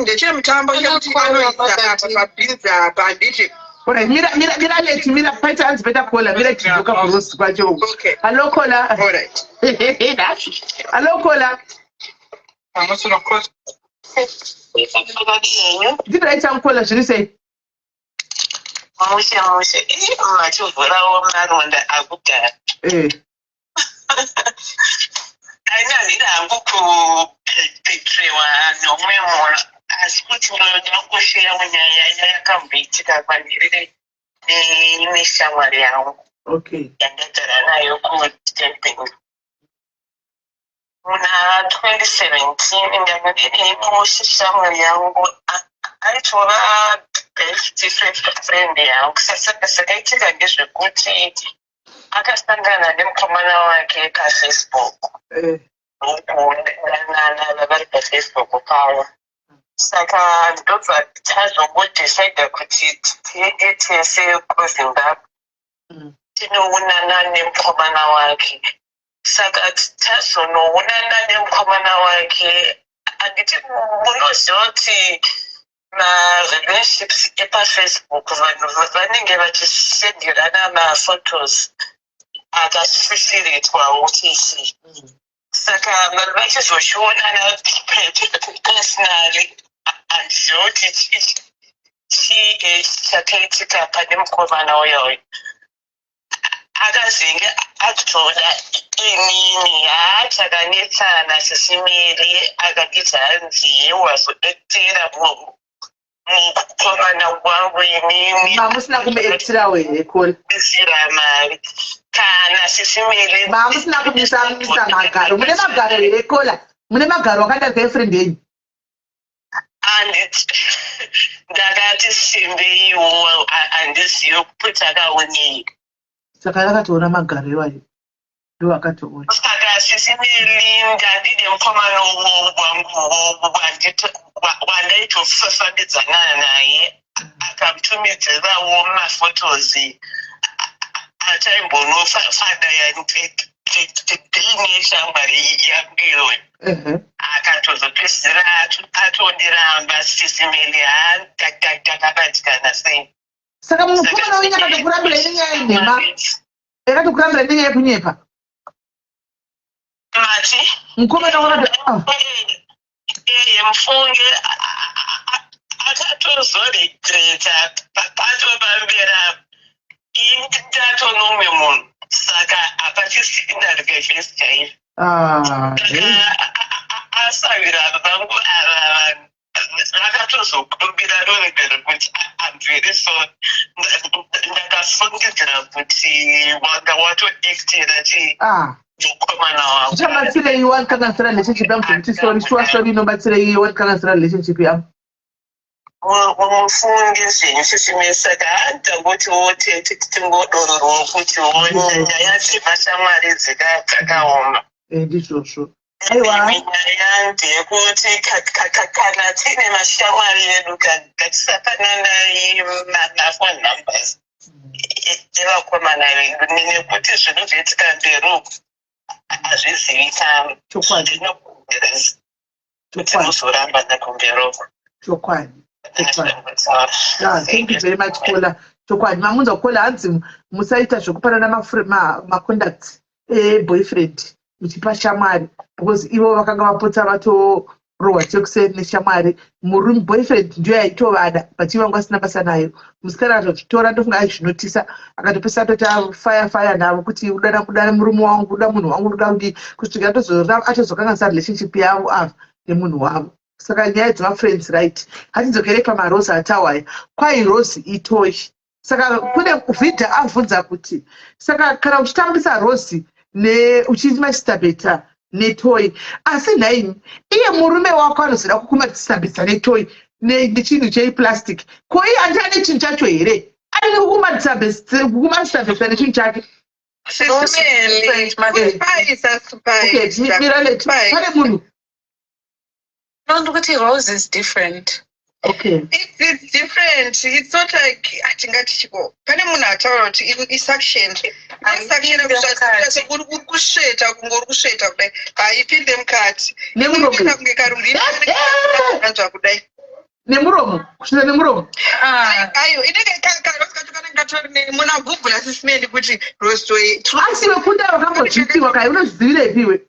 I: ndechine mutambo chekuti anoisa pabhinza panditi.
A: Alright, mira leti, mira paita hands better caller, mira chizoka for Rose kwacho.
I: Okay.
A: Hello caller.
I: Alright.
A: Hello caller.
I: Vamos una cosa.
A: Did I tell caller should say?
I: Mushe. Machuvurawo maronda akugara. Ainandira hangu kupetrewa nomwe munhu asi kuti ndinongosheya munyaya yakamboitika kwandiri neshamwari yangu yandagara nayo kuTempengu. Muna 2017 ndakadini shamwari yangu aitova best friend yangu. Saka sakaitika ngezvekuti akasangana nemukomana wake paFacebook. Ndanana vari paFacebook pavo. Saka ndobva tazongodecida kuti tiende tese kuZimbabwe tinoonana nemukomana wake. Saka tazonoonana nemukomana wake anditi munoziva kuti marelationships epaFacebook vanhu vanenge vachishenderana maphotos akasvisiritwawo chisi. Saka vanhu vachizozvionana personally handiziva kuti chii chakaitika pane mukomana uyoyo. Akazenge atoda inini chakanetsana sesimiri akanditi hanzi wazodektera mukomana wangu inini.
A: Mamusina kumuektira here kule.
I: Isira mari. Kana sesimiri.
A: Mamusina kumisa magaro. Mune magaro here kule. Mune magaro akanda girlfriend yenyu.
I: Ndakati simbeiwo handizivi kuti akaonei.
A: Saka akatoona magaro iwayo. Ndo akatoona.
I: Saka sesimiri ndandide mukomana wangu wandaitofafambidzana naye akamutumidzirawo maphotos ataimbonofada tiine shamwari yangu iyoyo. Akatozopedzisira atondiramba sesimiri takakabatikana sei.
A: Saka mukomana wenyu akatokurambira nenyaya yenhema. Akatokurambira nenyaya yekunyepa.
I: Mati?
A: Mukomana wakati
I: mufunge akatozoregreta patopambira tatonumwe munhu. Saka apachisindari vhesi chaivo. Asavira vangu ava vakatozokumbira rorege rekuti I'm very sorry. Ndakafungidzira kuti wanga watoektera chii mukomana wangu.
A: Chamatsirei wakanganisira relationship yangu kuti sorry inobatsirei wakanganisira relationship yangu.
I: Mufunge zvinhu sesimiri saka handangutiwo tingodororwa kuti nyaya dzemashamwari dzakaoma.
A: Ndizvozvo. Aiwa.
I: Nyaya ndeyekuti kana tine mashamwari edu ngatisapanana mafone numbers evakomana vedu nekuti zvinobvetika mberi hazvizivikanwi. Ndinokumbirisa kuti muzoramba nakumberi.
A: Chokwadi. Thank you very much caller. Chokwadi mamunza caller hanzi musaita zvokupanana macontacts boyfriend muchipa shamwari because ivo vakanga vapotsa vatorohwa jekuseni neshamwari. Murume boyfriend ndiyo yaitovada but ivo vanga vasina basa nayo. Musikana akatotora ndofunga ai zvinotisa, akatopesa atoti fire navo kuti udana murume wangu, uda munhu wangu, uda kudii, kusvika atozokanganisa relationship yavo ava nemunhu wavo. Saka nyaya dzemafriends right. Hatidzokerei pamarosi atawaya kwai rosi itoi. Saka kune vhidha avhunza kuti saka kana uchitambisa rosi uchiita sister netoi, asi nhaini iye murume wako anozoda kukumatisa netoi nechinhu cheplastic, ko iye andi ane chinhu chacho here? Aine kukumatisa nechinhu chake. Pane munhu
G: Rose is different.
A: Okay.
I: It's different. It's not like atingatichiko. Pane munhu ataura kuti isaction. Isaction uri kusveta kungori kusveta kudai. Haipinde mukati.
A: Nemuromo.
I: Kunge karurimi kanzva kudai.
A: Nemuromo. Kusveta nemuromo.
I: Ayo inenge katori muna Google assessment kuti Rose
A: asi wekunda wakambozvitiwa kai unozvizivira ipiwe.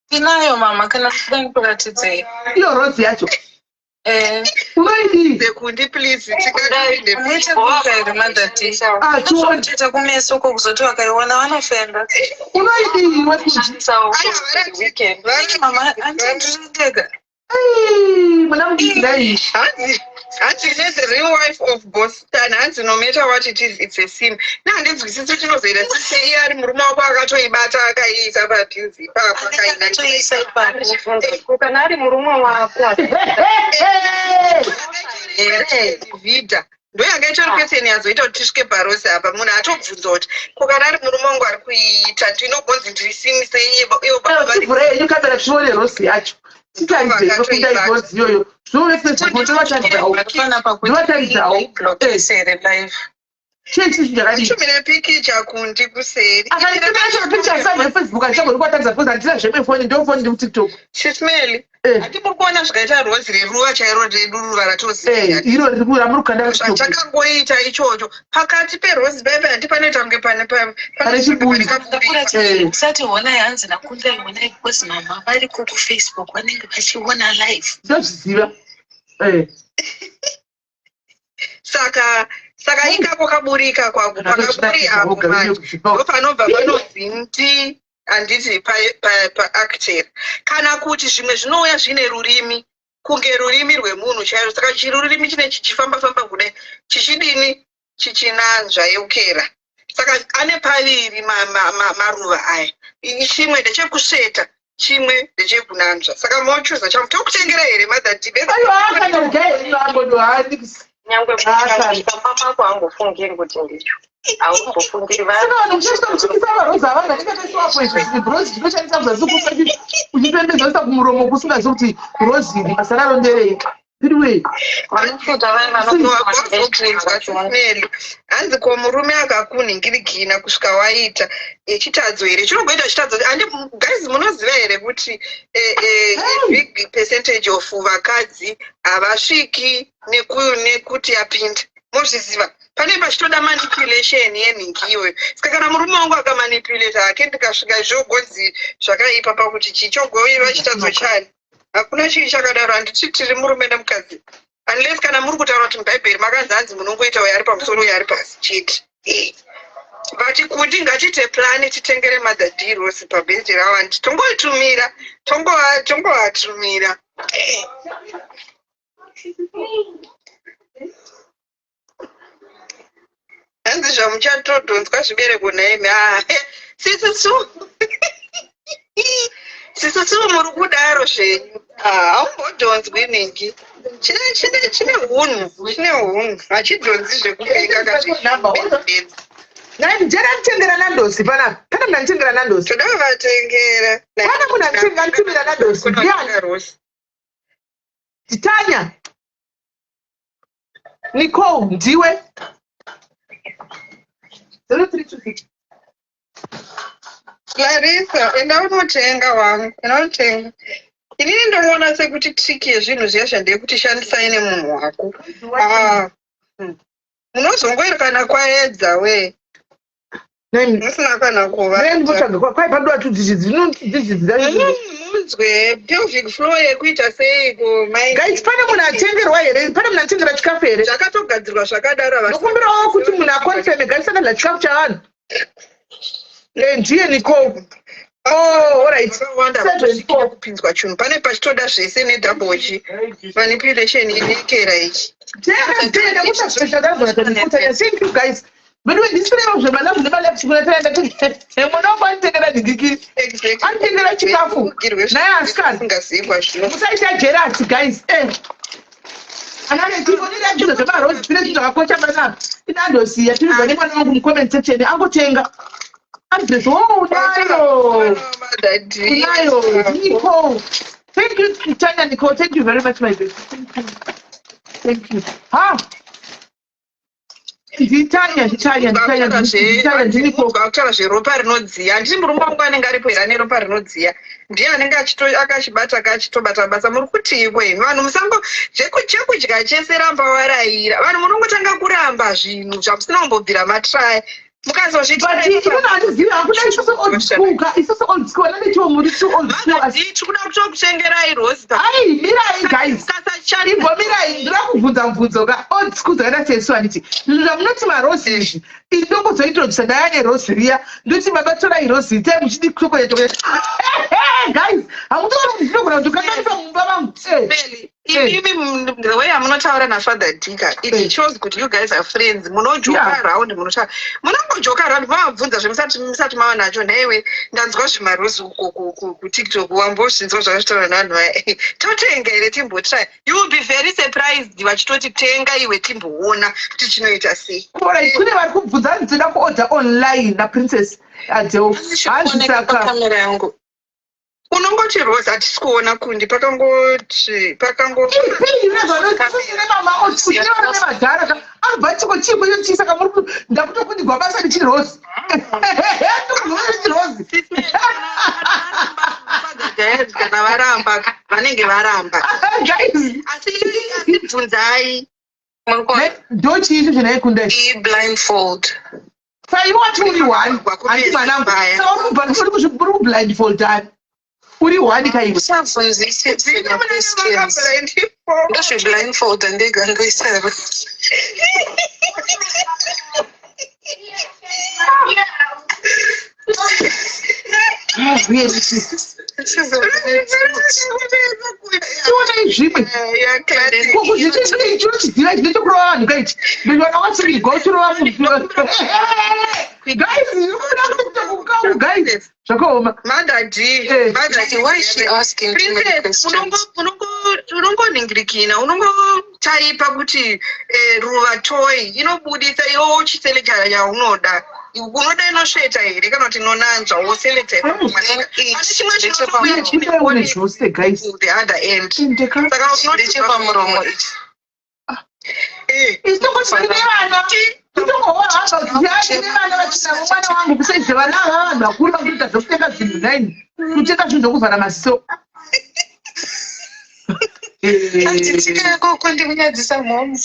G: Inayo mama kana kuratidze.
A: Iyo Rose yacho. Unoidi
I: sekundi please
G: tikatita kumeso uko kuzoti wakaiona vanofenda.
A: Unoidi
G: mama andindega
A: mwana mudikidai
I: hanzi she's the real wife of Boston. Hanzi no matter what it is, it's a sin. Handinzwisisi chinozoita sise iye ari murume wako akatoibata akaiisa padhuzi ipapo
G: akatoisa ipapo
I: kana ari murume wako vhidha ndoyanga itori kweseni yazoita kuti tisvike parose apa. Munhu atobvunza kuti ko kana ari murume wangu ari kuita ndinogonzi ndirisimise
A: iye kamera tione rosi yacho titaizeokundaigoziyoyo
I: chimire pikicha kundi kuseri
A: Facebook achagoikwatanza because handina zvemefoni ndofoni ndi mutiktok
I: shismeli hati muri kuona zvikaita rozi reruva chairo reduruva ratosiya
A: iro riri ramurukanda
I: zvachakangoita ichocho pakati perozi bebe handi panoita kunge pane chiburi
G: usati honai hanzi nakundai honai because mama vari kukufacebook vanenge vachiona live
A: ndozviziva
I: saka ikako kaburika kwako pakaburi apo ndopanobva panonzi mti handiti paactera kana kuti zvimwe zvinouya zvine rurimi kunge rurimi rwemunhu chairo. Saka chirurimi chine chichifamba-famba kudai chichidini chichinanzva yeukera. Saka ane paviri maruva aya, chimwe ndechekusveta chimwe ndechekunanzva. Saka mochuza chamu tokutengera here madhadhibe
C: nyangwe papa mako angofungiri kuti ndicho aungofungiri
A: uchipembedzesa kumuromo kusingazi kuti rozi masararo nderei piriwei
I: hanzi ko murume akakunhingirigina kusvika waita chitadzo here chinongoita chitadzo. Guys, munoziva here kuti big percentage of vakadzi havasviki nekuti yapinda. Mozviziva pane pachitoda manipulation yenhingi iyoyo. Saka kana murume wangu akamanipulata hake ndikasvika zvogonzi zvakaipa pakuti chichogoiva chitadzo chani, hakuna chii chakadaro. Handiti tiri murume nemukadzi unless kana muri kutaura kuti mubhaibheri makanzi hanzi munongoita uyo ari pamusoro uyo ari pasi chete. But kuti ngatite plani titengere madhadhirosi pabhendi rawandi tongoitumira tongovatumira hanzi zvamuchatodhonzwa zvibereko naimi sisisu muri kudaro zvenyu haumbodhonzwi ningi chine hunhu hachidhonzi zvekubeika
A: jana mtengera nandosi pana mna mtengera nandosi
I: toda kuvatengera
A: pana munhu antimira nandosi ndiani titanya Nicole ndiwe 0326
I: Clarissa enda unotenga wangu unotenga. Inini ndoona sekuti triki yezvinhu zviya zvandekuti shandisai nemunhu wako munozongoira kana kwaedza we musina kana kuva
A: kwai padova 2 digits
I: munzwe pelvic floor yekuita seiko
A: guys pane munhu atengerwa here pane munhu atengera chikafu here
I: zvakatogadzirwa zvakadaro
A: nokumbirawo kuti munhu akonfirme guys akadla chikafu chavanhu ndiye Nicole. Alright.
I: Kupinzwa chinhu pane pachitoda zvese nedouble manipulation inekera ichi.
A: Thank you guys. But when this film was about the left, you will tell them, "One thing that the I'm thinking that you have to. Now, Scott, besides Gerard, guys, another people that do the barrels, finish our coach up. In other see, I think anyone comment section, I'm going to I'm just, Nico. Thank you, China Nicole. Thank you very much, my baby. Thank you. Huh?
I: Kutaura zveropa rinodziya handisi murume wangu anenge aripo here ane ropa rinodziya ndiye anenge akachibata kachitobata basa muri kutiiko imi vanhu musango chekudya chese ramba warayira vanhu munongotanga kuramba zvinhu zvamusina kumbobvira matraya tikuda kutokutengerai rosi
A: ndira kubvunza mubvunzo ka old school dzakaita sesuaniti zvinhu zvamunoti marosi izvi indongozointrodusa ndayane rosi riya ndoti baba torai rosi itai muchidi kutokoyetokoye guys hamutoona kuti ndinogona kutokanganisa mumba vangu
I: the way amunotaura nafather Dika, it shows good you guys are friends. Munojoka around, munongojoka around, mabvunza zvemusati mava nacho newe ndanzwa zvimarozi ku TikTok wambozvinzwa zvakashitaura nanhu totenga here timbotry. You will be very surprised vachitoti tenga iwe timboona kuti chinoita sei.
A: Kune vari kubvunza nzida kuorder online naprincess Adele.
I: Handisaka kamera yangu. Unongoti Rose hatisi kuona kundi pakangoti ndakutokundigwa basa ndichi Rose kana varamba vanenge varamba asi bvunzai
A: ndochiizvi zvinaikundai
I: blindfold
A: saiwati uri one handi manangu uri kublindfold ani uri one kaiwe
I: usavhunzise ndozveblindfold ndega ndoisara unongoningirikina unongotaipa kuti ruva toy inobudisa iwo uchiselekta yaunoda unoda inosveta here kana kuti inonanzva woselekta the other end saka unotipamuromo
A: kuvhara maziso
I: koko ndikunyadzisa mhomo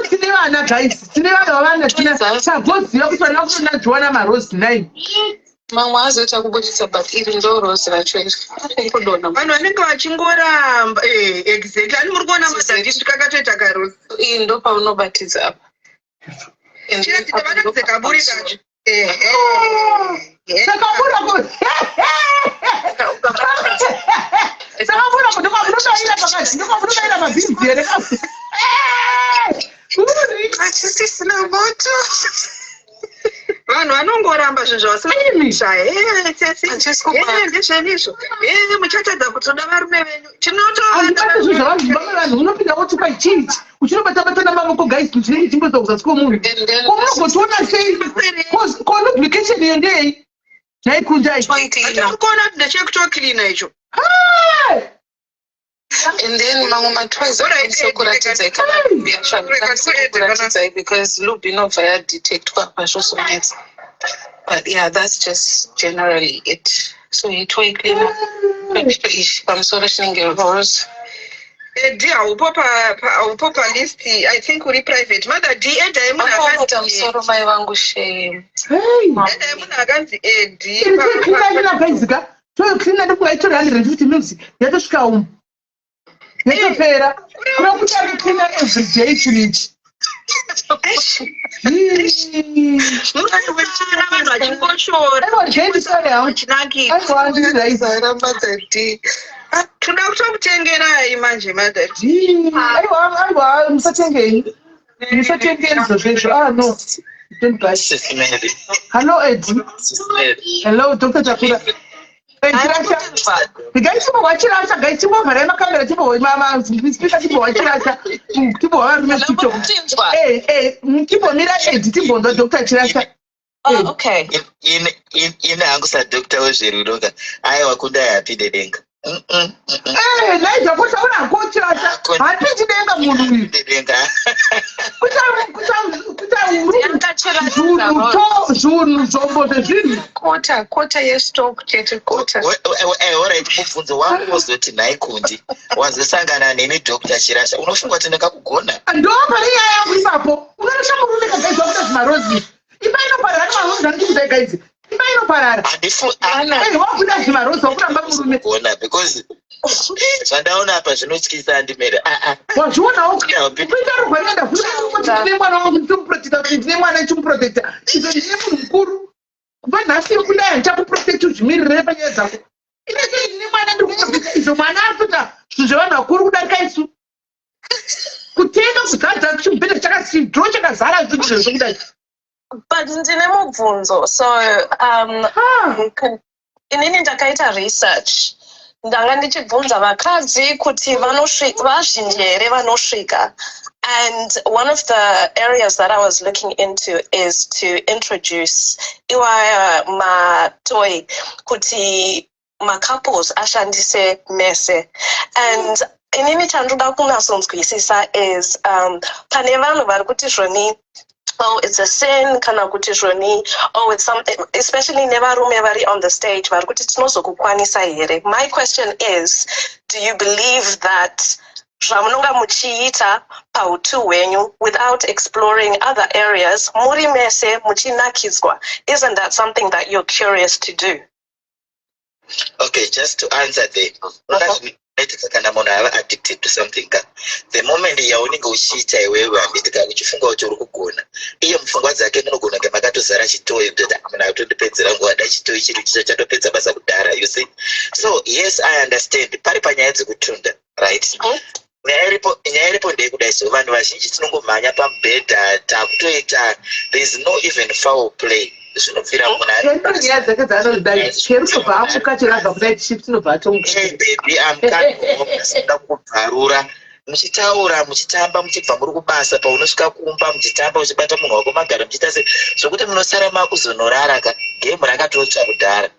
A: tine vana guys tine vana vavana tagoziva kuti vana kutonadziwana marosi 9
I: mamwe azoita kubudisa but iri ndo rosi racho iri vanhu vanenge vachingoramba exactly ani muri kuona madhadisi kakatoita karosi iyi ndo paunobatidza apa vanakuzekaburi kacho
A: sakabura kuti kwamunodaira pakati ndokwamunodaira mabhinzi here
I: atisisina moto vanhu vanongoramba zvinhu zvavasinaizvo muchatadza kutoda varume venyu
A: tinotovanhu unopinda wotupa chiti uchinobata namamoko guys chinenge chimboza kuzasi kwomunhu komunogotiona sei qualification iyo ndei zvaikunjai
I: kuona kuti ndachekutocleana icho and then mamwe matwice akuratidza kuratidza because loop inobva yadetectwa pazvosonetsa but yeah that's just generally it so itoi cleaner pamusoro chinenge rose D haupo palist. I think uri private. Mother D eda yemuna akanzi
C: musoro mai vangu shame.
I: eda yemuna akanzi D.
A: Clean up by 250 minutes. Let us come. Let us pay. Clean up every day to reach.
I: Tunakutengerai manje mother.
A: Aiwa musatengei. Ah no. Don't guys. Hello Eddie. Hello Dr. Chakura. The guys who watch it, guys who are a camera, Mama, speaker, people watch it. People are keep on it, Dr. Chirasa.
C: Oh, okay.
J: In Angusa, Dr. Ojerudoga, I wakunda happy the link.
A: Naija kusaona kocha hapiti denga munhu zvinhu zvombo zvezvinhu
C: kota yestock chete kota
J: alright mubvunzo wangu wozoti nhai kundi wazosangana neni Dr. Chirasha unofunga kuti ndakakugona
A: ndo pane nyaya yangu ipapo unonosha murume kagaidza kuti zvimarozi imba inoparara marozi andikudzai gaidzi imba inoparara wakuda zvimarozi wakuramba murume
J: gona because zvandaona apa zvinotyisa andimere
A: wazvionawo kuita rugwarienda kuti ndine mwana wangu nditomuprotecta kuti ndine mwana chimuprotecta izo ndine munhu mukuru kubva nhasi yokudai ndichakuprotecta uzvimiririre panyaya dzako inese ndine mwana ndiri kuprotecta izvo mwana arikuta zvinhu zvevanhu vakuru kudarika isu kutenga kuzadza chimubhedha chakadhiro chakazara zvinhu zvezvokudai
C: but ndine mubvunzo so inini ndakaita research ndanga ndichibvunza vakadzi kuti vazhinji here vanosvika. And one of the areas that I was looking into is to introduce iwaya matoy kuti couples ashandise mese. And inini chandoda kunasonzwisisa is pane vanhu vari kuti zvoni oh, it's a sin, kana kuti zvoni, oh, it's something, especially nevarume vari on the stage, vari kuti tinozokukwanisa here. My question is, do you believe that zvamunonga muchiita pautu hwenyu without exploring other areas, muri mese muchinakidzwa, isn't that something that you're curious to do?
J: Okay, just to answer kana munhu ava addicted to something the moment yaunenge uchiita iwewe handitika uchifunga kuti uri kugona iye mupfungwa dzake munogona kunge makatozara chitoyi kuti munhu atondipedzera nguva da chitoyi chiri chatopedza basa kudhara you see. So yes, I understand pari panyaya dzekutunda right. Nyaya iripo ndeyekudai so vanhu vazhinji tinongomhanya pamubhedha takutoita there is no even foul play. Kubvarura muchitaura muchitamba muchibva muri kubasa paunosvika kumba muchitamba uchibata munhu wako magara muchiita sei zvokuti munosara makuzonorara game rakatotsva kudhara.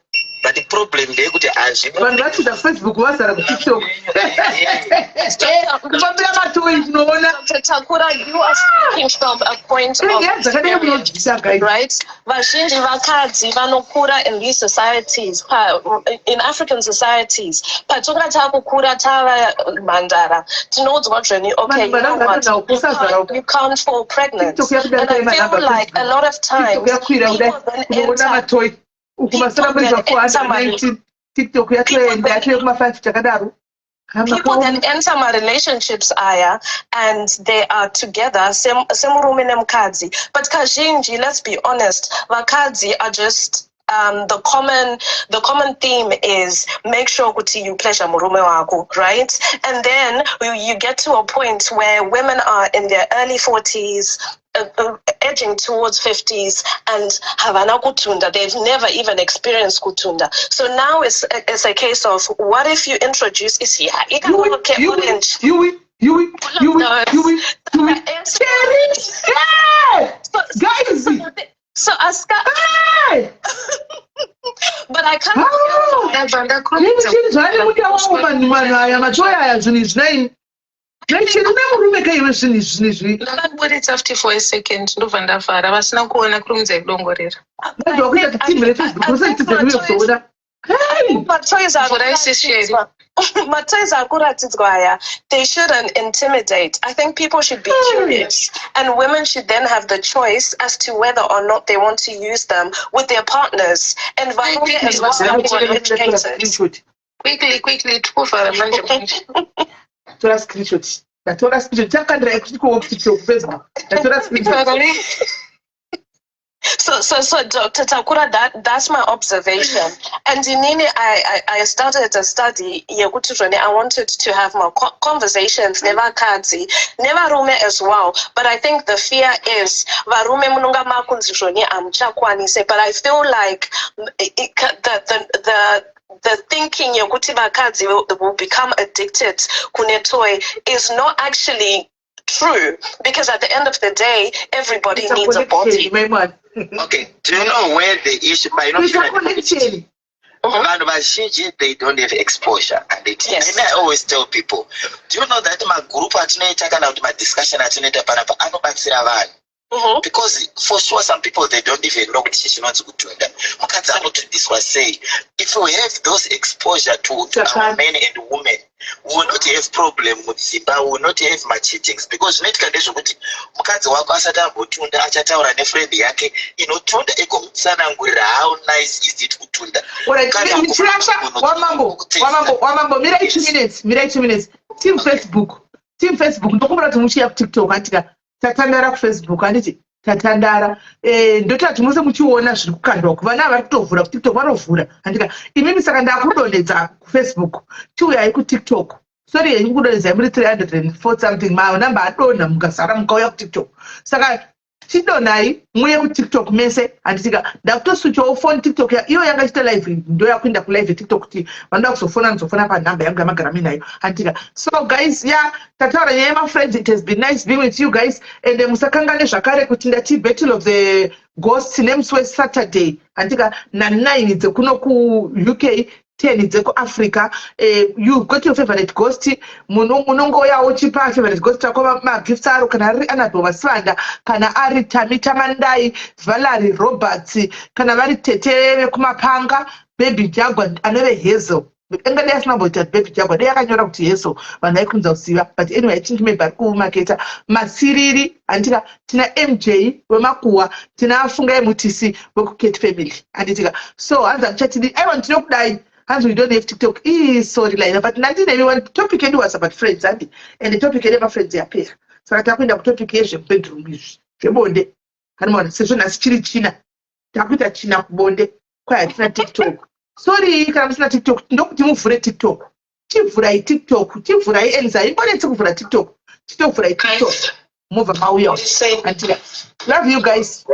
J: But the problem is that
A: vanhu vachiita Facebook vazara kuTikTok. Kupambira matoyi tinoona.
C: Takura, you are speaking from a point of right. Vazhinji vakadzi vanokura in these societies, in African societies. Patonga takukura tava mandara. Tinodzwa zveni, okay, you know what? You can't fall pregnant. And I feel like a lot of times people then enter
A: TikTok
C: people then enter my relationships and they are together semurume nemukadzi, but kazhinji, let's be honest, vakadzi are just the common theme is make sure kuti you pleasure murume wako, right? And then you get to a point where women are in their early 40s, edging towards 50s, and havana kutunda. They've never even experienced kutunda. So now it's a case of what if you introduce So Aska, but I can't.
G: But it's after for a second. No vandafara. Vasna kuona kurumza idongorera.
C: But choice are
K: Matoys akuratidzwaya, they shouldn't intimidate. I think people should be curious, and women should then have the choice as to whether or not they want to use them with their partners. And varume as well have to be educated.
C: Quickly, tukuvhara manje.
A: Tora screenshot. Tora screenshot. Takandira ekuchiko Facebook. Tora screenshot.
K: So Dr. Takura, that's my observation. And inini, I started a study. I wanted to have more conversations, never kadzi, never rume as well. But I think the fear is varume mununga makunzishoni amchakwanise. But I feel like the thinking yokuti vakadzi will become addicted kunetoy is not actually true, because at the end of the day, everybody needs a body.
J: Okay, do you know where the issue by not they don't have exposure, and and I always tell people, do you know that my group my discussion because for sure some people they don't even know what she wants to do. This was say, if we have those exposure to our men and women, we will not have problem with Ziba, we will not have my cheatings, because net condition with Mukazi wako asata botunda achataura ne friend yake inotunda ego sana ngwira, how nice is it kutunda. Wamambo mira 2 minutes team Facebook ndokumbura tumuchiya TikTok atika tatandara Facebook anditi tatandara ndotati mose muchiona zviri kukandwa kuvana vari kutovhura kuTikTok vanovhura andika imimi saka ndakudonedza kuFacebook tiuyai kuTikTok sorry henyu kudonedzai muri 304 something manamba adonha mukazara mukauya kuTikTok saka chidonai muye kuTikTok mese anditika ndakutoswitchawo phone TikTok iyo yakaita live ndoyakuenda kulive TikTok kuti vanoda kuzofona nzofona panhamba yangu yamagara minayo anditika so guys tataura nyaya yemafriends, it has been nice being with you guys, and musakangane zvakare kuti ndati battle of the ghosts nemusi weSaturday anditika na9 dzekuno kuUK 10 dzekuAfrica. You've got your favorite ghost, munongoyawo chipa favorite ghost ako magifts aro, kana ari Anadol Vasivanda, kana ari Tamita Mandai, Valerie Roberts, kana vari Tete vekumapanga, Baby Jaguar anove Hazel. Engane yasinamboti Baby Jaguar yakanyora kuti Hazel vanhu vaikunza kuziva, but anyway I think maybe ari kumaketa Masiriri anditika tina MJ wemakuwa tina Fungai Mutisi wekuKate family anditika so hanza muchatidi I want to know kudai. As we don't have TikTok, sorry, like, but nothing everyone topic was about friends, and the topic never friends appear. So I talk about topic here, bedroom is Bonde. And one session as China. Takuta China Bonde, quiet, not TikTok. Sorry, you can not TikTok, no move for a TikTok. Tip for a TikTok, tip for a Elsa, you want to for a TikTok. TikTok for a TikTok. Move about your say until love you guys.